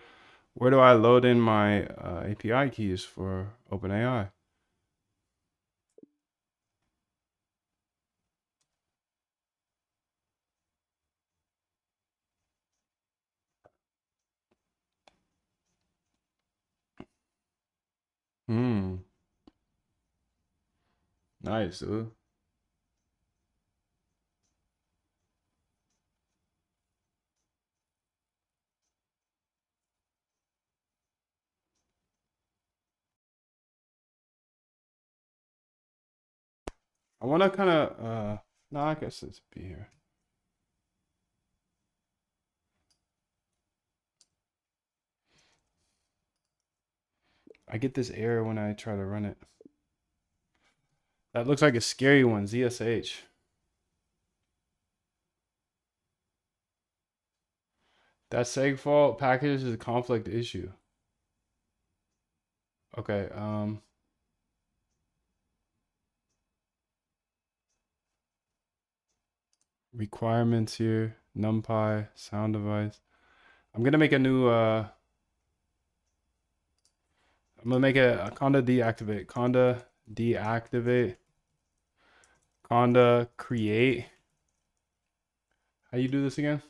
where do I load in my API keys for OpenAI? Nice, dude. I want to kind of no, I guess it's be here. I get this error when I try to run it. That looks like a scary one, ZSH. That segfault package is a conflict issue. Okay, requirements here, NumPy, sound device. I'm gonna make a new I'm gonna make a conda deactivate, conda create. How you do this again?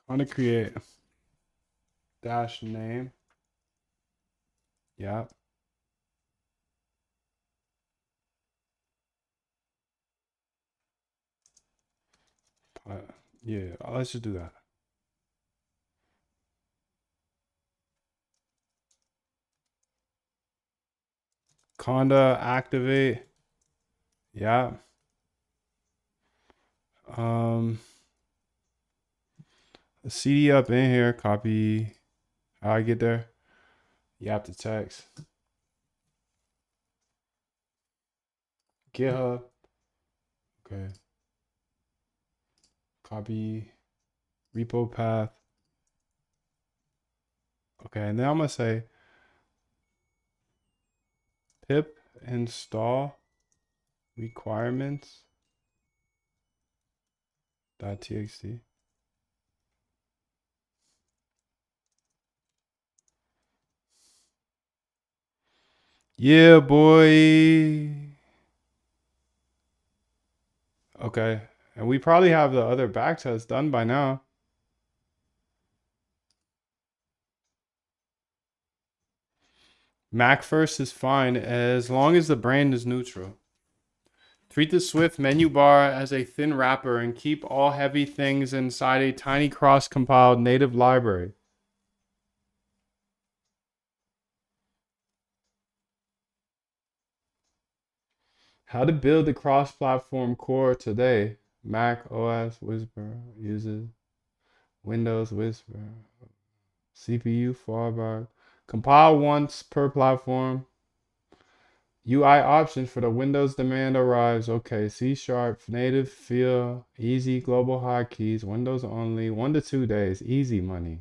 Conda create dash name. Yeah. Yeah, let's just do that. Conda activate. Yeah. CD up in here, copy. How I get there? Yap the text. GitHub. Okay. Copy repo path. Okay, and then I'm gonna say pip install requirements .txt. Yeah, boy. Okay, and we probably have the other backtest done by now. Mac first is fine as long as the brand is neutral. Treat the Swift menu bar as a thin wrapper and keep all heavy things inside a tiny cross-compiled native library. How to build the cross-platform core today. Mac OS Whisper uses Windows Whisper. CPU fallback. Compile once per platform. UI options for the Windows demand arrives. Okay, C# native feel easy global hotkeys. Windows only 1 to 2 days. Easy money.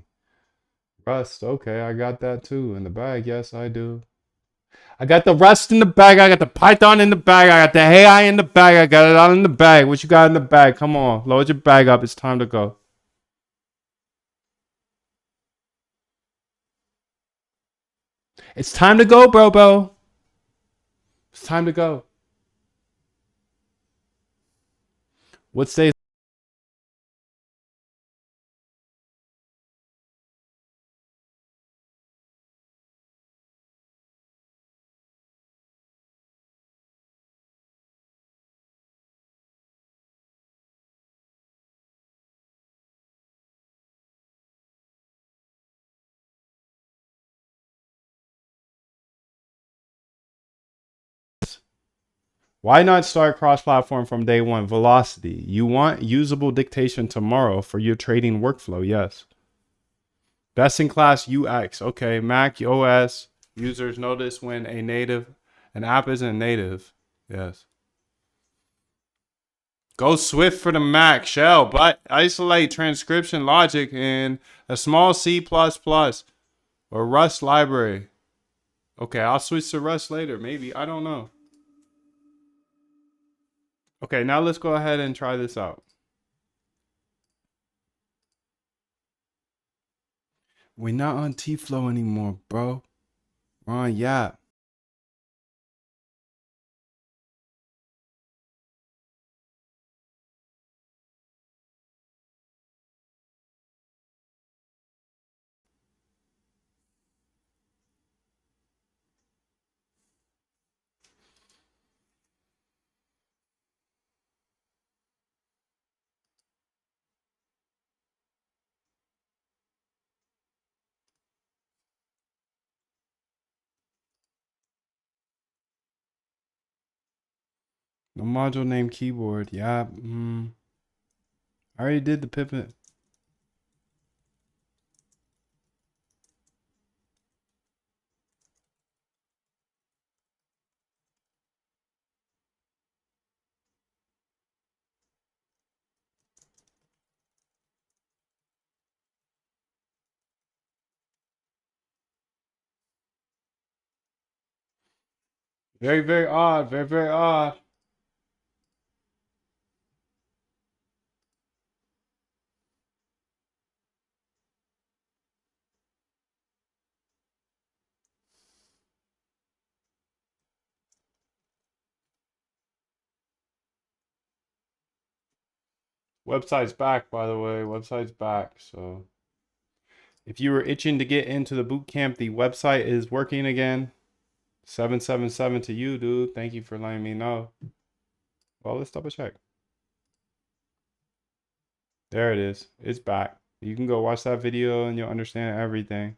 Rust. Okay, I got that too in the bag. Yes, I do. I got the Rust in the bag. I got the Python in the bag. I got the AI in the bag. I got it all in the bag. What you got in the bag? Come on, load your bag up. It's time to go. It's time to go, bro. It's time to go. What stays? Why not start cross-platform from day one? Velocity. You want usable dictation tomorrow for your trading workflow. Yes. Best in class UX. Okay. Mac OS users notice when an app isn't native. Yes. Go Swift for the Mac, shell, but isolate transcription logic in a small C++ or Rust library. Okay, I'll switch to Rust later, maybe. I don't know. Okay, now let's go ahead and try this out. We're not on T-Flow anymore, bro. We're on Yap. No module name keyboard. Yap. I already did the pivot. Very, very odd. Very, very odd. Website's back, by the way. Website's back. So if you were itching to get into the bootcamp, the website is working again. 777 to you, dude. Thank you for letting me know. Well, let's double check. There it is. It's back. You can go watch that video and you'll understand everything.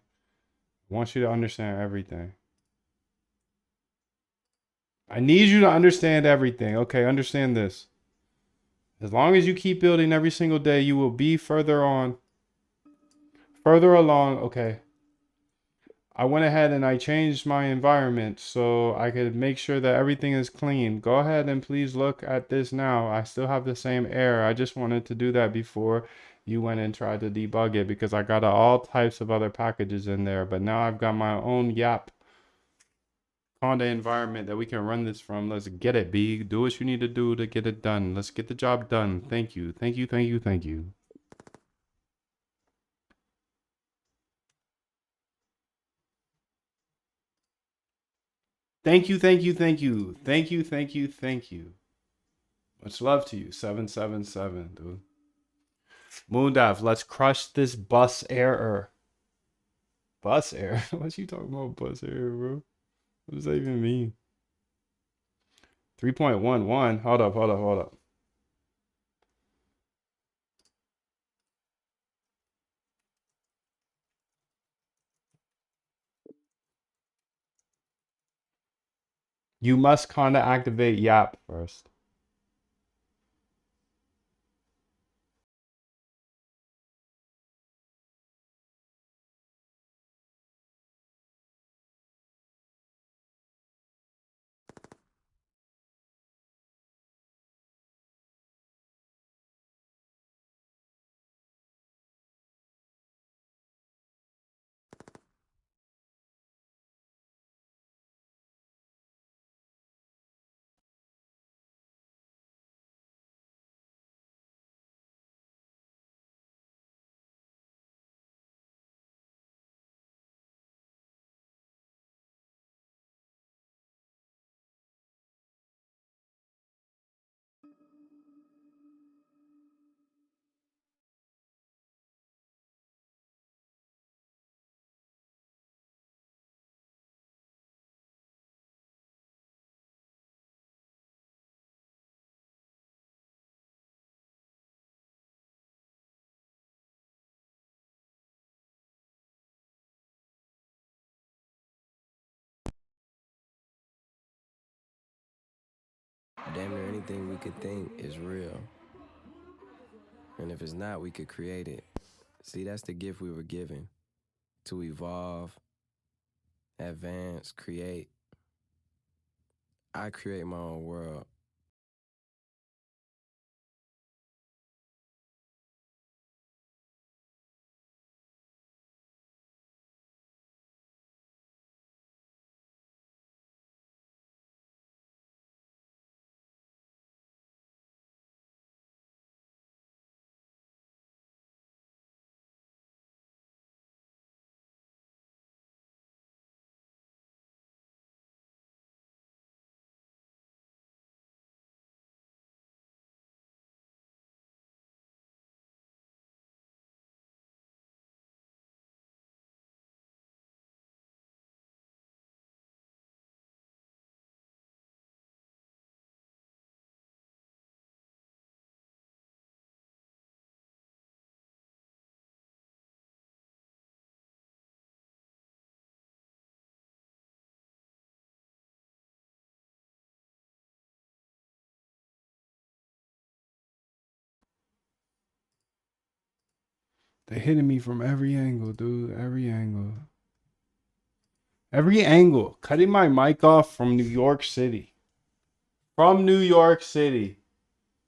I want you to understand everything. I need you to understand everything. Okay, understand this. As long as you keep building every single day, you will be further along. Okay. I went ahead and I changed my environment so I could make sure that everything is clean. Go ahead and please look at this now. I still have the same error. I just wanted to do that before you went and tried to debug it because I got all types of other packages in there. But now I've got my own Yap Conda environment that we can run this from. Let's get it, B. Do what you need to do to get it done. Let's get the job done. Thank you. Thank you. Thank you. Thank you. Thank you. Thank you. Thank you. Thank you. Thank you. Thank you. Much love to you. 777, dude. Moondive, let's crush this bus error. Bus error? What you talking about, bus error, bro? What does that even mean? 3.11. Hold up, hold up, hold up. You must kinda activate Yap first. damn near anything we could think is real. And if it's not, we could create it. See, that's the gift we were given. To evolve, advance, create. I create my own world. They're hitting me from every angle, dude. Every angle. Every angle. Cutting my mic off from New York City. From New York City.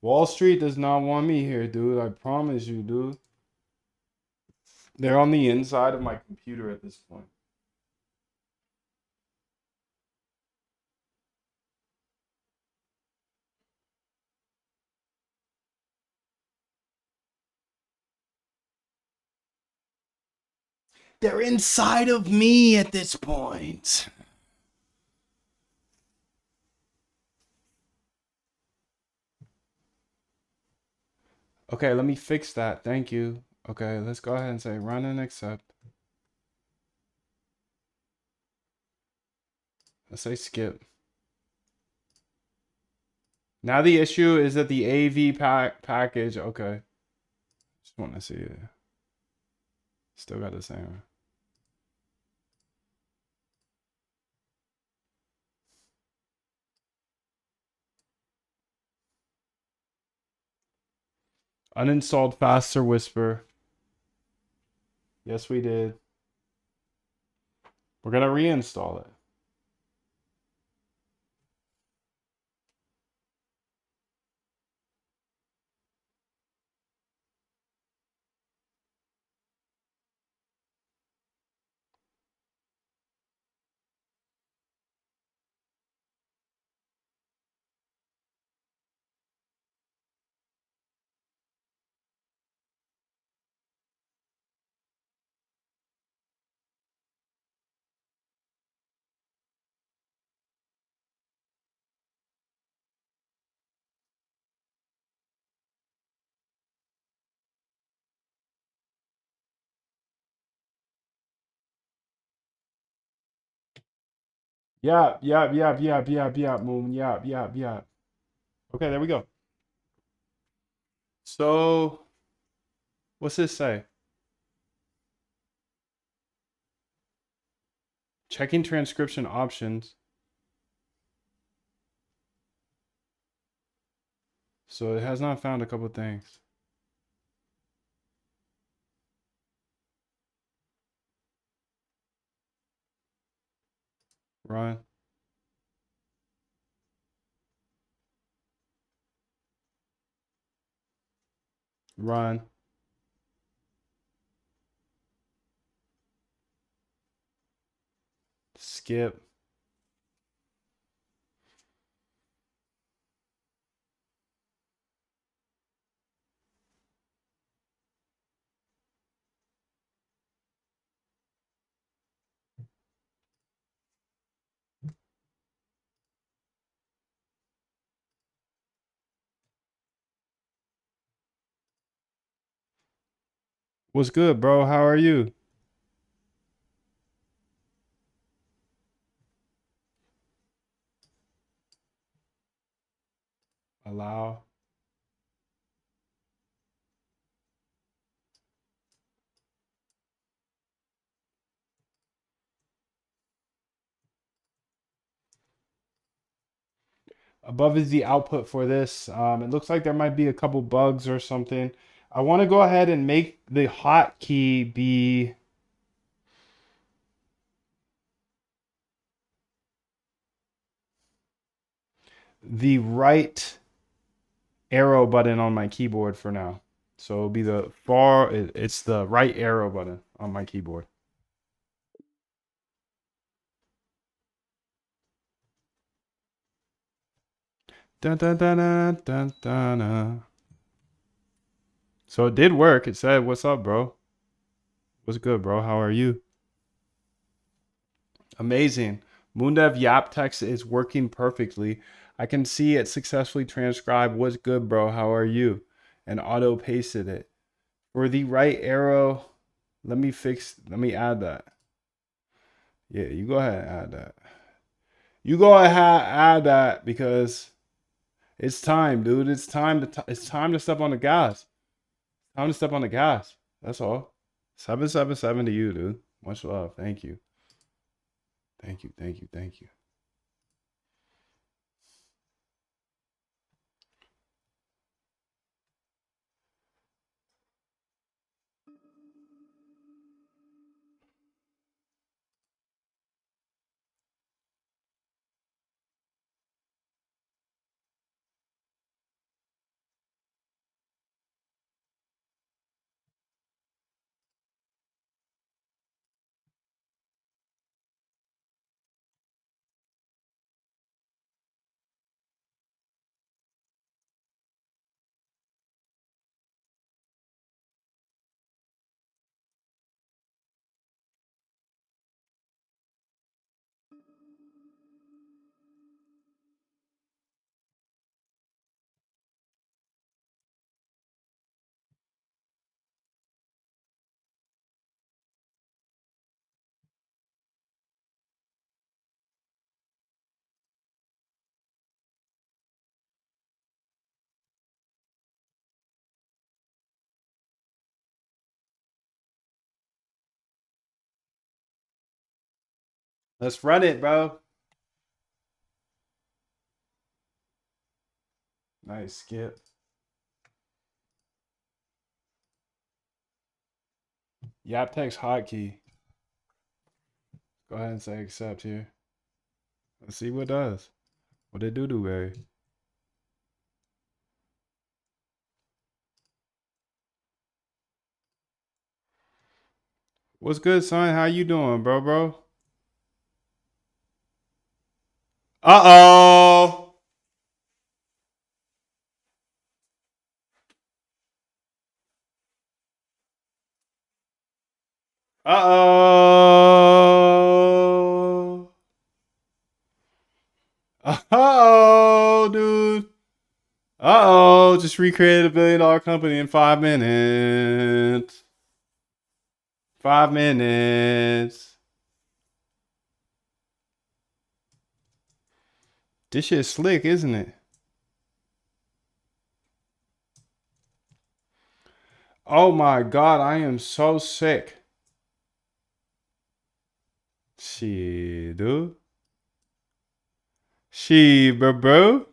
Wall Street does not want me here, dude. I promise you, dude. They're on the inside of my computer at this point. They're inside of me at this point. Okay, let me fix that. Thank you. Okay, let's go ahead and say run and accept. Let's say skip. Now the issue is that the AV package. Okay. Just want to see it. Still got the same. Uninstalled Faster Whisper. Yes, we did. We're going to reinstall it. Yeah, moon. Yeah. Okay, there we go. So, what's this say? Checking transcription options. So it has not found a couple things. Run. Run. Skip. What's good, bro? How are you? Allow. Above is the output for this. It looks like there might be a couple bugs or something. I want to go ahead and make the hotkey be the right arrow button on my keyboard for now. So it'll be it's the right arrow button on my keyboard. Dun, dun, dun, dun, dun, dun, dun. So it did work. It said, "What's up, bro? What's good, bro? How are you?" Amazing. Moondev Yap text is working perfectly. I can see it successfully transcribed. "What's good, bro? How are you?" And auto pasted it. For the right arrow, let me add that. Yeah, you go ahead and add that. You go ahead and add that because it's time, dude. It's time to step on the gas. Time to step on the gas. That's all. 777 to you, dude. Much love. Thank you. Thank you. Thank you. Thank you. Let's run it, bro. Nice skip. YapText hotkey. Go ahead and say accept here. Let's see what it does. What it do, baby? What's good, son? How you doing, bro? Uh-oh. Uh-oh. Uh-oh, dude. Uh-oh. Just recreated $1 billion company in 5 minutes. 5 minutes. This shit's slick, isn't it? Oh my God, I am so sick. Shit, dude. Shit, bro.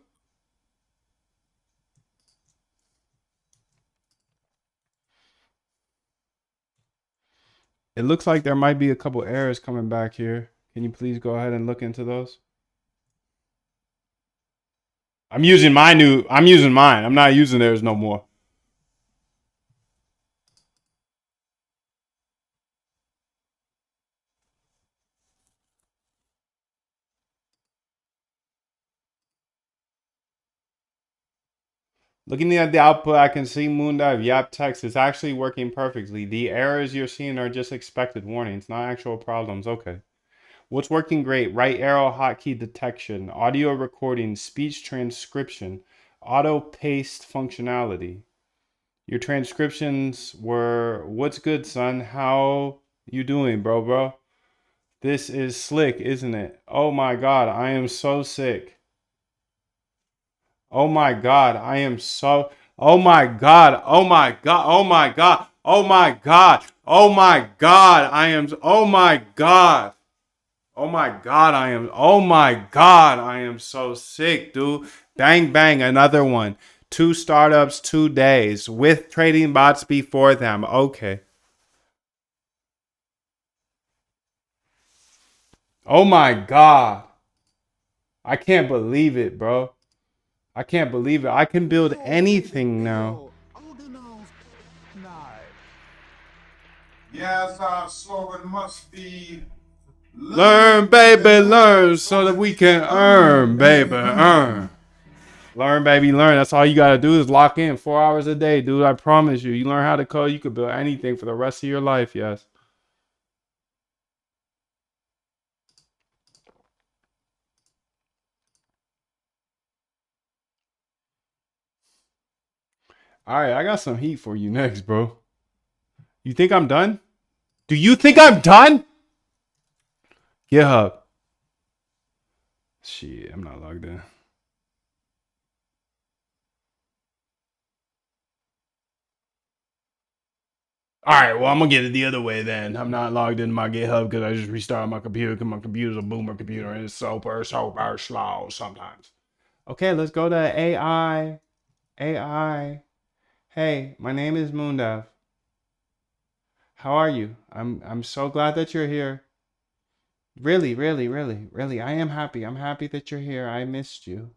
It looks like there might be a couple errors coming back here. Can you please go ahead and look into those? I'm using mine. I'm not using theirs no more. Looking at the output, I can see Moondive Yap text is actually working perfectly. The errors you're seeing are just expected warnings, not actual problems. Okay. What's working great? Right arrow hotkey detection, audio recording, speech transcription, auto paste functionality. Your transcriptions were, "What's good, son? How you doing, bro? This is slick, isn't it? Oh my God, I am so sick. Oh my God, I am so. Oh my God. Oh my God. Oh my God. Oh my God. Oh my God. I am. Oh my God. Oh my God, I am so sick, dude. Bang, bang, another one. 2 startups, 2 days with trading bots before them. Okay. Oh my God. I can't believe it, bro. I can't believe it. I can build anything now. Yes, our slogan must be Learn, baby, learn so that we can earn, baby, earn. Learn, baby, learn. That's all you got to do is lock in 4 hours a day, dude. I promise you. You learn how to code, you could build anything for the rest of your life, yes. All right, I got some heat for you next, bro. You think I'm done? Do you think I'm done? GitHub. Shit, I'm not logged in. All right, well, I'm going to get it the other way then. I'm not logged into my GitHub because I just restarted my computer because my computer's a boomer computer and it's super slow sometimes. Okay, let's go to AI. AI. Hey, my name is Moondev. How are you? I'm so glad that you're here. Really, really, really, really. I am happy. I'm happy that you're here. I missed you.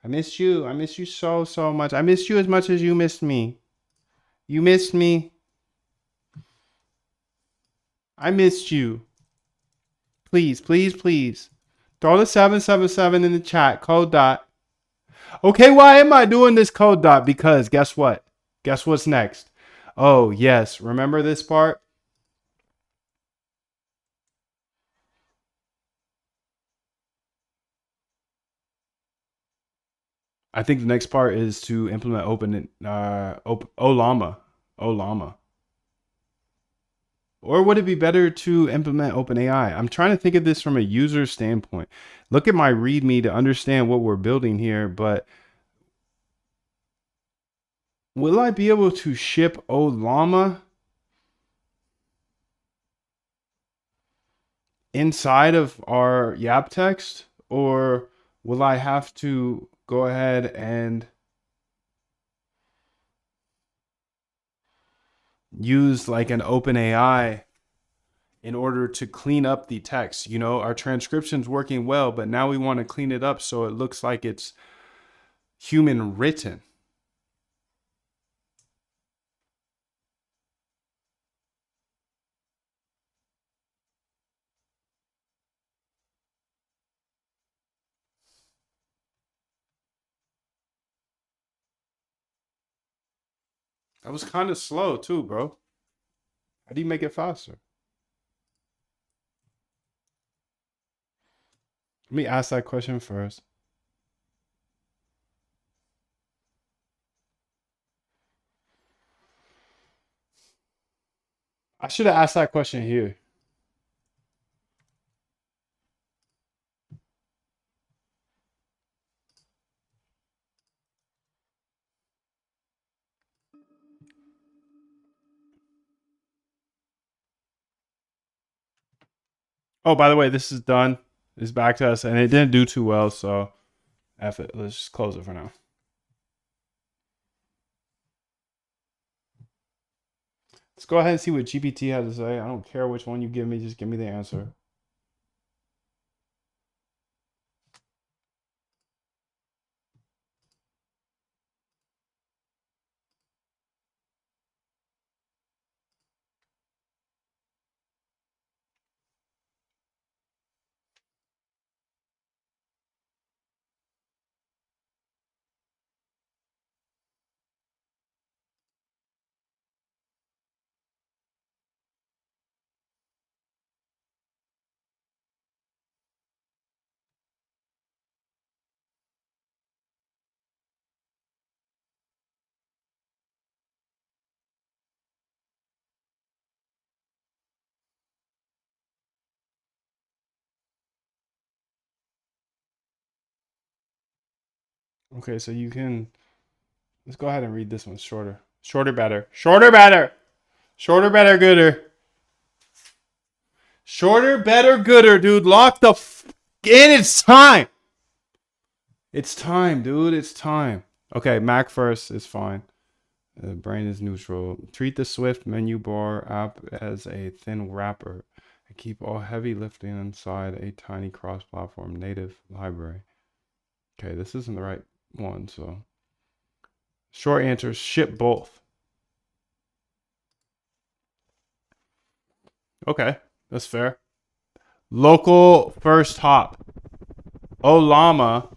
I missed you. I missed you so, so much. I missed you as much as you missed me. You missed me. I missed you. Please, please, please. Throw the 777 in the chat. Code dot. Okay, why am I doing this code dot? Because guess what? Guess what's next? Oh, yes. Remember this part? I think the next part is to implement Olama. Olama. Or would it be better to implement OpenAI? I'm trying to think of this from a user standpoint. Look at my README to understand what we're building here, but will I be able to ship Olama inside of our YAP text? Or will I have to go ahead and use like an OpenAI in order to clean up the text? You know, our transcription's working well, but now we want to clean it up so it looks like it's human written. That was kind of slow too, bro. How do you make it faster? Let me ask that question first. I should have asked that question here. Oh, by the way, this is done. It's back to us, and it didn't do too well, so F it. Let's just close it for now. Let's go ahead and see what GPT has to say. I don't care which one you give me, just give me the answer. Okay, so you can. Let's go ahead and read this one shorter. Shorter, better. Shorter, better. Shorter, better, gooder. Shorter, better, gooder, dude. Lock the in. It's time. It's time, dude. It's time. Okay, Mac first is fine. Brain is neutral. Treat the Swift menu bar app as a thin wrapper and keep all heavy lifting inside a tiny cross-platform native library. Okay, this isn't the right one, so. Short answer, ship both. Okay, that's fair. Local first hop. Olama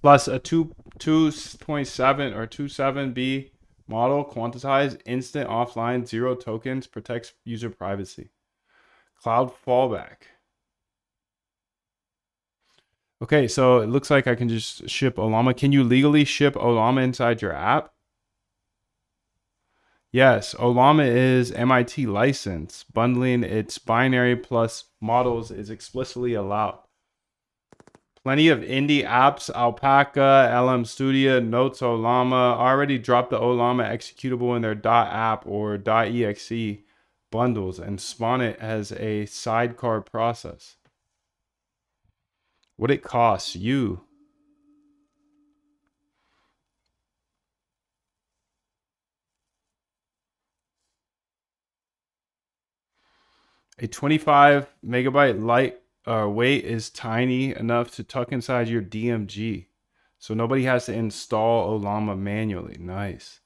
plus a 2.7 or 2.7b model quantized instant offline 0 tokens protects user privacy. Cloud fallback. Okay, so it looks like I can just ship Olama. Can you legally ship Olama inside your app? Yes, Olama is MIT licensed. Bundling its binary plus models is explicitly allowed. Plenty of indie apps, Alpaca, LM Studio, Notes Olama, already dropped the Olama executable in their .app or .exe bundles and spawn it as a sidecar process. What it costs you. A 25 megabyte light weight is tiny enough to tuck inside your DMG. So nobody has to install Olama manually. Nice.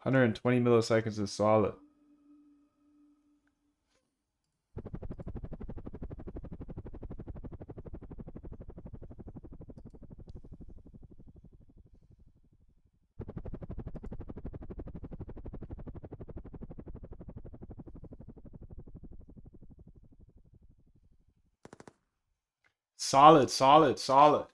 $120 milliseconds is solid. Solid, solid, solid.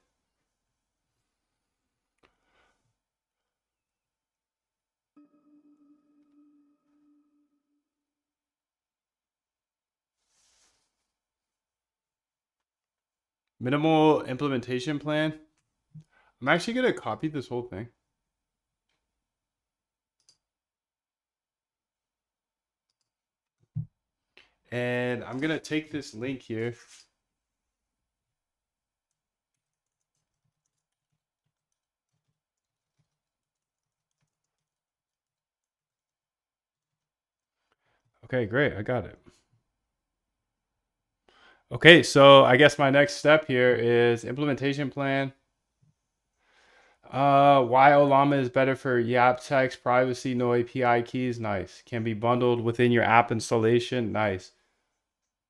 Minimal implementation plan. I'm actually going to copy this whole thing. And I'm going to take this link here. Okay, great. I got it. Okay, so I guess my next step here is implementation plan. Why Olama is better for YAP text, privacy, no API keys. Nice. Can be bundled within your app installation. Nice.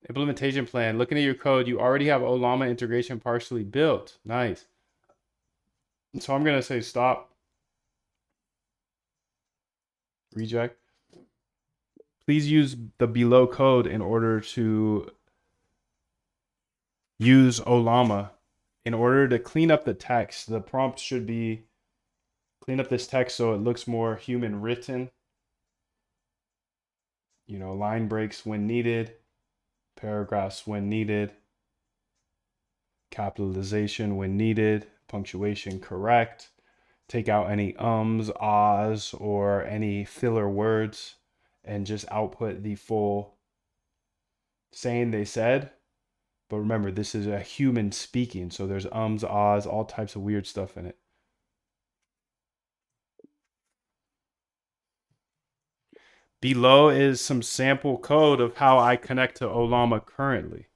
Implementation plan. Looking at your code, you already have Olama integration partially built. Nice. So I'm going to say stop. Reject. Please use the below code in order to use Olama. In order to clean up the text, the prompt should be clean up this text so it looks more human written. You know, line breaks when needed, paragraphs when needed, capitalization when needed, punctuation correct, take out any ums, ahs, or any filler words, and just output the full saying they said. But remember, this is a human speaking, so there's ums, ahs, all types of weird stuff in it. Below is some sample code of how I connect to Olama currently.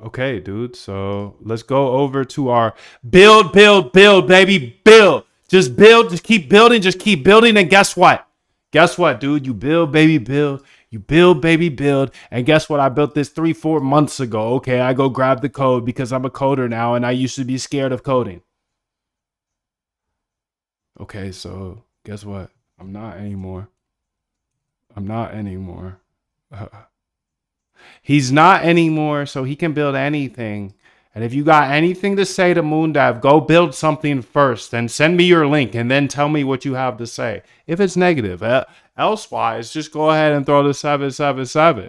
Okay, dude. So let's go over to our build, baby, build. Just build, just keep building, and guess what? Guess what, dude? You build, baby, build. You build, baby, build. And guess what? I built this 3-4 months ago. Okay, I go grab the code because I'm a coder now and I used to be scared of coding. Okay, so guess what? I'm not anymore. He's not anymore, so he can build anything. And if you got anything to say to Moondev, go build something first and send me your link and then tell me what you have to say. If it's negative, elsewise, just go ahead and throw the 777.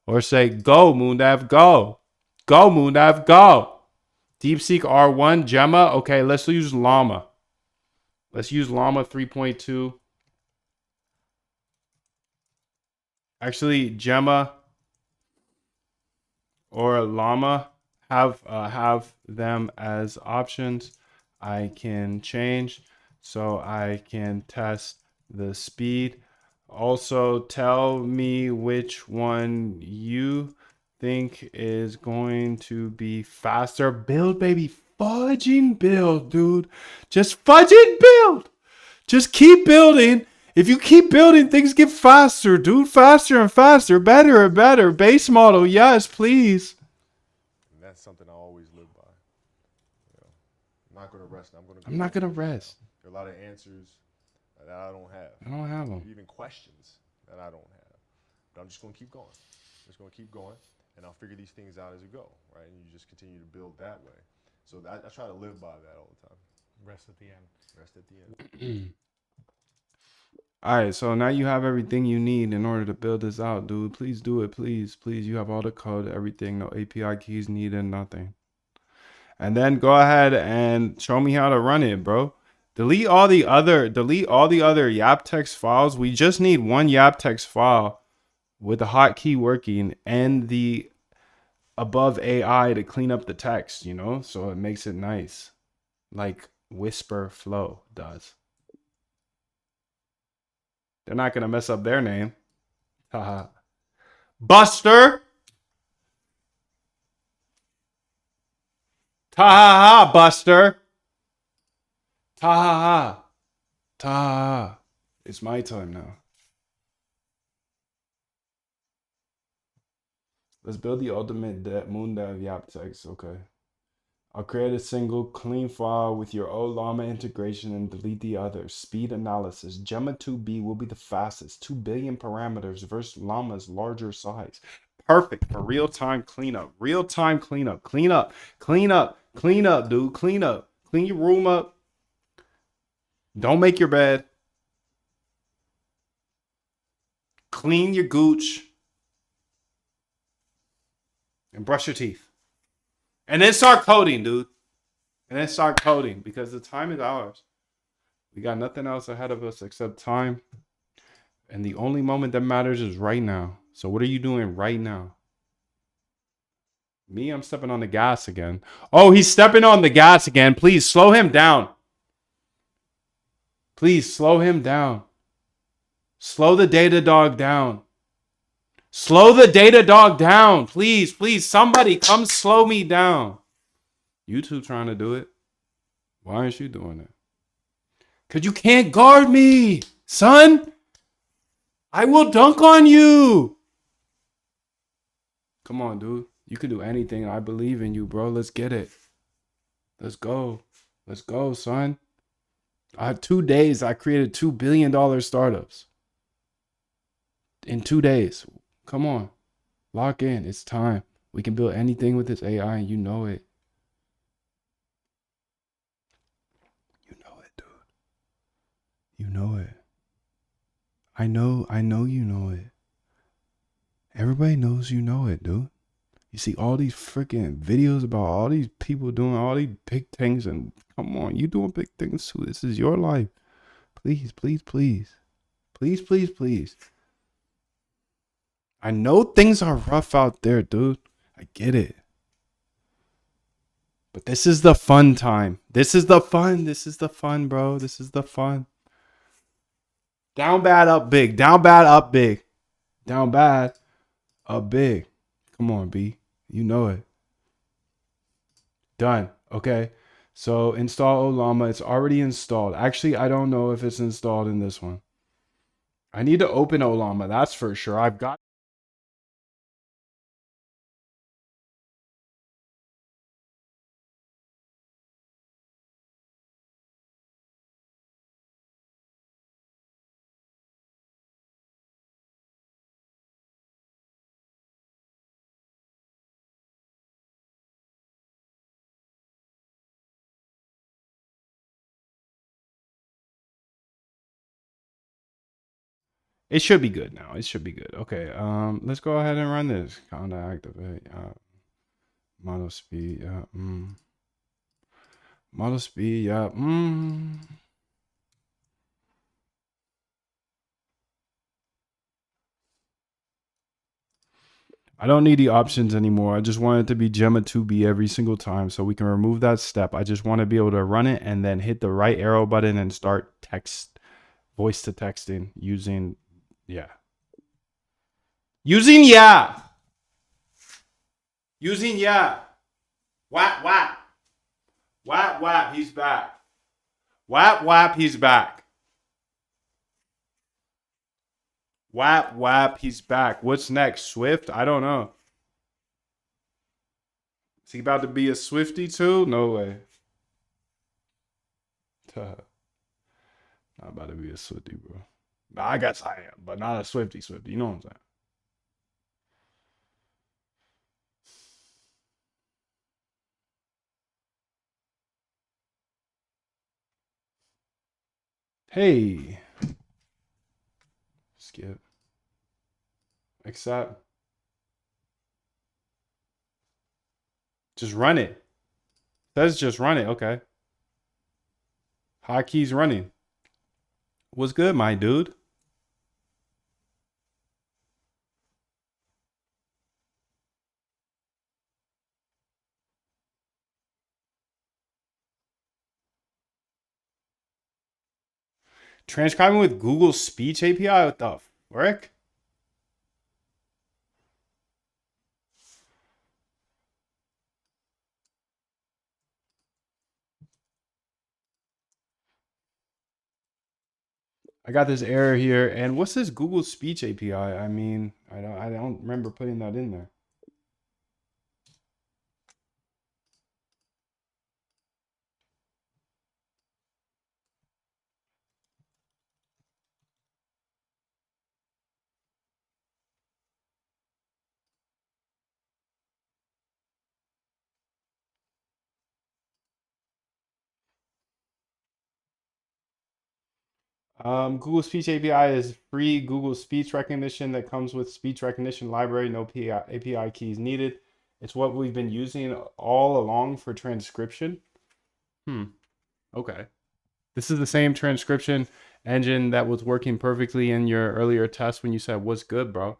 Or say, go, Moondev, go. Go, Moondev, go. DeepSeek R1, Gemma. Okay, let's use Llama. Let's use Llama 3.2. Actually, Gemma or Llama, have them as options. I can change so I can test the speed. Also, tell me which one you think is going to be faster. Build, baby. Fudging build, dude. Just fudging build. Just keep building. If you keep building, things get faster, dude. Faster and faster. Better and better. Base model. Yes, please. And that's something I always live by. You know, I'm not going to rest. I'm not going to rest. There are a lot of answers that I don't have. I don't have them. Even questions that I don't have. But I'm just going to keep going. I'm just going to keep going, and I'll figure these things out as we go, right? And you just continue to build that way. So I try to live by that all the time. Rest at the end. Rest at the end. All right, so now you have everything you need in order to build this out, dude. Please do it, please. Please, you have all the code, everything, no API keys needed, nothing. And then go ahead and show me how to run it, bro. Delete all the other YapText files. We just need one YapText file with the hotkey working and the above AI to clean up the text, you know, so it makes it nice, like Whisper Flow does. They're not gonna mess up their name. Haha. Buster. Ta-ha-ha, Buster. Ta-ha-ha. Ta-ha-ha. It's my time now. Let's build the ultimate moon dev YapText. Okay. I'll create a single clean file with your old Llama integration and delete the others. Speed analysis. Gemma 2B will be the fastest. 2 billion parameters versus Llama's larger size. Perfect for real-time cleanup. Real-time cleanup. Clean up. Clean up. Clean up, dude. Clean up. Clean your room up. Don't make your bed. Clean your gooch. And brush your teeth. And then start coding, dude. And then start coding because the time is ours. We got nothing else ahead of us except time. And the only moment that matters is right now. So what are you doing right now? Me, I'm stepping on the gas again. Oh, he's stepping on the gas again. Please slow him down. Please slow him down. Slow the data dog down. Slow the data dog down. Please, please, somebody come slow me down. You two trying to do it. Why aren't you doing it? Because you can't guard me, son. I will dunk on you. Come on, dude. You can do anything. I believe in you, bro. Let's get it. Let's go. Let's go, son. 2 days, I created $2 billion startups. In 2 days. Come on. Lock in. It's time. We can build anything with this AI, and you know it. You know it, dude. You know it. I know you know it. Everybody knows you know it, dude. You see all these freaking videos about all these people doing all these big things, and come on, you doing big things too. This is your life. Please, please, please. Please, please, please. I know things are rough out there, dude. I get it. But this is the fun time. This is the fun. This is the fun, bro. This is the fun. Down bad, up big. Down bad, up big. Down bad, up big. Come on, B. You know it. Done. Okay. So install Llama. It's already installed. Actually, I don't know if it's installed in this one. I need to open Llama. That's for sure. I've got. It should be good now. It should be good. Okay. Let's go ahead and run this. Count to activate. Model speed. Model speed, yeah. I don't need the options anymore. I just want it to be Gemma 2B every single time so we can remove that step. I just want to be able to run it and then hit the right arrow button and start voice to texting using, yeah. Using, yeah. Using, yeah. Whap, whap. Whap, whap, he's back. Whap, whap, he's back. Whap, whap, he's back. What's next? Swift? I don't know. Is he about to be a Swifty too? No way. Not about to be a Swifty, bro. I guess I am, but not a Swifty. You know what I'm saying? Hey. Skip. Accept. Just run it. Says just run it. Okay. Hotkey's running. What's good, my dude? Transcribing with Google Speech API? What the frick? I got this error here. And what's this Google Speech API? I mean, I don't remember putting that in there. Google Speech API is free Google speech recognition that comes with speech recognition library. No API keys needed. It's what we've been using all along for transcription. Okay. This is the same transcription engine that was working perfectly in your earlier test when you said, what's good, bro?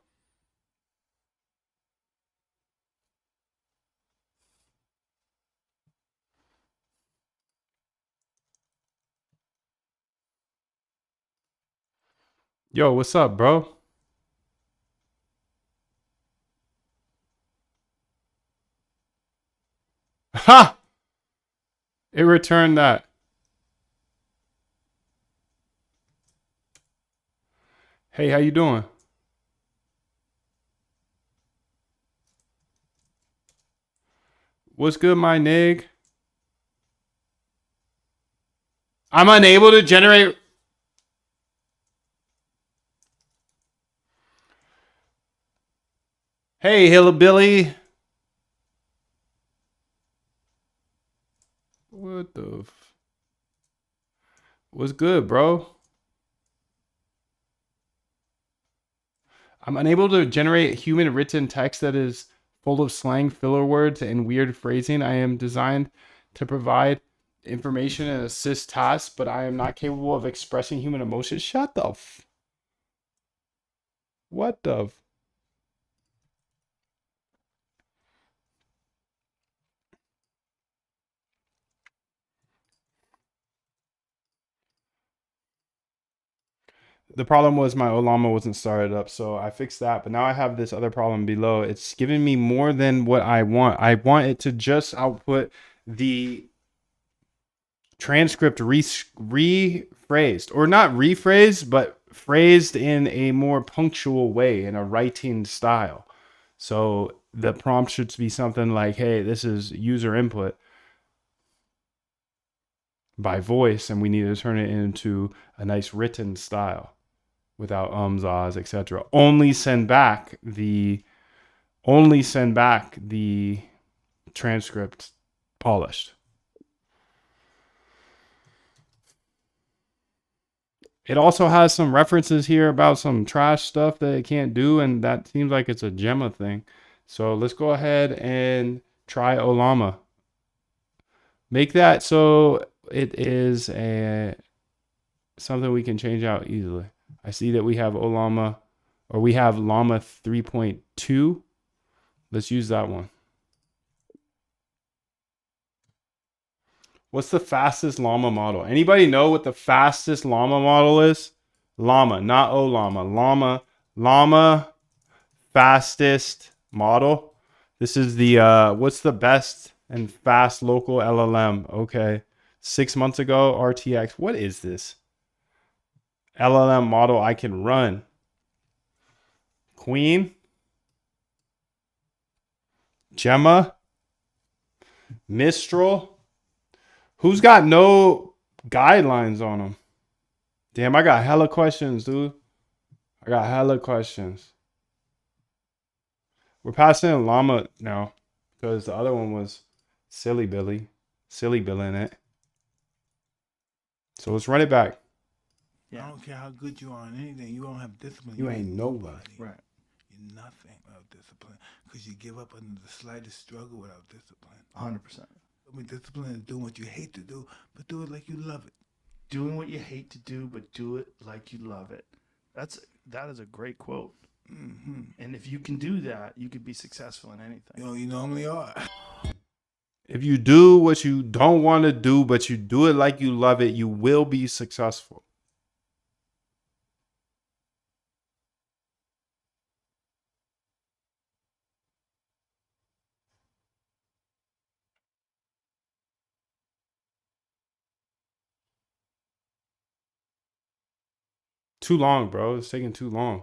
Yo, what's up, bro? Ha! It returned that. Hey, how you doing? What's good, my nig? I'm unable to generate. Hey, hillbilly. What the? What's good, bro? I'm unable to generate human written text that is full of slang, filler words, and weird phrasing. I am designed to provide information and assist tasks, but I am not capable of expressing human emotions. Shut the what the The problem was my Olama wasn't started up, so I fixed that. But now I have this other problem below. It's giving me more than what I want. I want it to just output the transcript rephrased, or not rephrased, but phrased in a more punctual way, in a writing style. So the prompt should be something like, hey, this is user input by voice, and we need to turn it into a nice written style without ums, ahs, etc. Only send back the transcript polished. It also has some references here about some trash stuff that it can't do, and that seems like it's a Gemma thing. So let's go ahead and try Olama. Make that so it is a something we can change out easily. I see that we have Olama, or we have Llama 3.2. Let's use that one. What's the fastest llama model? Anybody know what the fastest llama model is? Llama, not Olama. Llama fastest model. This is the what's the best and fast local LLM? Okay. 6 months ago, RTX. What is this? LLM model I can run. Queen, Gemma, Mistral. Who's got no guidelines on them? Damn, I got hella questions, dude. I got hella questions. We're passing Llama now because the other one was Silly Billy in it. So let's run it back. I don't care how good you are on anything. You don't have discipline. You ain't nobody. Right. You're nothing without discipline because you give up under the slightest struggle without discipline. 100%. I mean, discipline is doing what you hate to do, but do it like you love it. Doing what you hate to do, but do it like you love it. That is a great quote. Mm-hmm. And if you can do that, you could be successful in anything. You know, you normally are. If you do what you don't want to do, but you do it like you love it, you will be successful. Too long, bro. It's taking too long.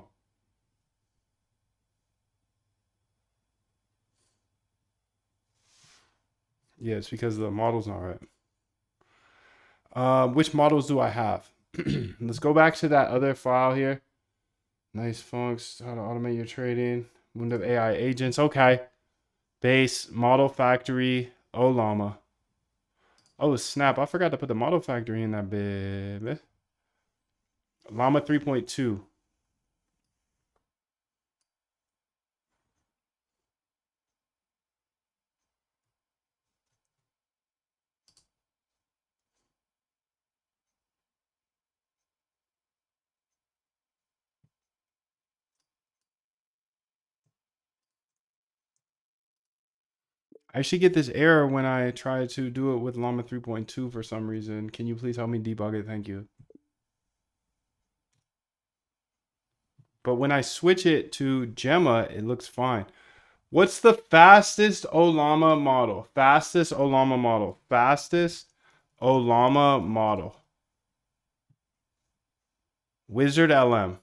Yeah, it's because the model's not right. Which models do I have? Let's go back to that other file here. Nice funks, how to automate your trading. Window AI agents. Okay. Base, model factory, Olama. Oh, snap. I forgot to put the model factory in that bit. Llama 3.2. I should get this error when I try to do it with Llama 3.2 for some reason. Can you please help me debug it? Thank you. But when I switch it to Gemma, it looks fine. What's the fastest Olama model? Fastest Olama model. Fastest Olama model. Wizard LM.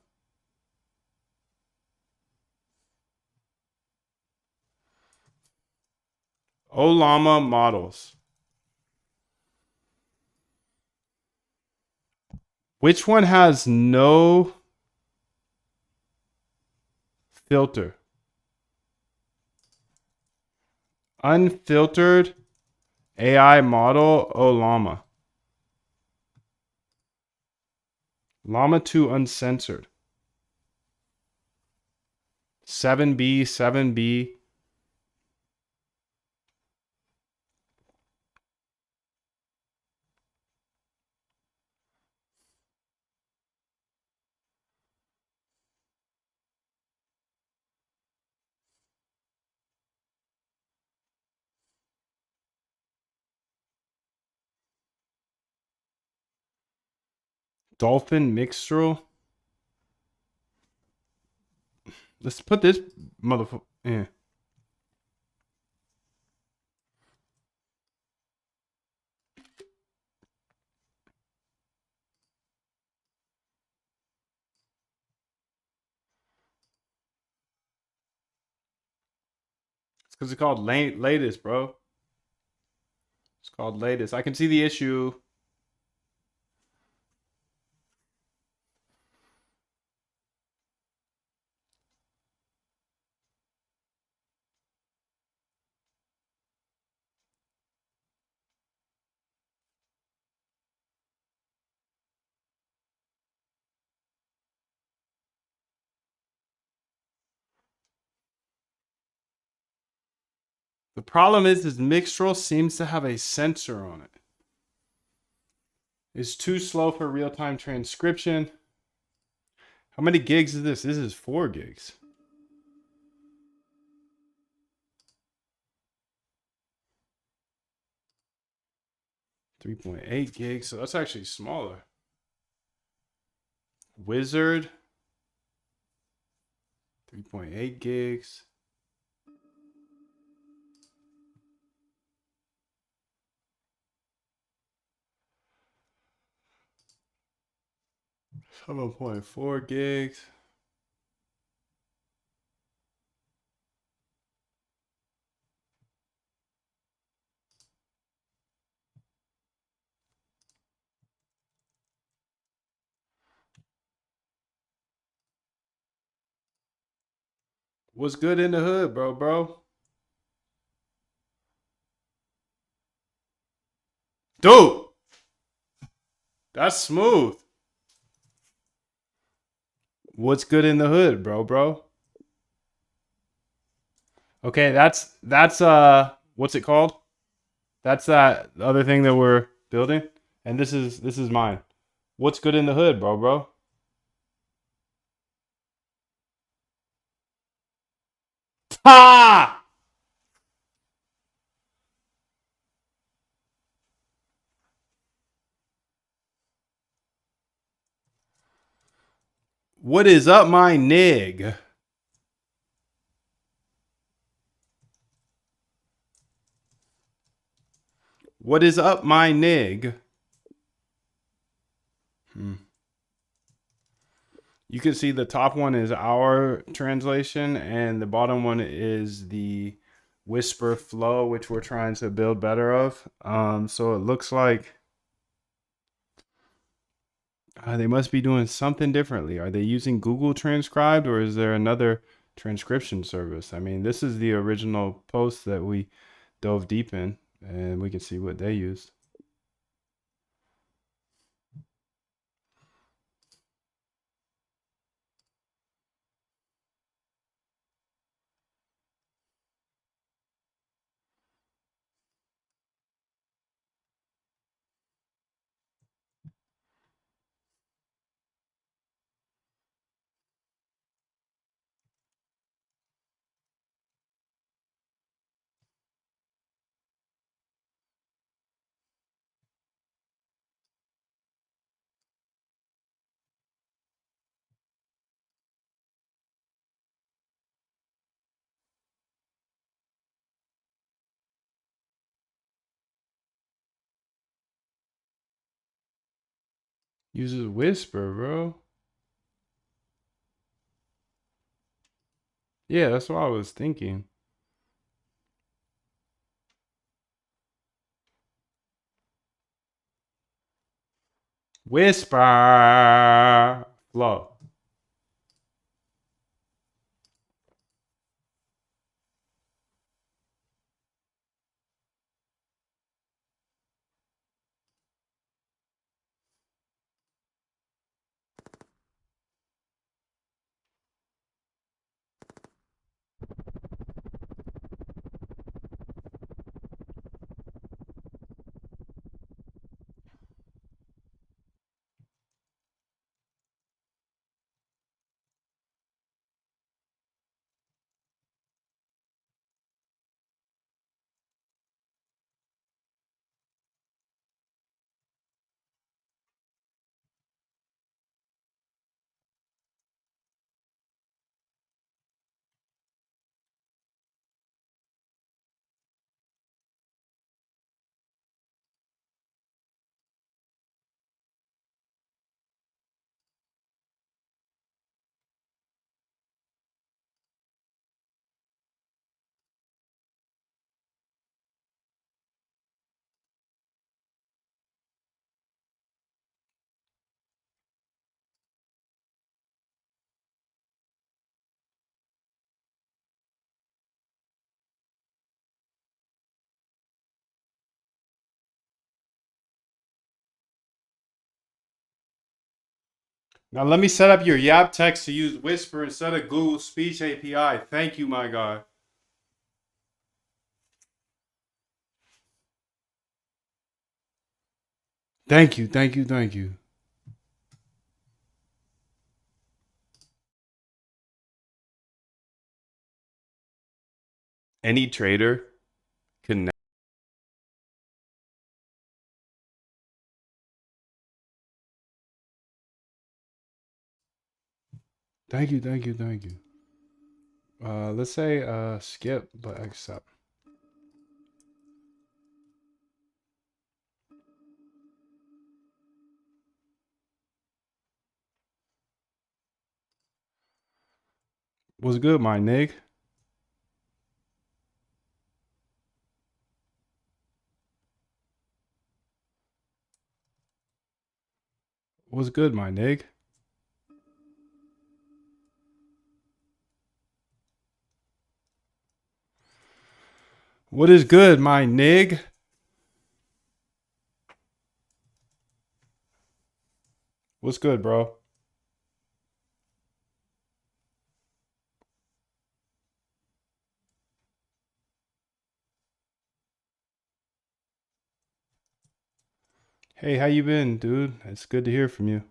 Olama models. Which one has no filter? Unfiltered AI model Olama. Llama 2 uncensored. 7B, 7B. Dolphin Mixtral. Let's put this motherfucker. Yeah. It's because it's called latest, bro. It's called latest. I can see the issue. The problem is Mixtral seems to have a sensor on it. It's too slow for real-time transcription. How many gigs is this? This is 4 gigs. .8 gigs, so that's actually smaller. Wizard, 3.8 gigs. .4 gigs. What's good in the hood, bro? Dude, that's smooth. What's good in the hood, bro? Okay, that's what's it called? That's that other thing that we're building, and this is mine. What's good in the hood, bro? Ha! What is up, my nig? What is up, my nig? You can see the top one is our translation, and the bottom one is the whisper flow, which we're trying to build better of. So it looks like they must be doing something differently. Are they using Google Transcribed, or is there another transcription service? I mean, this is the original post that we dove deep in, and we can see what they used. Uses whisper, bro. Yeah, that's what I was thinking. Whisper flow. Now let me set up your Yap text to use Whisper instead of Google Speech API. Thank you, my guy. Thank you, thank you, thank you. Any trader can. Thank you, thank you, thank you. Let's say skip, but accept. What's good, my nig? What's good, my nig? What is good, my nig? What's good, bro? Hey, how you been, dude? It's good to hear from you.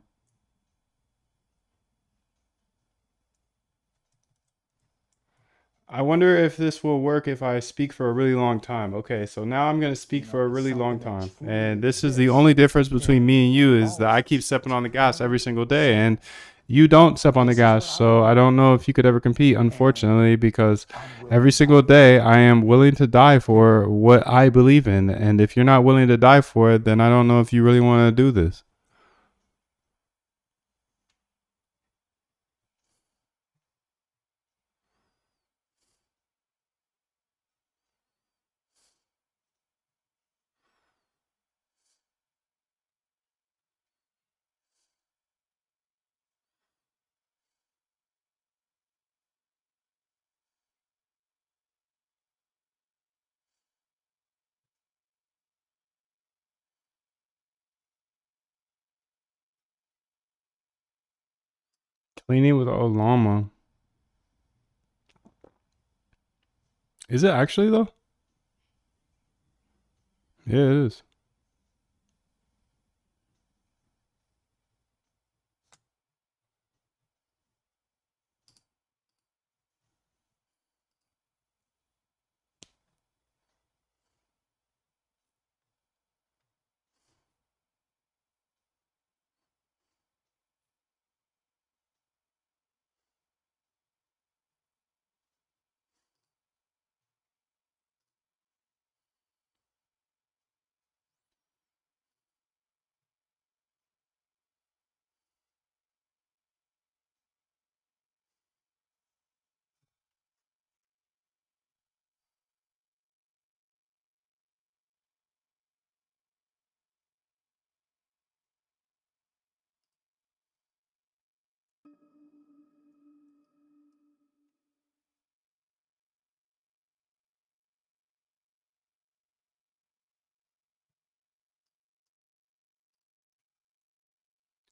I wonder if this will work if I speak for a really long time. Okay, so now I'm going to speak for a really long time. And this is the only difference between me and you is that I keep stepping on the gas every single day and you don't step on the gas. So I don't know if you could ever compete, unfortunately, because every single day I am willing to die for what I believe in. And if you're not willing to die for it, then I don't know if you really want to do this. Cleaning with old llama. Is it actually, though? Yeah, it is.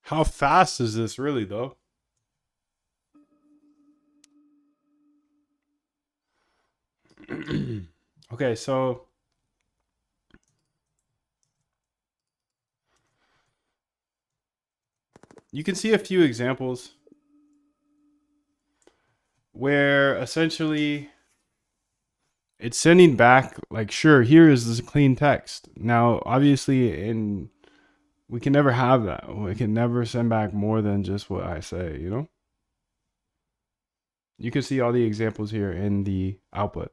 How fast is this really, though? Okay, so you can see a few examples where essentially it's sending back like, sure, here is this clean text. Now obviously in we can never have that. We can never send back more than just what I say, you know? You can see all the examples here in the output.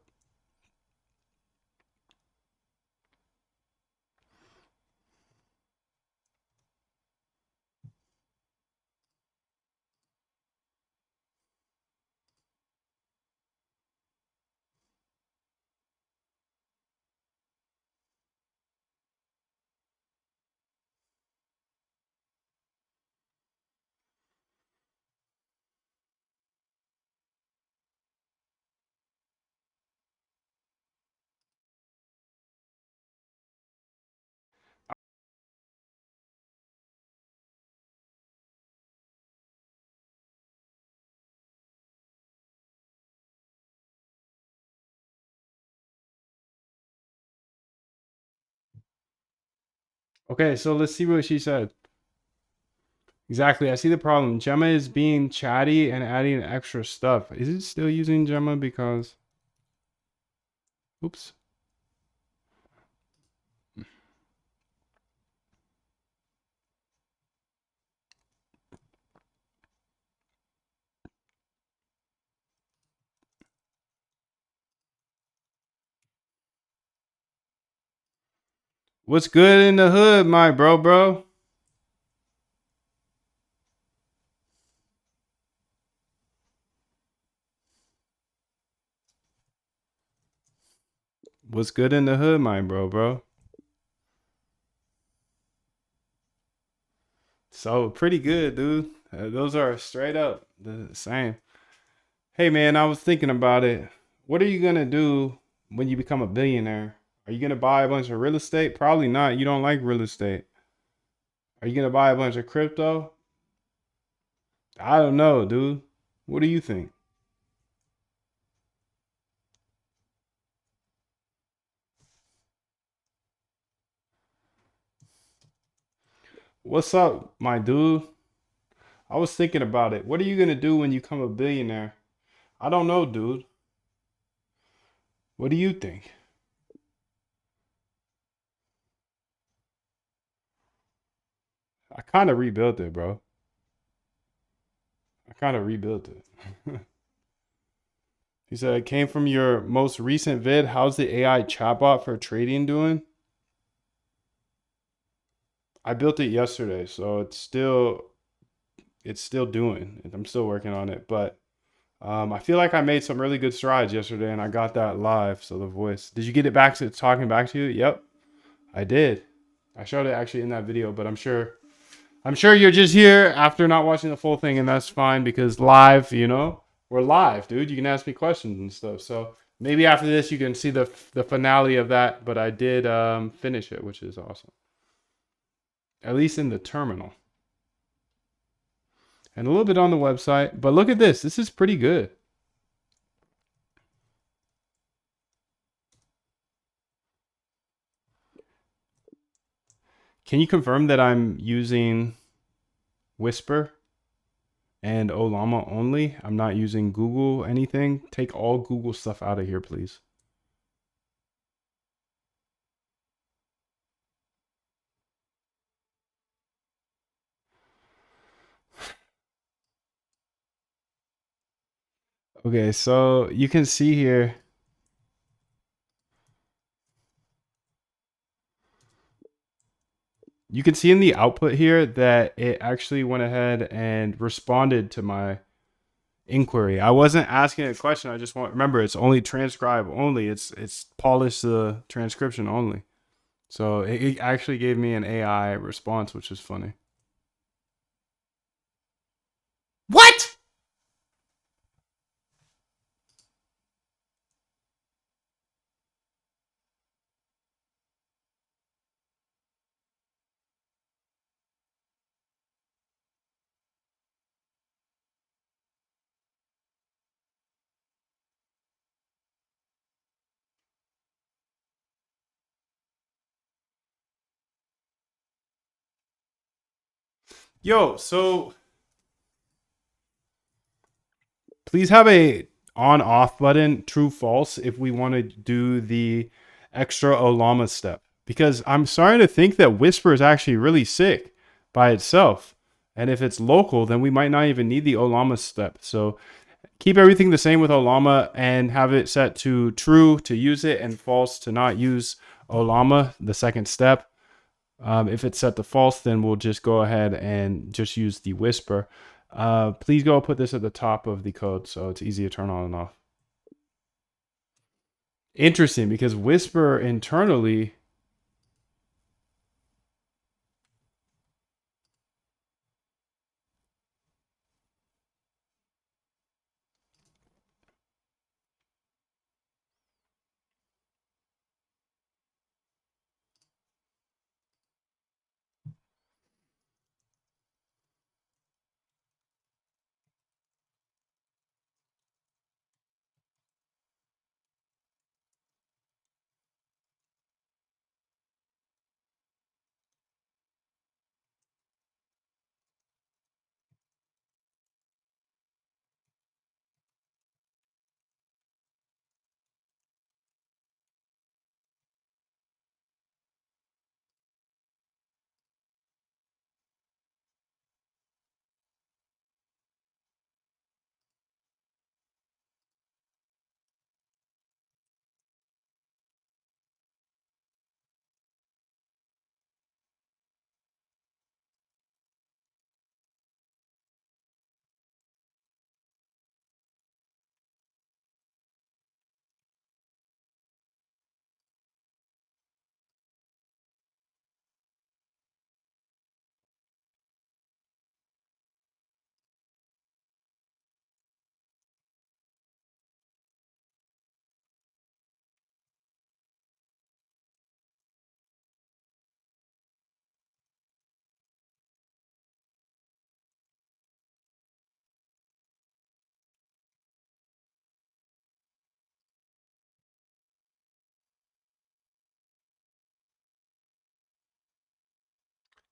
Okay, so let's see what she said. Exactly. I see the problem. Gemma is being chatty and adding extra stuff. Is it still using Gemma because... Oops. What's good in the hood, my bro? What's good in the hood, my bro? So pretty good, dude. Those are straight up the same. Hey man, I was thinking about it. What are you gonna do when you become a billionaire? Are you gonna buy a bunch of real estate? Probably not. You don't like real estate. Are you gonna buy a bunch of crypto? I don't know, dude. What do you think? What's up, my dude? I was thinking about it. What are you gonna do when you become a billionaire? I don't know, dude. What do you think? I kind of rebuilt it, bro. I kind of rebuilt it. He said it came from your most recent vid. How's the AI chatbot for trading doing? I built it yesterday, so it's still doing. I'm still working on it, but I feel like I made some really good strides yesterday, and I got that live. So the voice. Did you get it back to talking back to you? Yep, I did. I showed it actually in that video, but I'm sure you're just here after not watching the full thing, and that's fine because live, we're live, dude. You can ask me questions and stuff. So maybe after this, you can see the finale of that. But I did finish it, which is awesome. At least in the terminal. And a little bit on the website. But look at this. This is pretty good. Can you confirm that I'm using Whisper and Olama only? I'm not using Google anything. Take all Google stuff out of here, please. Okay, so you can see here. You can see in the output here that it actually went ahead and responded to my inquiry. I wasn't asking a question. I just want remember it's only transcribe only. It's polish the transcription only. So it actually gave me an AI response, which is funny. What? Yo, so please have a on off button, true false, if we want to do the extra Olama step. Because I'm starting to think that Whisper is actually really sick by itself. And if it's local, then we might not even need the Olama step. So keep everything the same with Olama and have it set to true to use it and false to not use Olama, the second step. If it's set to false, then we'll just go ahead and just use the Whisper. Please go put this at the top of the code so it's easy to turn on and off. Interesting, because Whisper internally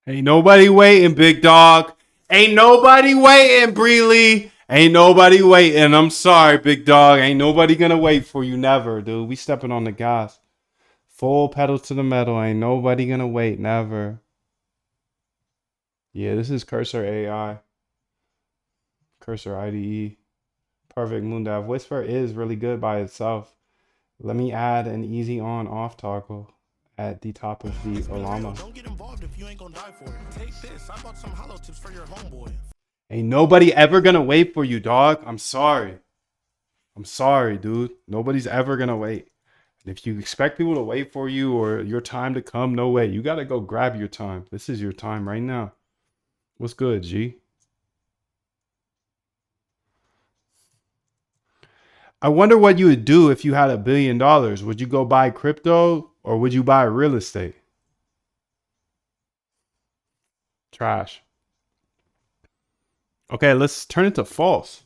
Ain't nobody waiting, big dog. Ain't nobody waiting, Breely. Ain't nobody waiting. I'm sorry, big dog. Ain't nobody gonna wait for you. Never, dude. We stepping on the gas. Full pedal to the metal. Ain't nobody gonna wait. Never. Yeah, this is Cursor AI. Cursor IDE. Perfect Moondive. Whisper is really good by itself. Let me add an easy on-off toggle at the top of the Olama. Don't get involved if you ain't gonna die for it. Take this. I bought some hollow tips for your homeboy. Ain't nobody ever gonna wait for you, dog. I'm sorry. I'm sorry, dude. Nobody's ever gonna wait. And if you expect people to wait for you or your time to come, no way. You gotta go grab your time. This is your time right now. What's good, G? I wonder what you would do if you had $1 billion. Would you go buy crypto or would you buy real estate? Trash. Okay, let's turn it to false.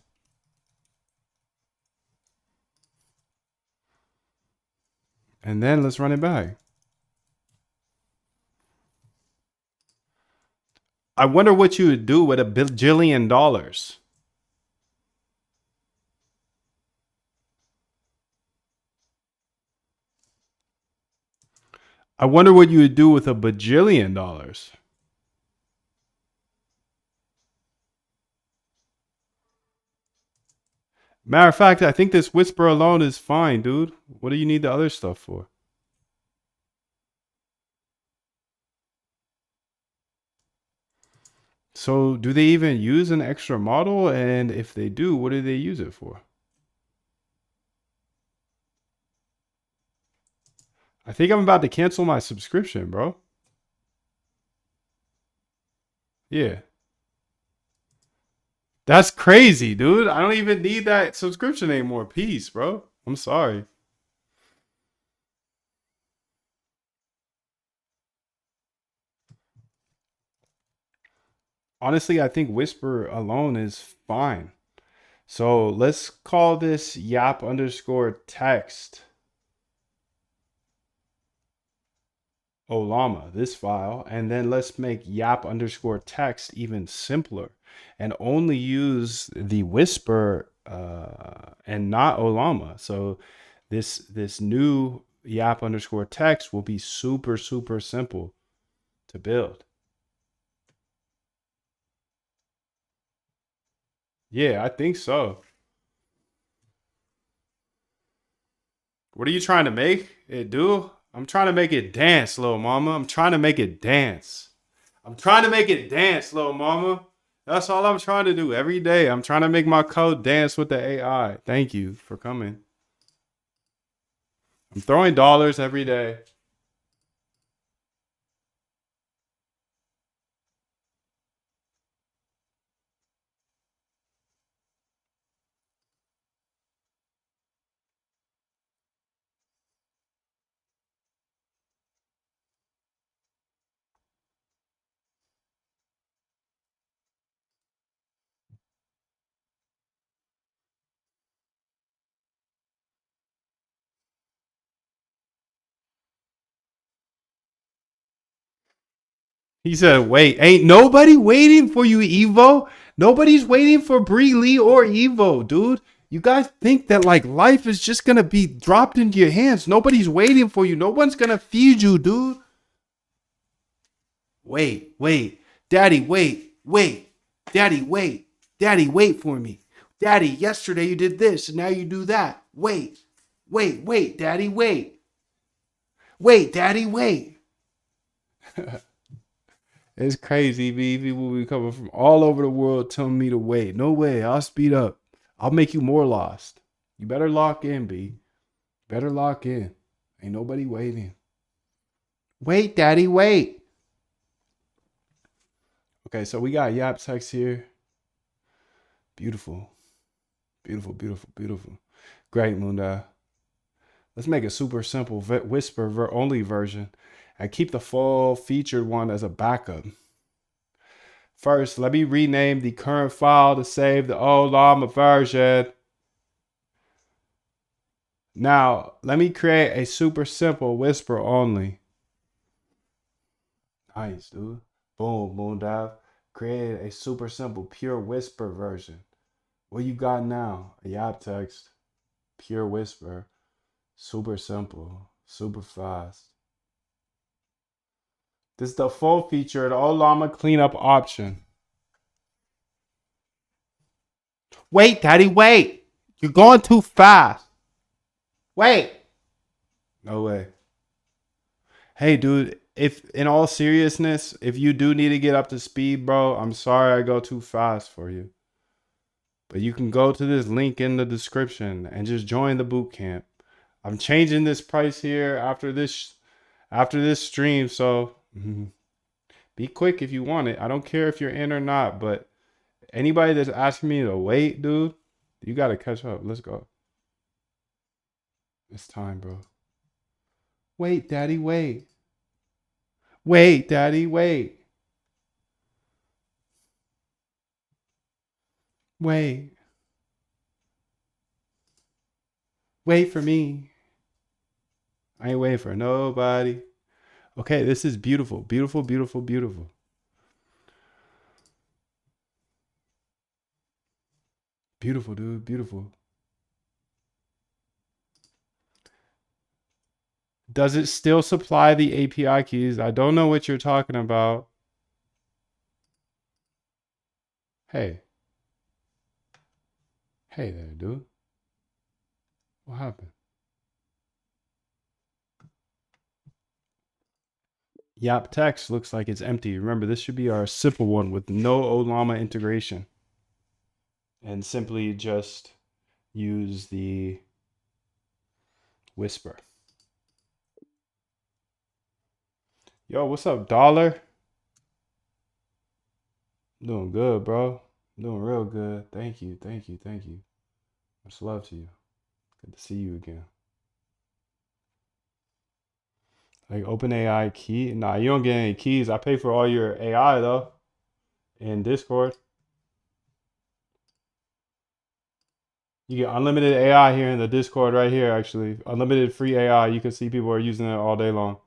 And then let's run it back. I wonder what you would do with $1 bajillion. I wonder what you would do with $1 bajillion. Matter of fact, I think this whisper alone is fine, dude. What do you need the other stuff for? So do they even use an extra model? And if they do, what do they use it for? I think I'm about to cancel my subscription, bro. Yeah. That's crazy, dude. I don't even need that subscription anymore. Peace, bro. I'm sorry. Honestly, I think Whisper alone is fine. So let's call this yap underscore text Olama, this file, and then let's make yap underscore text even simpler and only use the whisper and not Olama. So this new yap underscore text will be super simple to build. Yeah, I think so. What are you trying to make it do? I'm trying to make it dance, little mama. I'm trying to make it dance. I'm trying to make it dance, little mama. That's all I'm trying to do every day. I'm trying to make my code dance with the AI. Thank you for coming. I'm throwing dollars every day. He said, wait, ain't nobody waiting for you, Evo. Nobody's waiting for Bree Lee or Evo, dude. You guys think that like life is just gonna be dropped into your hands. Nobody's waiting for you. No one's gonna feed you, dude. Wait. Daddy, wait. Daddy, wait. Daddy, wait for me. Daddy, yesterday you did this and now you do that. Wait. Daddy, wait. Wait, Daddy, wait. It's crazy, B. People be coming from all over the world telling me to wait. No way. I'll speed up. I'll make you more lost. You better lock in, B. Better lock in. Ain't nobody waiting. Wait, Daddy, wait. Okay, so we got Yap text here. Beautiful. Great, Munda. Let's make a super simple whisper only version and keep the full featured one as a backup. First, let me rename the current file to save the old Llama version. Now, let me create a super simple whisper only. Nice, dude. Boom, boom, dive. Created a super simple, pure whisper version. What you got now? A Yap text, pure whisper, super simple, super fast. This is the full featured Olama cleanup option. Wait, Daddy, wait. You're going too fast. Wait. No way. Hey, dude, if in all seriousness, if you do need to get up to speed, bro, I'm sorry I go too fast for you. But you can go to this link in the description and just join the boot camp. I'm changing this price here after this stream, so be quick if you want it. I don't care if you're in or not, but anybody that's asking me to wait, dude, you got to catch up. Let's go. It's time, bro. Wait, Daddy, wait. Wait, Daddy, wait. Wait. Wait for me. I ain't waiting for nobody. Okay, this is beautiful. Beautiful, beautiful, beautiful. Beautiful, dude. Beautiful. Does it still supply the API keys? I don't know what you're talking about. Hey. Hey there, dude. What happened? Yap text looks like it's empty. Remember, this should be our simple one with no Olama integration. And simply just use the whisper. Yo, what's up, Dollar? I'm doing good, bro. I'm doing real good. Thank you, thank you, thank you. Much love to you. Good to see you again. Like OpenAI key? Nah, you don't get any keys. I pay for all your AI though in Discord. You get unlimited AI here in the Discord right here, actually. Unlimited free AI. You can see people are using it all day long.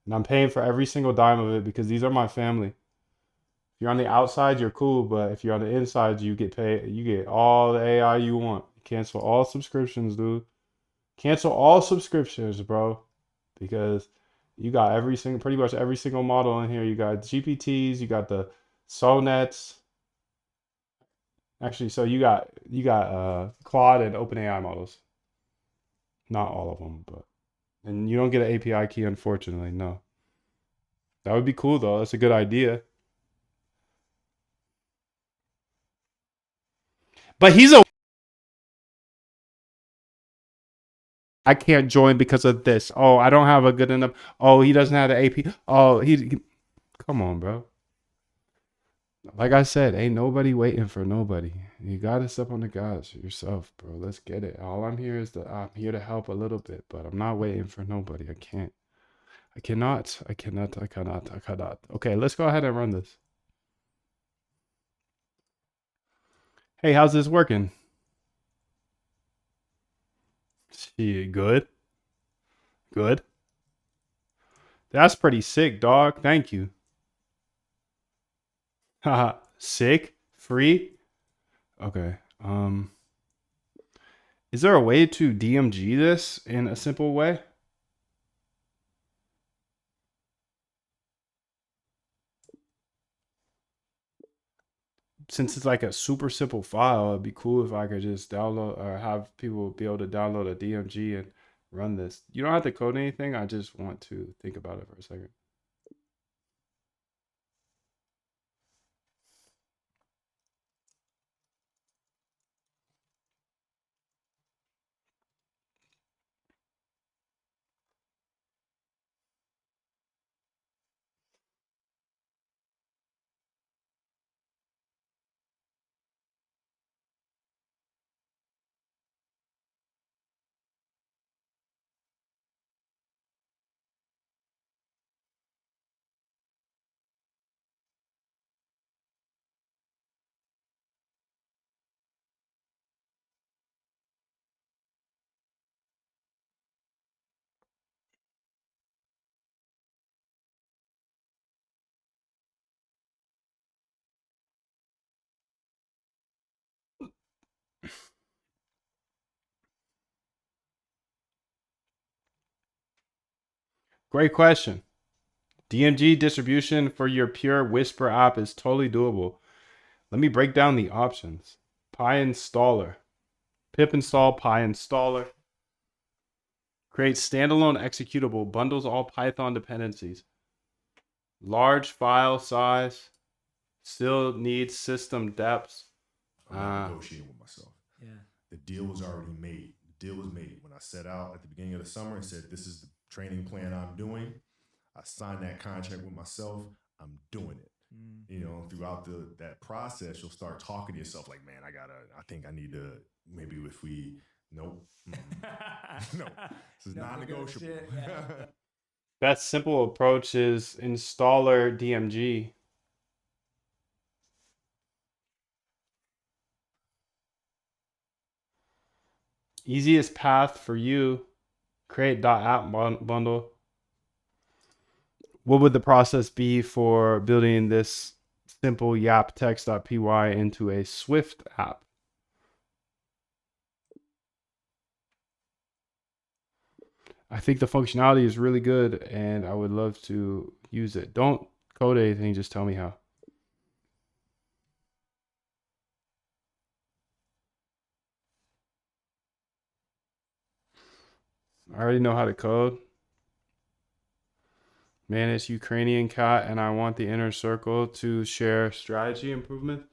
And I'm paying for every single dime of it because these are my family. If you're on the outside, you're cool, but if you're on the inside, you get paid. You get all the AI you want. Cancel all subscriptions, dude. Cancel all subscriptions, bro. Because you got pretty much every single model in here. You got GPTs, you got the Sonets. Actually, so you got Claude and OpenAI models. Not all of them, but and you don't get an API key, unfortunately. No. That would be cool though. That's a good idea. But I can't join because of this. Oh, I don't have a good enough. Oh, he doesn't have the AP. Oh, come on, bro. Like I said, ain't nobody waiting for nobody. You gotta step on the gas yourself, bro. Let's get it. All I'm here is I'm here to help a little bit, but I'm not waiting for nobody. I can't. I cannot. I cannot. I cannot. I cannot. Okay, let's go ahead and run this. Hey, how's this working? See, good. Good. That's pretty sick, dog. Thank you. Haha. Sick. Free. Okay. Is there a way to DMG this in a simple way? Since it's like a super simple file, it'd be cool if I could just download or have people be able to download a DMG and run this. You don't have to code anything. I just want to think about it for a second. Great question. DMG distribution for your pure Whisper app is totally doable. Let me break down the options. PyInstaller. Pip install PyInstaller. Create standalone executable. Bundles all Python dependencies. Large file size. Still needs system depths. I'm not negotiating with myself. Yeah. The deal was already made. The deal was made when I set out at the beginning of the summer and said, this is the training plan I'm doing. I signed that contract with myself. I'm doing it. You know, throughout that process, you'll start talking to yourself like, man, I think I need to, maybe if we, nope. No, this is non-negotiable. Best simple approach is installer DMG. Easiest path for you, create .app bundle. What would the process be for building this simple yap text.py into a Swift app? I think the functionality is really good and I would love to use it. Don't code anything, just tell me how. I already know how to code. Man, it's Ukrainian cat and I want the inner circle to share strategy improvement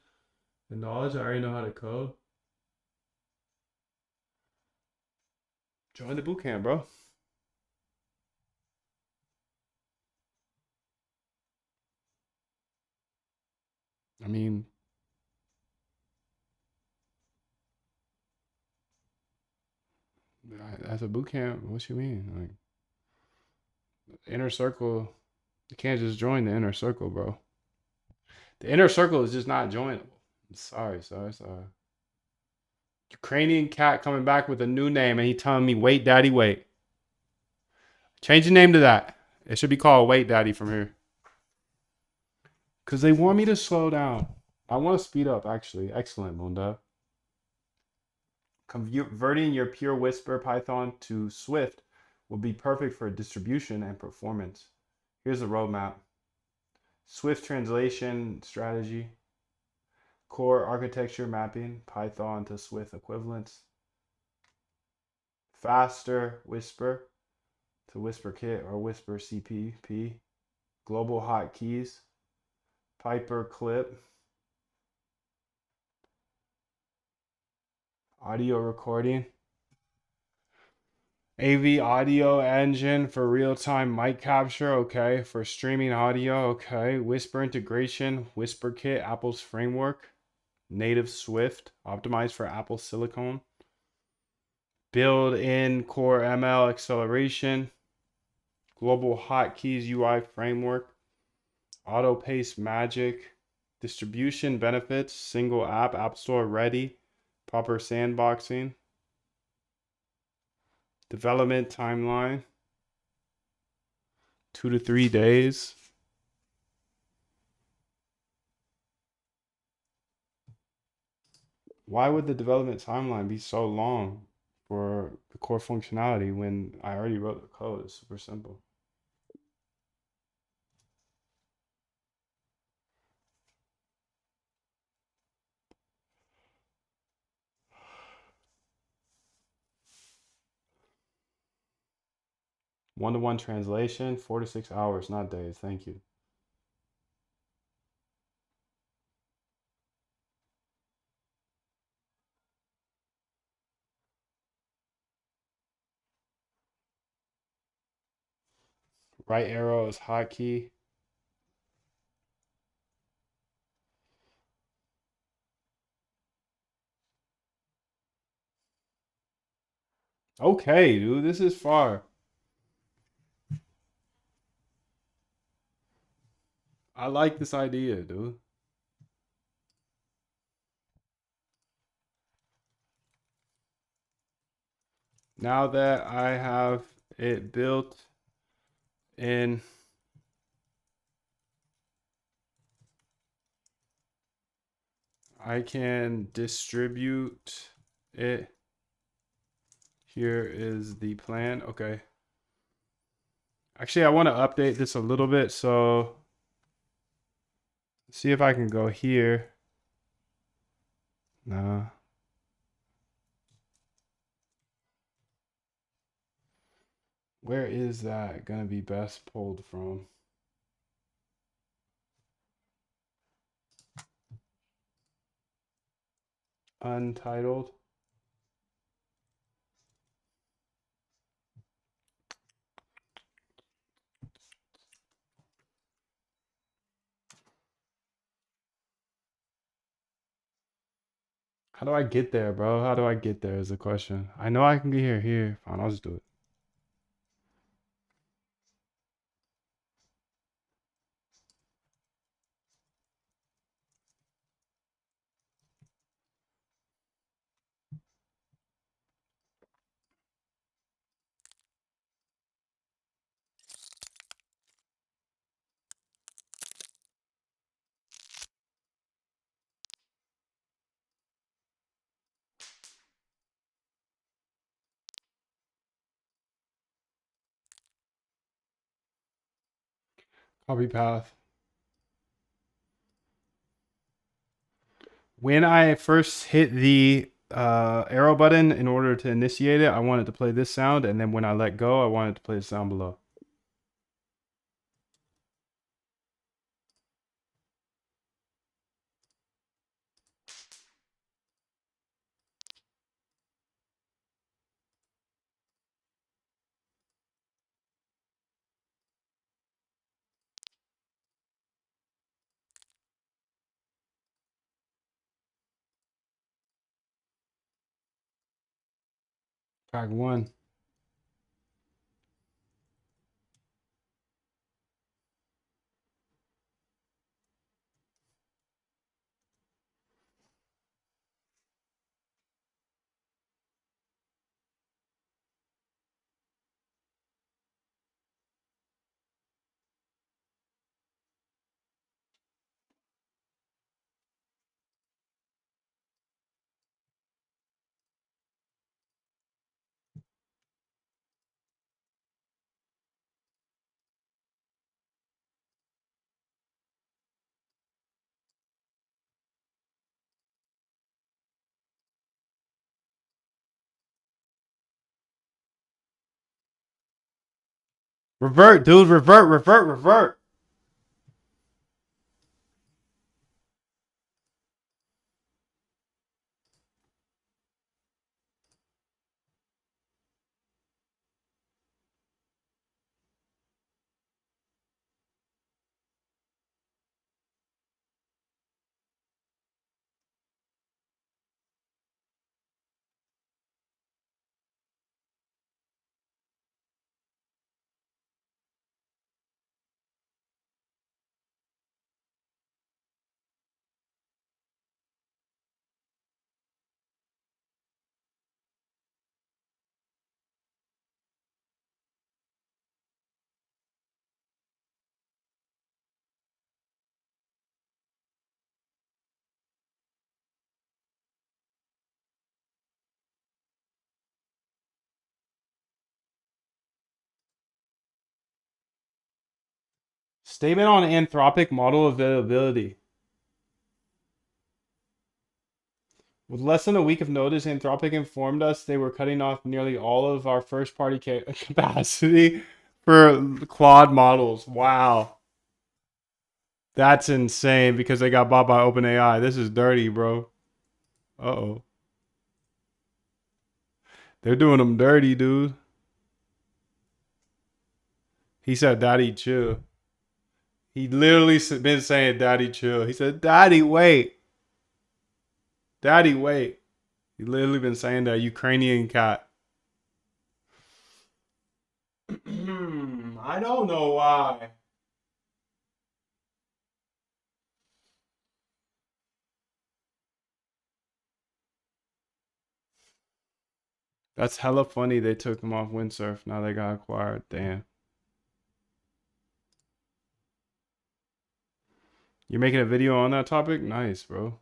and knowledge. I already know how to code. Join the bootcamp, bro. I mean, as a bootcamp, what you mean? Like, inner circle, you can't just join the inner circle, bro. The inner circle is just not joinable. Sorry. Ukrainian cat coming back with a new name and he telling me, wait, daddy, wait. Change the name to that. It should be called Wait Daddy from here. Because they want me to slow down. I want to speed up, actually. Excellent, Munda. Converting your pure Whisper Python to Swift will be perfect for distribution and performance. Here's the roadmap. Swift translation strategy. Core architecture mapping, Python to Swift equivalents. Faster Whisper to WhisperKit or Whisper CPP. Global hotkeys. Piper clip. Audio recording. AV audio engine for real-time mic capture, okay. For streaming audio, okay. Whisper integration, WhisperKit, Apple's framework. Native Swift, optimized for Apple Silicon. Built-in core ML acceleration. Global hotkeys UI framework. Auto paste magic. Distribution benefits, single app, App Store ready. Proper sandboxing. Development timeline. 2 to 3 days. Why would the development timeline be so long for the core functionality when I already wrote the code? It's super simple. One-to-one translation, 4 to 6 hours, not days. Thank you. Right arrow is hotkey. Okay, dude, this is far. I like this idea, dude. Now that I have it built in, I can distribute it. Here is the plan. Okay. Actually, I want to update this a little bit. So see if I can go here. Nah. Where is that gonna be best pulled from? Untitled. How do I get there, bro? How do I get there is the question. I know I can get here. Fine, I'll just do it. Copy path. When I first hit the arrow button in order to initiate it, I wanted to play this sound, and then when I let go, I wanted to play the sound below. Track 1. Revert, dude. Revert. Statement on anthropic model availability. With less than a week of notice, Anthropic informed us they were cutting off nearly all of our first-party capacity for Claude models. Wow. That's insane because they got bought by OpenAI. This is dirty, bro. Uh-oh. They're doing them dirty, dude. He said, Daddy, chill. He literally been saying, Daddy, chill. He said, Daddy, wait. Daddy, wait. He literally been saying that. Ukrainian cat. I don't know why. That's hella funny. They took them off Windsurf. Now they got acquired. Damn. You're making a video on that topic? Nice, bro.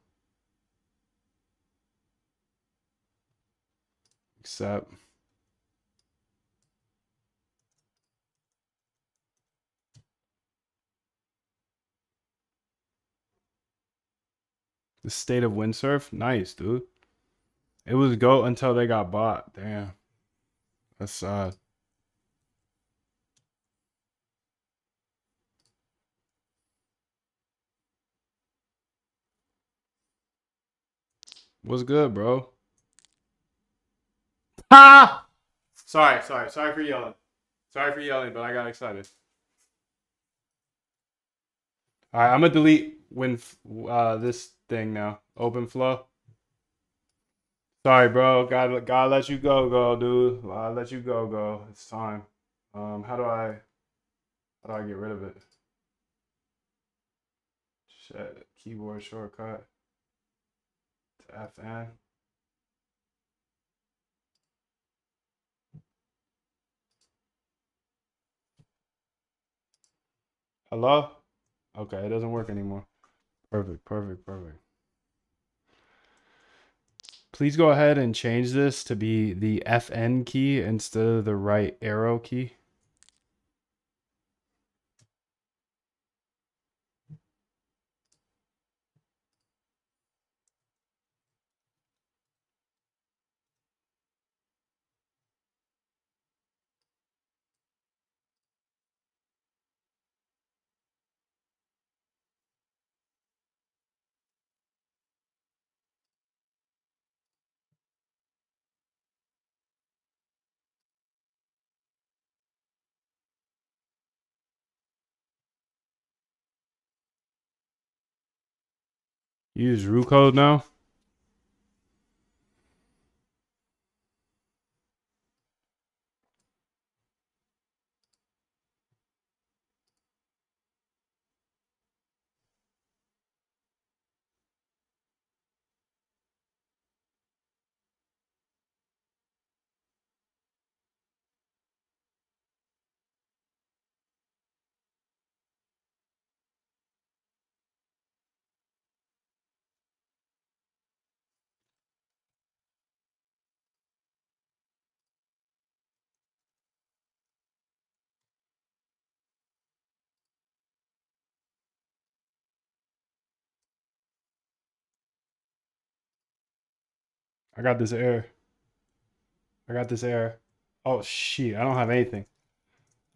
Except The state of windsurf, nice, dude. It was GOAT until they got bought. Damn, that's sad. What's good, bro? Ha! Sorry for yelling. Sorry for yelling, but I got excited. All right, I'm gonna delete this thing now. Open flow. Sorry, bro. Gotta let you go, dude. I'll let you go. It's time. How do I get rid of it? Shit. Keyboard shortcut to FN. Hello? Okay, it doesn't work anymore. Perfect. Please go ahead and change this to be the FN key instead of the right arrow key. Use root code now. I got this error. Oh shit, I don't have anything.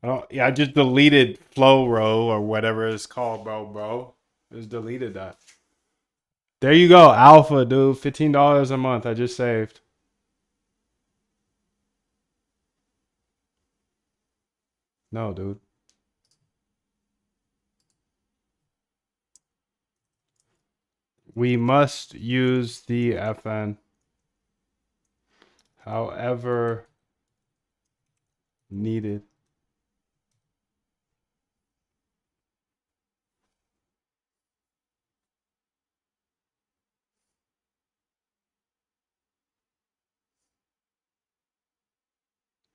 I just deleted flow row or whatever it's called, bro. Just deleted that. There you go, alpha, dude. $15 a month. I just saved. No, dude. We must use the FN. However needed.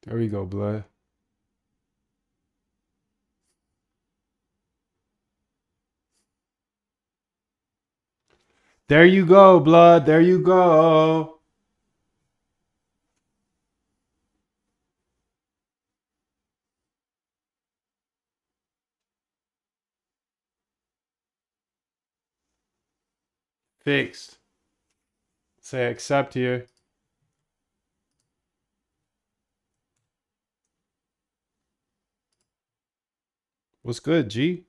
There we go, blood. There you go, blood. There you go. Fixed. Say accept here. What's good, G?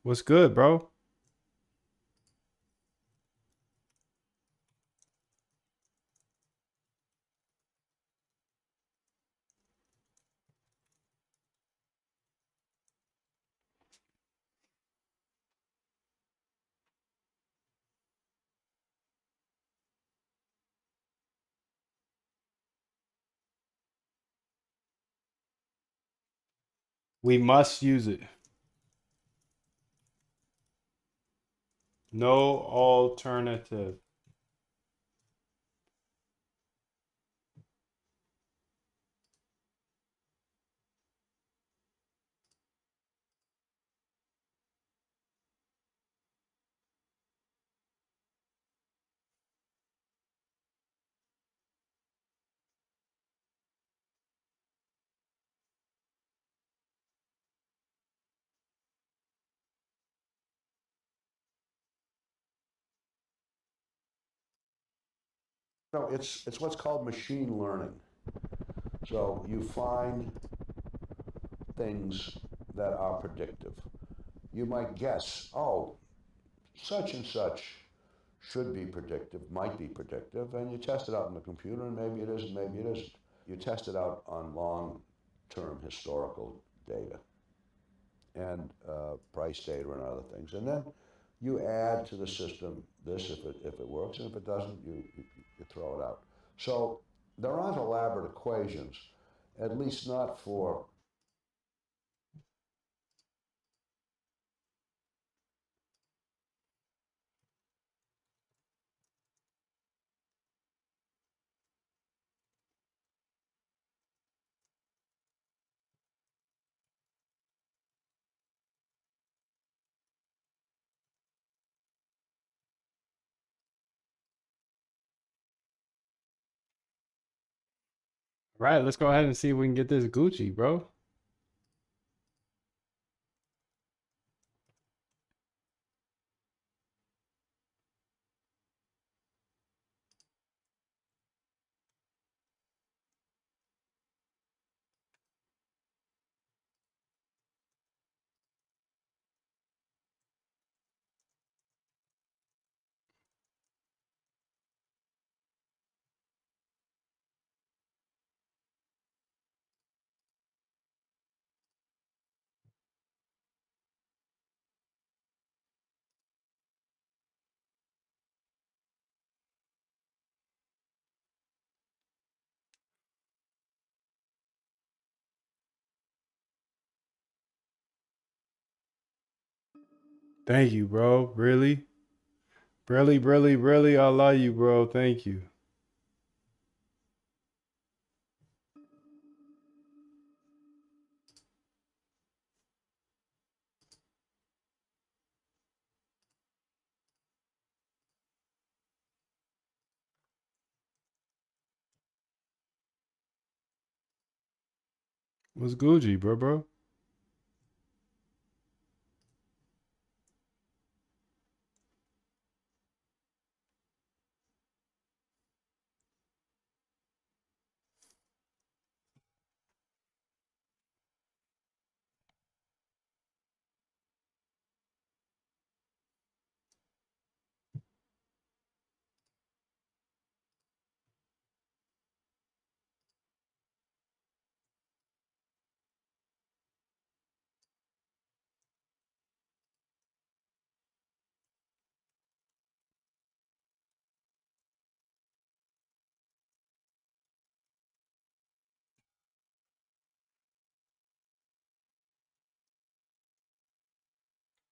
What's good, bro? We must use it. No alternative. No, it's what's called machine learning. So you find things that are predictive. You might guess, oh, such and such should be predictive, might be predictive, and you test it out in the computer, and maybe it is, and maybe it isn't. You test it out on long-term historical data and price data and other things, and then you add to the system this if it works, and if it doesn't, you throw it out. So there aren't elaborate equations, at least not for Right, let's go ahead and see if we can get this Gucci, bro. Thank you, bro. Really? Really, I love you, bro. Thank you. What's Gucci, bro?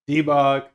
Debug.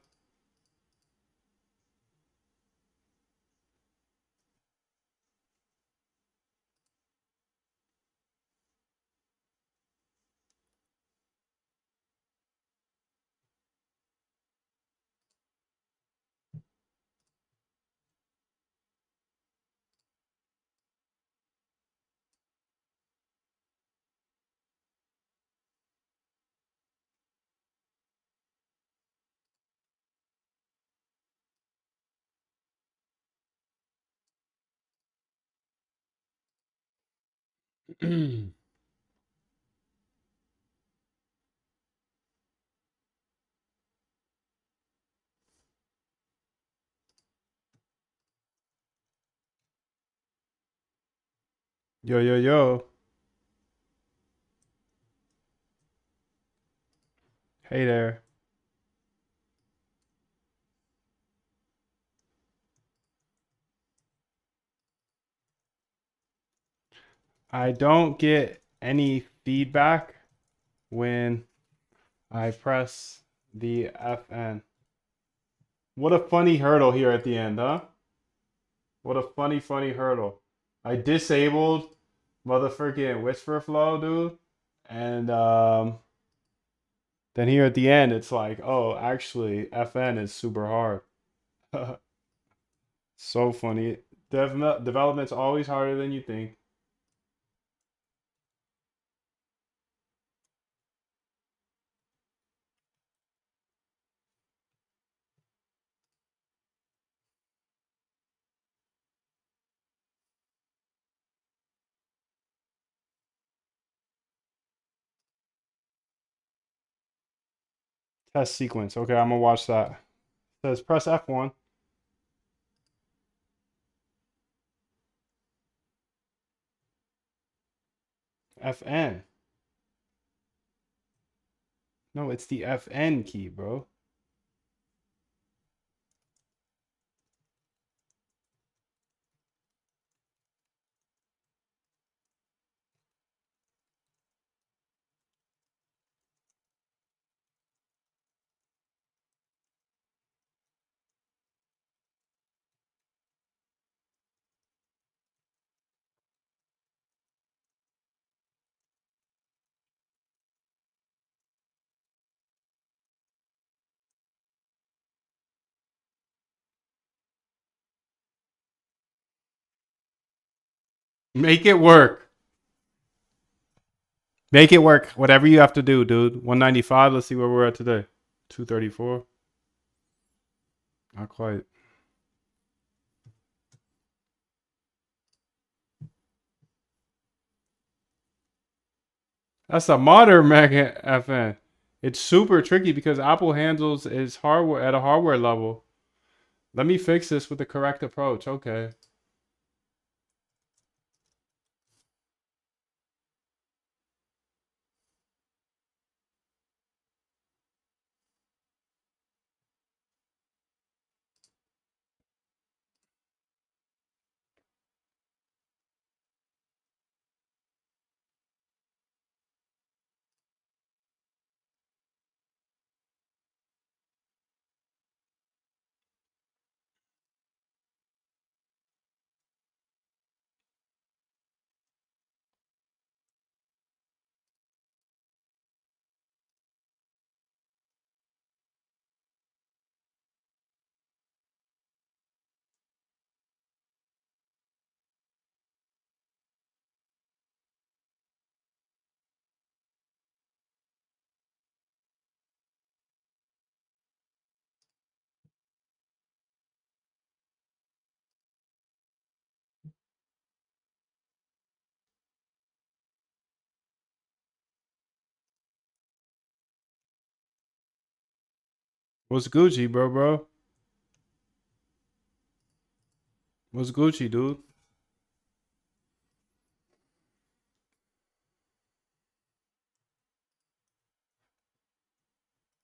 Yo. Hey there. I don't get any feedback when I press the FN. What a funny hurdle here at the end, huh? What a funny hurdle. I disabled motherfucking whisper flow, dude. And then here at the end, it's like, oh, actually, FN is super hard. So funny. Development's always harder than you think. Test sequence. Okay, I'm gonna watch that. It says press F1. FN. No, it's the FN key, bro. Make it work. Make it work. Whatever you have to do, dude. 195. Let's see where we're at today. 234. Not quite. That's a modern Mac FN. It's super tricky because Apple handles its hardware at a hardware level. Let me fix this with the correct approach. Okay. What's Gucci, bro? What's Gucci, dude?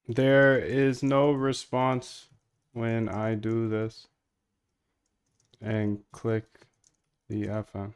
There is no response when I do this and click the FN.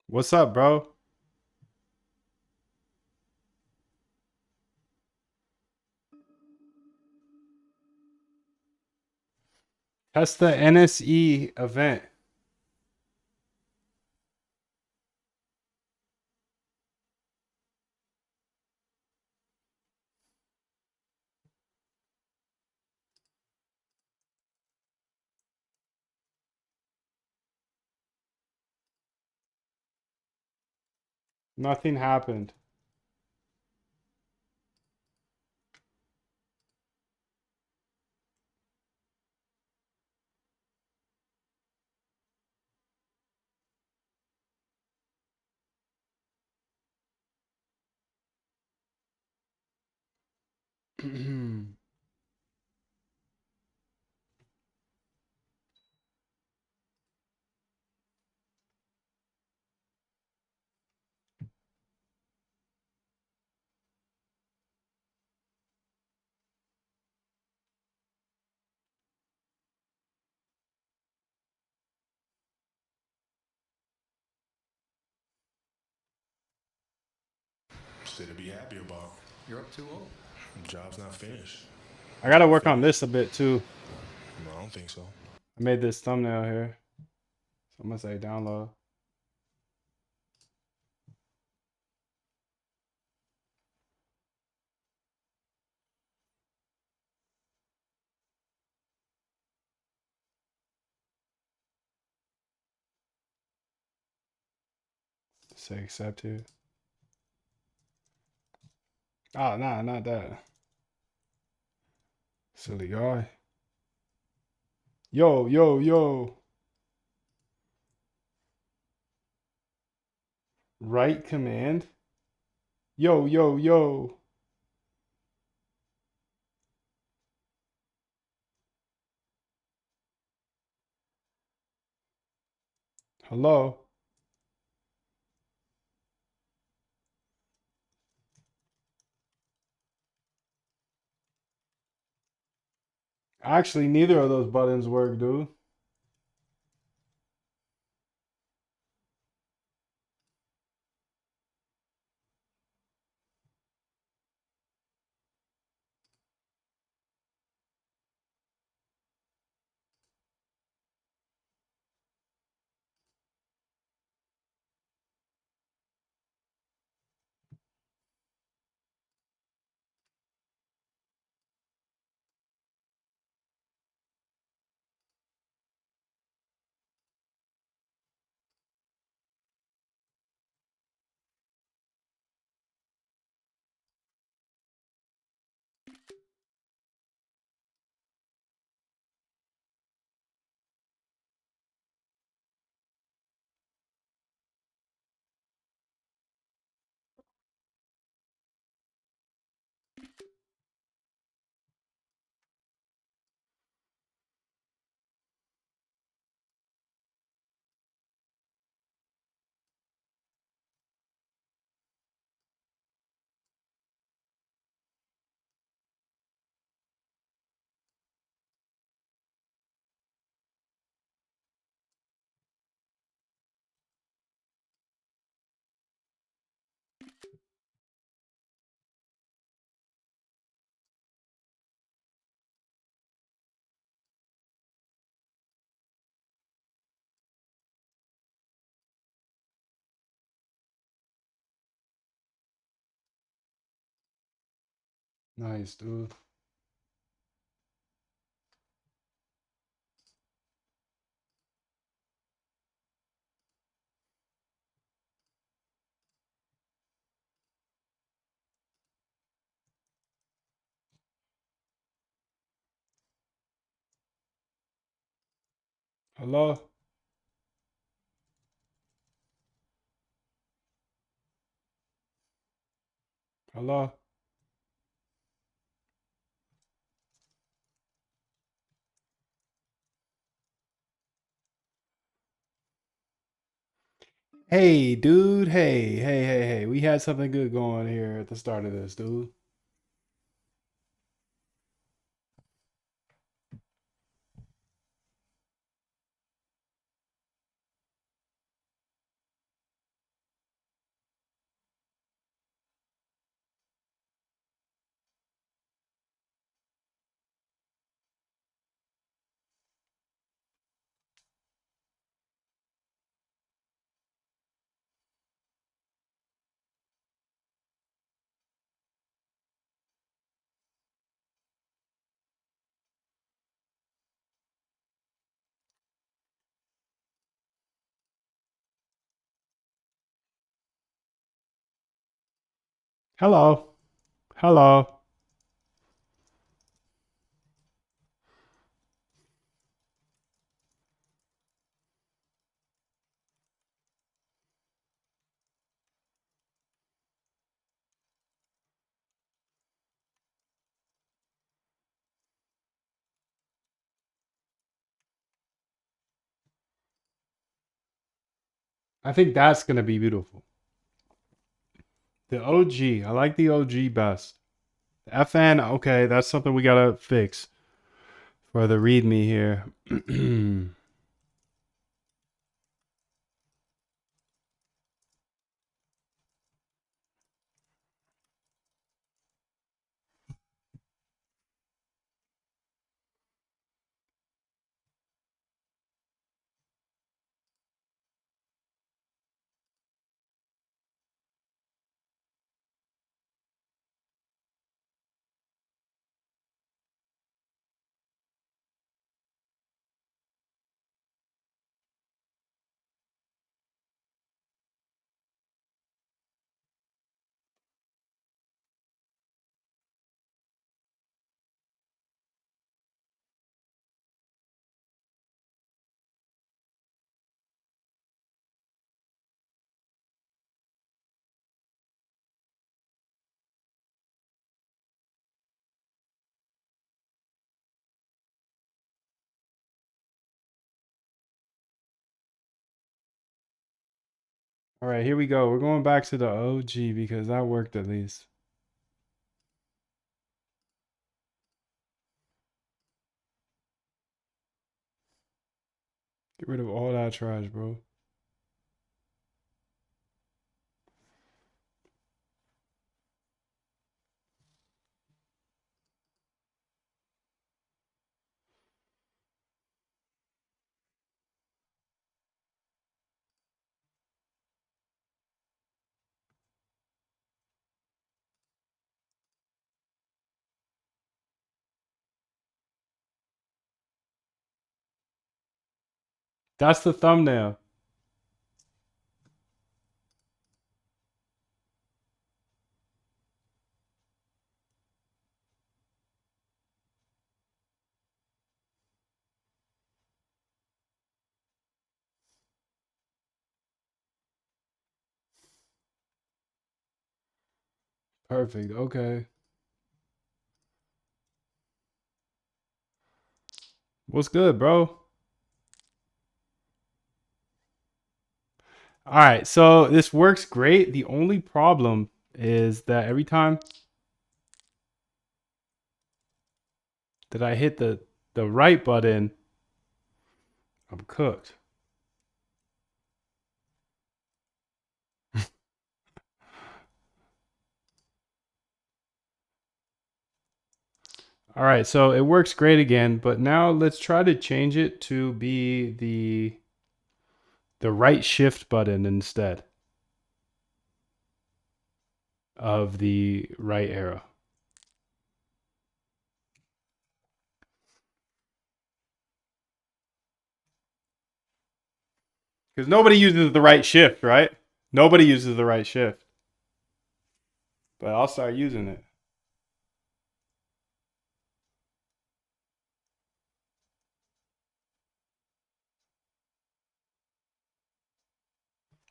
What's up, bro? Test the NSE event. Nothing happened. Still to be happy about. You're up 2-0. The job's not finished. I gotta work on this a bit too. No, I don't think so. I made this thumbnail here. So I'm gonna say download. Say accept here. Oh, nah, not that. Silly guy. Yo, yo, yo. Right command. Yo, yo, yo. Hello. Actually, neither of those buttons work, dude. Nice, dude. Hello. Hello. Hey, dude. Hey, hey, hey, hey. We had something good going here at the start of this, dude. Hello. Hello. I think that's going to be beautiful. The OG. I like the OG best. The FN, okay, that's something we got to fix for the README here. All right, here we go. We're going back to the OG because that worked at least. Get rid of all that trash, bro. That's the thumbnail. Perfect. Okay. What's good, bro? All right, so this works great. The only problem is that every time that I hit the right button, I'm cooked. All right, so it works great again, but now let's try to change it to be the right shift button instead of the right arrow. Because nobody uses the right shift, right? Nobody uses the right shift. But I'll start using it.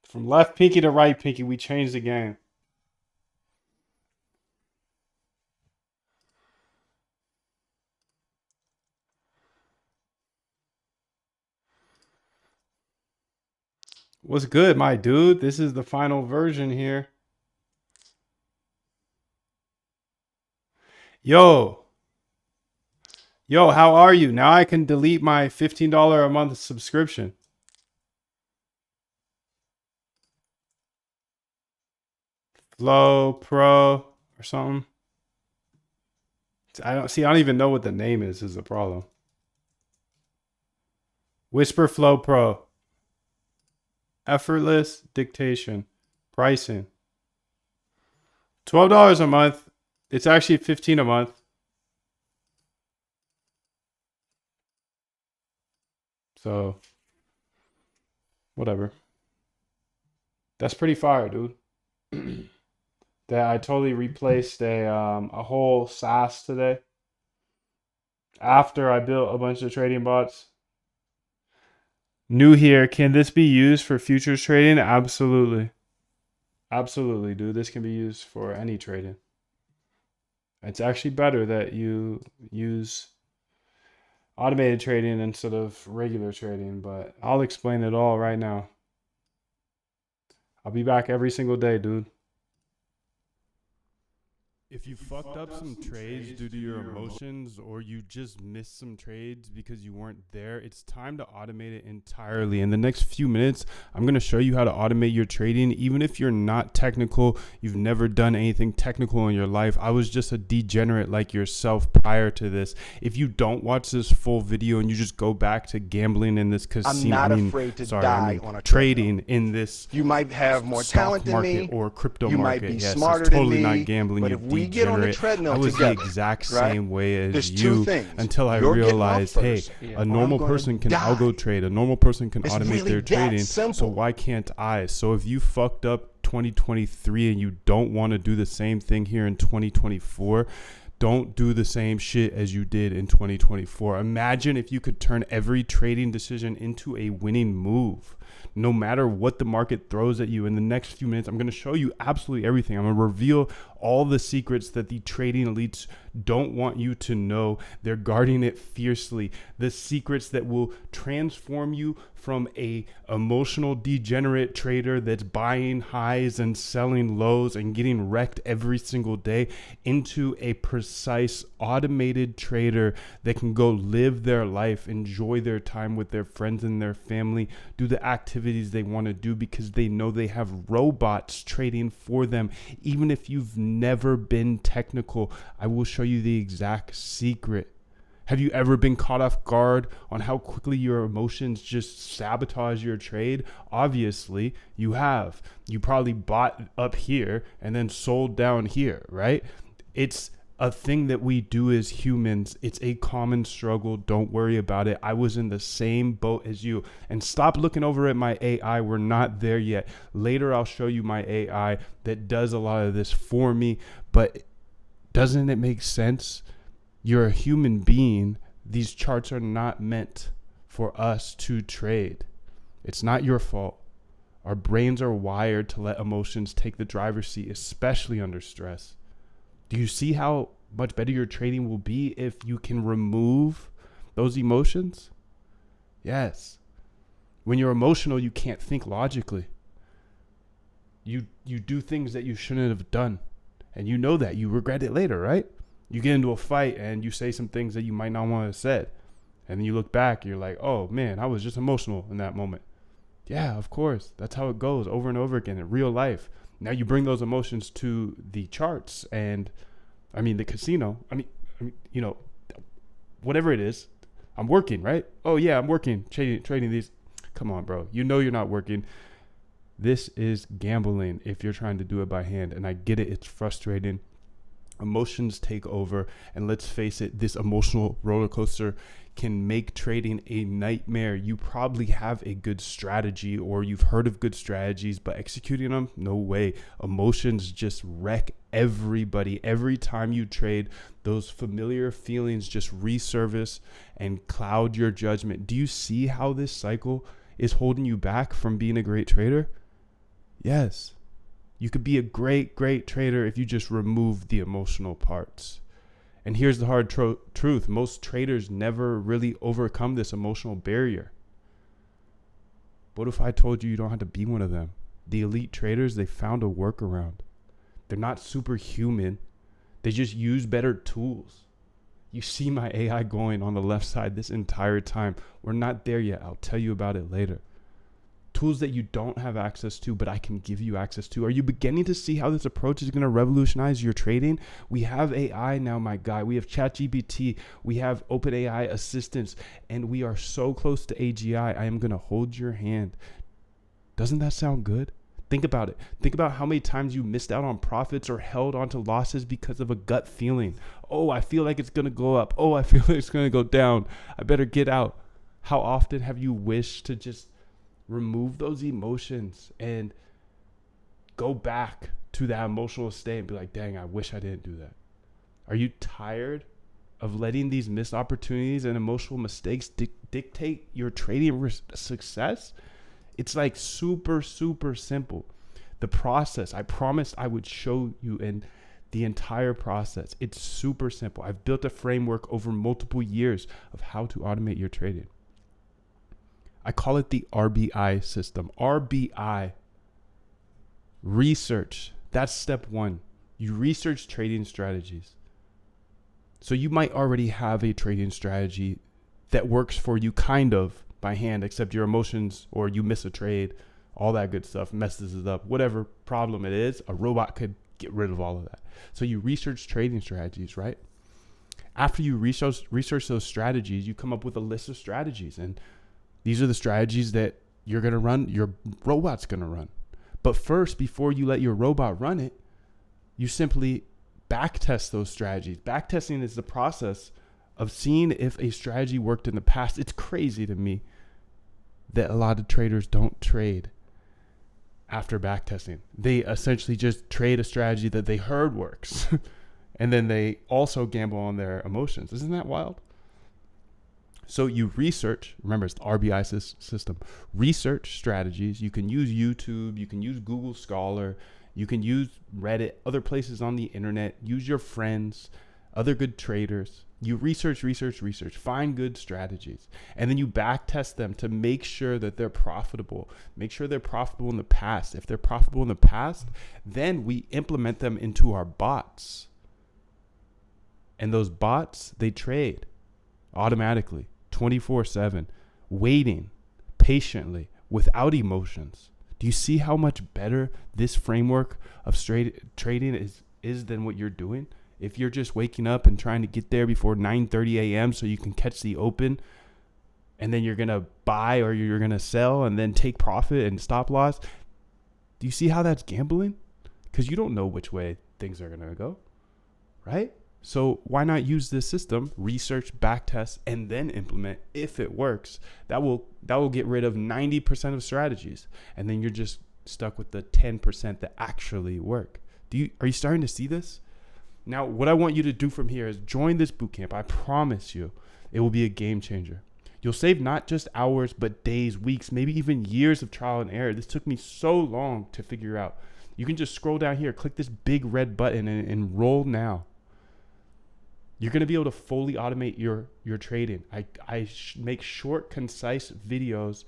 From left pinky to right pinky, we changed the game. What's good, my dude? This is the final version here. Yo, how are you? Now I can delete my $15 a month subscription. Flow Pro or something. I don't even know what the name is the problem. Whisper Flow Pro. Effortless dictation. Pricing. $12 a month. It's actually $15 a month. So whatever. That's pretty fire, dude. That I totally replaced a whole SaaS today. After I built a bunch of trading bots. New here, can this be used for futures trading? Absolutely. Absolutely, dude. This can be used for any trading. It's actually better that you use automated trading instead of regular trading, but I'll explain it all right now. I'll be back every single day, dude. If you fucked up some trades due to your emotions, or you just missed some trades because you weren't there, it's time to automate it entirely. In the next few minutes, I'm going to show you how to automate your trading. Even if you're not technical, you've never done anything technical in your life. I was just a degenerate like yourself prior to this. If you don't watch this full video and you just go back to gambling in this casino, I'm not afraid to die on a trading in this, you might have more talent than me, or crypto you market. might be Yes, smarter it's totally than me, not gambling. but You if we get on the degenerate. treadmill I was together, the exact right? same way as There's you, two things. until I You're getting off realized, hey, first, a or normal I'm gonna person can die. algo trade. A normal person can It's automate really their that trading. simple. So why can't I? So if you fucked up 2023 and you don't want to do the same thing here in 2024, don't do the same shit as you did in 2024. Imagine if you could turn every trading decision into a winning move. No matter what the market throws at you. In the next few minutes, I'm going to show you absolutely everything. I'm going to reveal all the secrets that the trading elites don't want you to know. They're guarding it fiercely. The secrets that will transform you from a emotional degenerate trader that's buying highs and selling lows and getting wrecked every single day into a precise automated trader that can go live their life, enjoy their time with their friends and their family, do the activities they want to do because they know they have robots trading for them. Even if you've never been technical, I will show you the exact secret. Have you ever been caught off guard on how quickly your emotions just sabotage your trade? Obviously, you have. You probably bought up here and then sold down here, right? It's a thing that we do as humans. It's a common struggle. Don't worry about it. I was in the same boat as you. And stop looking over at my AI. We're not there yet. Later, I'll show you my AI that does a lot of this for me. But doesn't it make sense? You're a human being. These charts are not meant for us to trade. It's not your fault. Our brains are wired to let emotions take the driver's seat, especially under stress. Do you see how much better your trading will be if you can remove those emotions? Yes. When you're emotional, you can't think logically. You do things that you shouldn't have done. And you know that. You regret it later, right? You get into a fight and you say some things that you might not want to have said. And then you look back and you're like, oh man, I was just emotional in that moment. Yeah, of course. That's how it goes over and over again in real life. Now you bring those emotions to the charts and the casino. You know, whatever it is, I'm working, right? Oh yeah, I'm working, trading these. Come on, bro. You know you're not working. This is gambling if you're trying to do it by hand. And I get it. It's frustrating. Emotions take over. And let's face it, this emotional roller coaster can make trading a nightmare. You probably have a good strategy or you've heard of good strategies, but executing them, no way. Emotions just wreck everybody. Every time you trade, those familiar feelings just resurface and cloud your judgment. Do you see how this cycle is holding you back from being a great trader? Yes. You could be a great trader if you just remove the emotional parts. And here's the hard truth. Most traders never really overcome this emotional barrier. What if I told you you don't have to be one of them? The elite traders, they found a workaround. They're not superhuman. They just use better tools. You see my AI going on the left side this entire time. We're not there yet. I'll tell you about it later. Tools that you don't have access to, but I can give you access to. Are you beginning to see how this approach is going to revolutionize your trading? We have AI now, my guy. We have ChatGPT. We have OpenAI assistants, and we are so close to AGI. I am going to hold your hand. Doesn't that sound good? Think about it. Think about how many times you missed out on profits or held onto losses because of a gut feeling. Oh, I feel like it's going to go up. Oh, I feel like it's going to go down. I better get out. How often have you wished to just remove those emotions and go back to that emotional state and be like, dang, I wish I didn't do that? Are you tired of letting these missed opportunities and emotional mistakes dictate your trading success? It's like super simple. The process, I promised I would show you in the entire process. It's super simple. I've built a framework over multiple years of how to automate your trading. I call it the RBI system. RBI Research. That's step one. You research trading strategies. So you might already have a trading strategy that works for you kind of by hand, except your emotions or you miss a trade, all that good stuff messes it up. Whatever problem it is, a robot could get rid of all of that. So you research trading strategies, right? After you research those strategies, you come up with a list of strategies. And these are the strategies that you're going to run, your robot's going to run. But first, before you let your robot run it, you simply backtest those strategies. Backtesting is the process of seeing if a strategy worked in the past. It's crazy to me that a lot of traders don't trade after backtesting. They essentially just trade a strategy that they heard works. And then they also gamble on their emotions. Isn't that wild? So you research, remember it's the RBI system, research strategies. You can use YouTube, you can use Google Scholar, you can use Reddit, other places on the internet, use your friends, other good traders. You research, find good strategies, and then you back test them to make sure that they're profitable. Make sure they're profitable in the past. If they're profitable in the past, then we implement them into our bots. And those bots, they trade automatically, 24/7, waiting patiently without emotions. Do you see how much better this framework of trading is than what you're doing? If you're just waking up and trying to get there before 9:30 a.m. so you can catch the open, and then you're going to buy or you're going to sell and then take profit and stop loss, do you see how that's gambling? Because you don't know which way things are going to go, right? So why not use this system, research, backtest, and then implement if it works? That will get rid of 90% of strategies. And then you're just stuck with the 10% that actually work. Are you starting to see this? Now, what I want you to do from here is join this bootcamp. I promise you, it will be a game changer. You'll save not just hours, but days, weeks, maybe even years of trial and error. This took me so long to figure out. You can just scroll down here, click this big red button and enroll now. You're going to be able to fully automate your trading. I make short, concise videos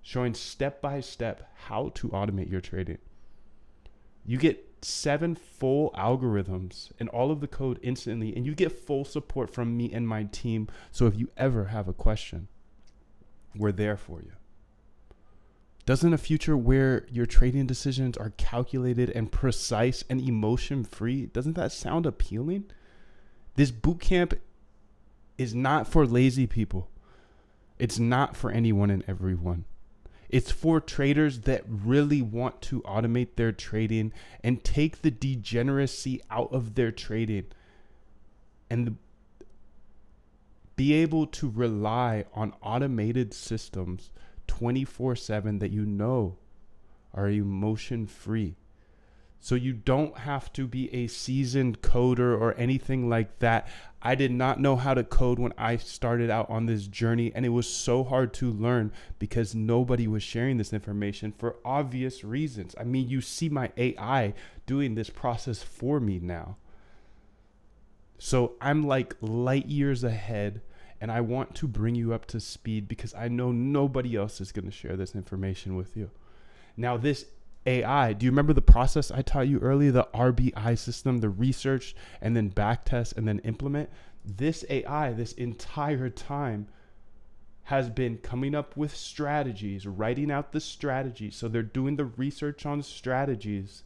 showing step-by-step how to automate your trading. You get 7 full algorithms and all of the code instantly, and you get full support from me and my team. So if you ever have a question, we're there for you. Doesn't a future where your trading decisions are calculated and precise and emotion-free, doesn't that sound appealing? This bootcamp is not for lazy people. It's not for anyone and everyone. It's for traders that really want to automate their trading and take the degeneracy out of their trading and be able to rely on automated systems 24/7 that you know are emotion free. So you don't have to be a seasoned coder or anything like that. I did not know how to code when I started out on this journey, and it was so hard to learn because nobody was sharing this information for obvious reasons. I mean, you see my AI doing this process for me now. So I'm like light years ahead, and I want to bring you up to speed because I know nobody else is going to share this information with you. Now, this AI, do you remember the process I taught you earlier, the RBI system, the research and then backtest and then implement? This AI, this entire time, has been coming up with strategies, writing out the strategies. So they're doing the research on strategies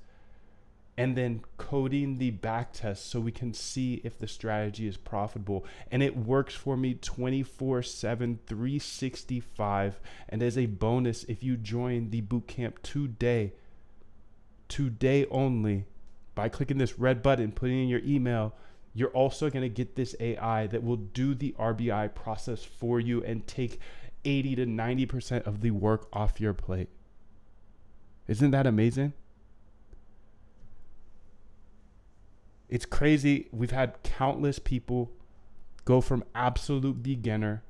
and then coding the backtest so we can see if the strategy is profitable. And it works for me 24/7, 365. And as a bonus, if you join the bootcamp today only, by clicking this red button, putting in your email, you're also going to get this AI that will do the RBI process for you and take 80 to 90% of the work off your plate. Isn't that amazing? It's crazy. We've had countless people go from absolute beginner.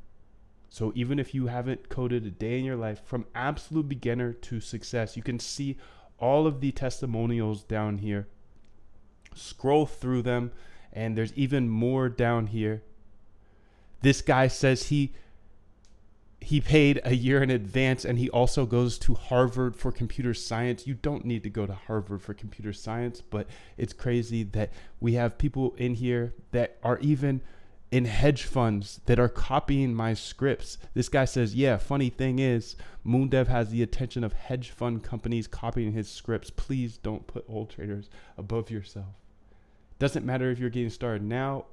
So even if you haven't coded a day in your life, from absolute beginner to success, you can see all of the testimonials down here. Scroll through them, and there's even more down here. This guy says he he paid a year in advance, and he also goes to Harvard for computer science. You don't need to go to Harvard for computer science, but it's crazy that we have people in here that are even in hedge funds that are copying my scripts. This guy says, yeah, funny thing is, MoonDev has the attention of hedge fund companies copying his scripts. Please don't put old traders above yourself. Doesn't matter if you're getting started now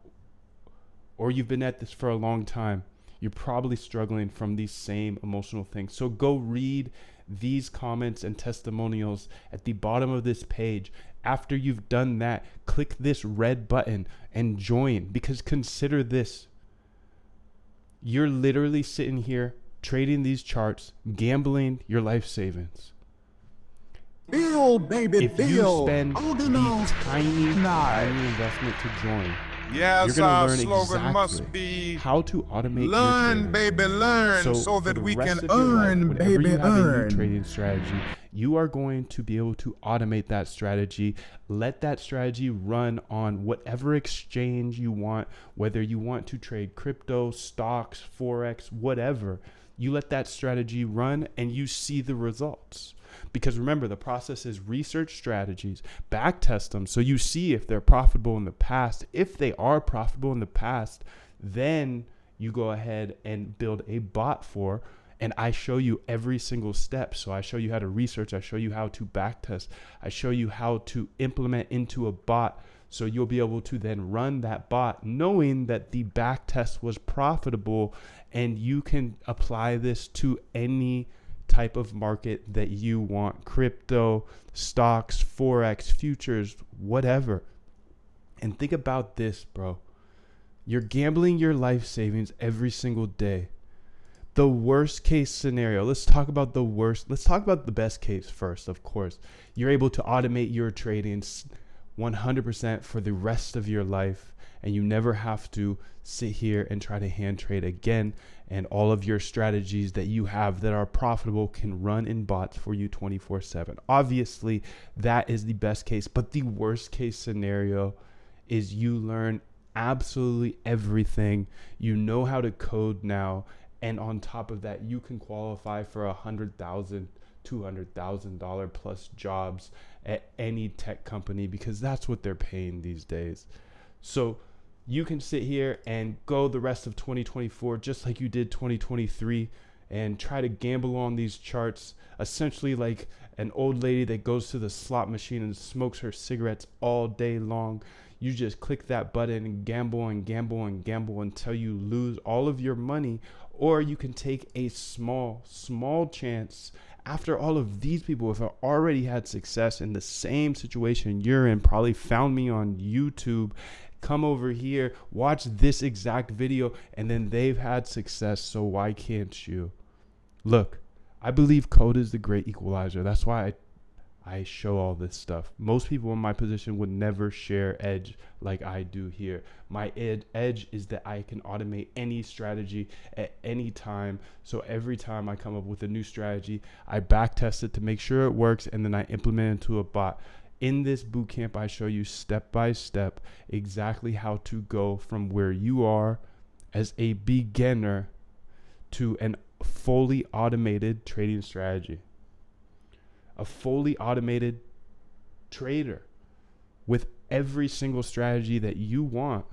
or you've been at this for a long time. You're probably struggling from these same emotional things. So go read these comments and testimonials at the bottom of this page. After you've done that, click this red button and join, because consider this. You're literally sitting here trading these charts, gambling your life savings. Bill, baby, If Bill. you spend Holding the on. tiny investment to join, Yes, you're going our to learn slogan must exactly be how to automate learn, your trading. baby, learn, so for that the we rest can of your life, earn, whatever baby, you have a new earn. trading strategy, you are going to be able to automate that strategy. Let that strategy run on whatever exchange you want, whether you want to trade crypto, stocks, forex, whatever. You let that strategy run and you see the results. Because remember, the process is research strategies, backtest them, so you see if they're profitable in the past. If they are profitable in the past, then you go ahead and build a bot for, and I show you every single step. So I show you how to research, I show you how to backtest, I show you how to implement into a bot, so you'll be able to then run that bot knowing that the backtest was profitable, and you can apply this to any type of market that you want: crypto, stocks, forex, futures, whatever. And think about this, bro. You're gambling your life savings every single day. The worst case scenario, let's talk about the worst. Let's talk about the best case first, of course. You're able to automate your trading 100% for the rest of your life, and you never have to sit here and try to hand trade again. And all of your strategies that you have that are profitable can run in bots for you 24/7. Obviously, that is the best case, but the worst case scenario is you learn absolutely everything. You know how to code now, and on top of that, you can qualify for $100,000, $200,000 plus jobs at any tech company, because that's what they're paying these days. So you can sit here and go the rest of 2024 just like you did 2023 and try to gamble on these charts, essentially like an old lady that goes to the slot machine and smokes her cigarettes all day long. You just click that button and gamble and gamble and gamble until you lose all of your money. Or you can take a small chance. After all of these people have already had success in the same situation you're in, probably found me on YouTube, come over here, watch this exact video, and then they've had success, so why can't you? Look, I believe code is the great equalizer. That's why I show all this stuff. Most people in my position would never share edge like I do here. My edge is that I can automate any strategy at any time. So every time I come up with a new strategy, I backtest it to make sure it works, and then I implement it into a bot. In this bootcamp, I show you step by step exactly how to go from where you are as a beginner to an fully automated trading strategy. A fully automated trader with every single strategy that you want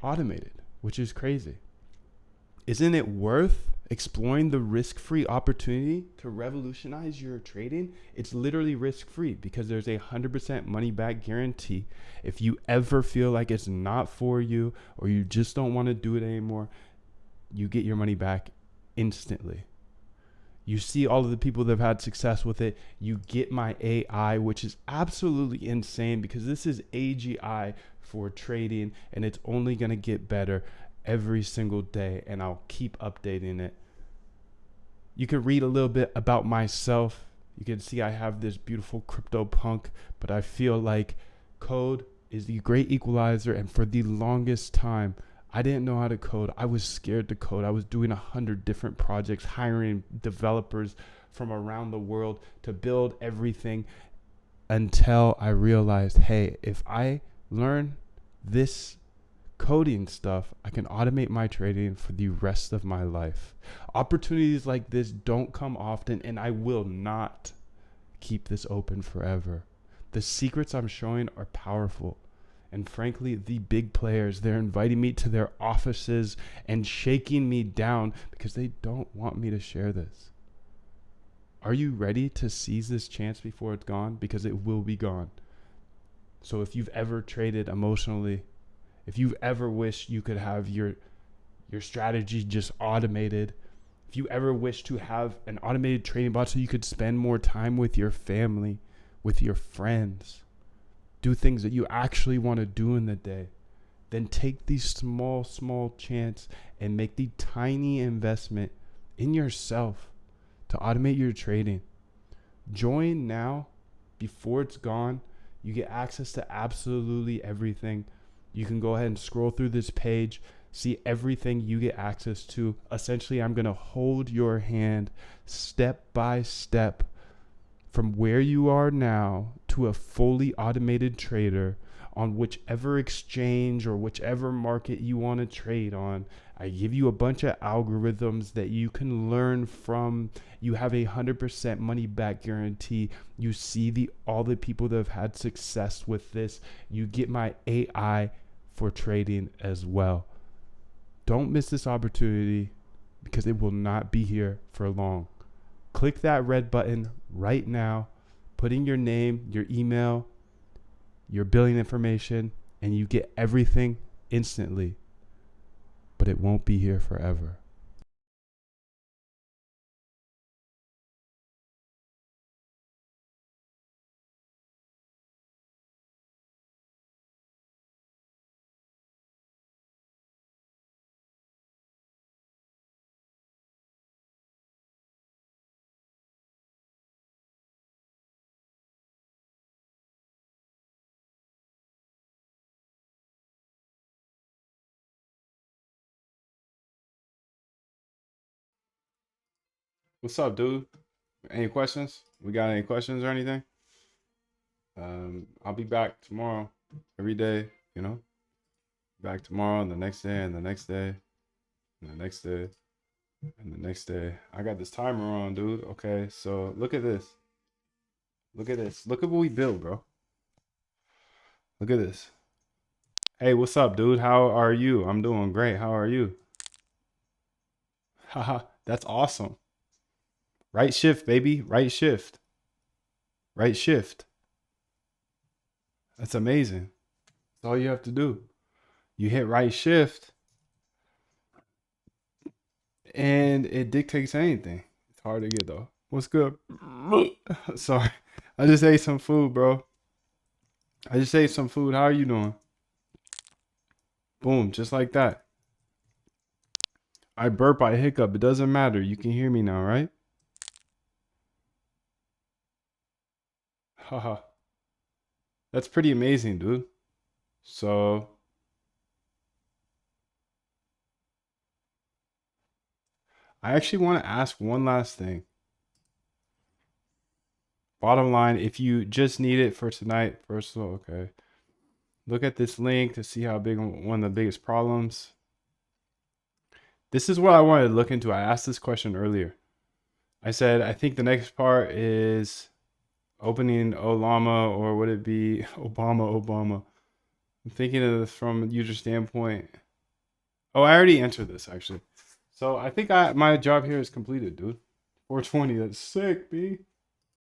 automated, which is crazy. Isn't it worth exploring the risk-free opportunity to revolutionize your trading? It's literally risk-free because there's a 100% money-back guarantee. If you ever feel like it's not for you or you just don't want to do it anymore, you get your money back instantly. You see all of the people that have had success with it. You get my AI, which is absolutely insane because this is AGI for trading, and it's only going to get better every single day, and I'll keep updating it. You can read a little bit about myself. You can see I have this beautiful crypto punk, but I feel like code is the great equalizer, and for the longest time, I didn't know how to code. I was scared to code. I was doing 100 different projects, hiring developers from around the world to build everything, until I realized, hey, if I learn this coding stuff, I can automate my trading for the rest of my life. Opportunities like this don't come often, and I will not keep this open forever. The secrets I'm showing are powerful. And frankly, the big players, they're inviting me to their offices and shaking me down because they don't want me to share this. Are you ready to seize this chance before it's gone? Because it will be gone. So if you've ever traded emotionally, if you've ever wished you could have your strategy just automated, if you ever wish to have an automated trading bot so you could spend more time with your family, with your friends, do things that you actually want to do in the day, then take the small chance and make the tiny investment in yourself to automate your trading. Join now before it's gone. You get access to absolutely everything. You can go ahead and scroll through this page, see everything you get access to. Essentially, I'm going to hold your hand step by step from where you are now to a fully automated trader on whichever exchange or whichever market you want to trade on. I give you a bunch of algorithms that you can learn from. You have a 100% money back guarantee. You see all the people that have had success with this. You get my AI for trading as well. Don't miss this opportunity because it will not be here for long. Click that red button right now, put in your name, your email, your billing information, and you get everything instantly. But it won't be here forever. What's up, dude? Any questions? We got any questions or anything? I'll be back tomorrow, every day, back tomorrow and the next day and the next day and the next day and the next day. I got this timer on, dude. Okay, so look at this. Look at this. Look at what we built, bro. Look at this. Hey, what's up, dude? How are you? I'm doing great. How are you? Haha, that's awesome. Right shift, baby. Right shift. Right shift. That's amazing. That's all you have to do. You hit right shift and it dictates anything. It's hard to get though. What's good? Sorry. I just ate some food, bro. I just ate some food. How are you doing? Boom, just like that. I burp, I hiccup. It doesn't matter. You can hear me now, right? Haha. That's pretty amazing, dude. So I actually want to ask one last thing. Bottom line, if you just need it for tonight, first of all, okay. Look at this link to see how big one of the biggest problems. This is what I wanted to look into. I asked this question earlier. I said, I think the next part is opening Olama, or would it be Obama? I'm thinking of this from a user standpoint. Oh, I already answered this actually. So I think my job here is completed, dude. 420, that's sick, B.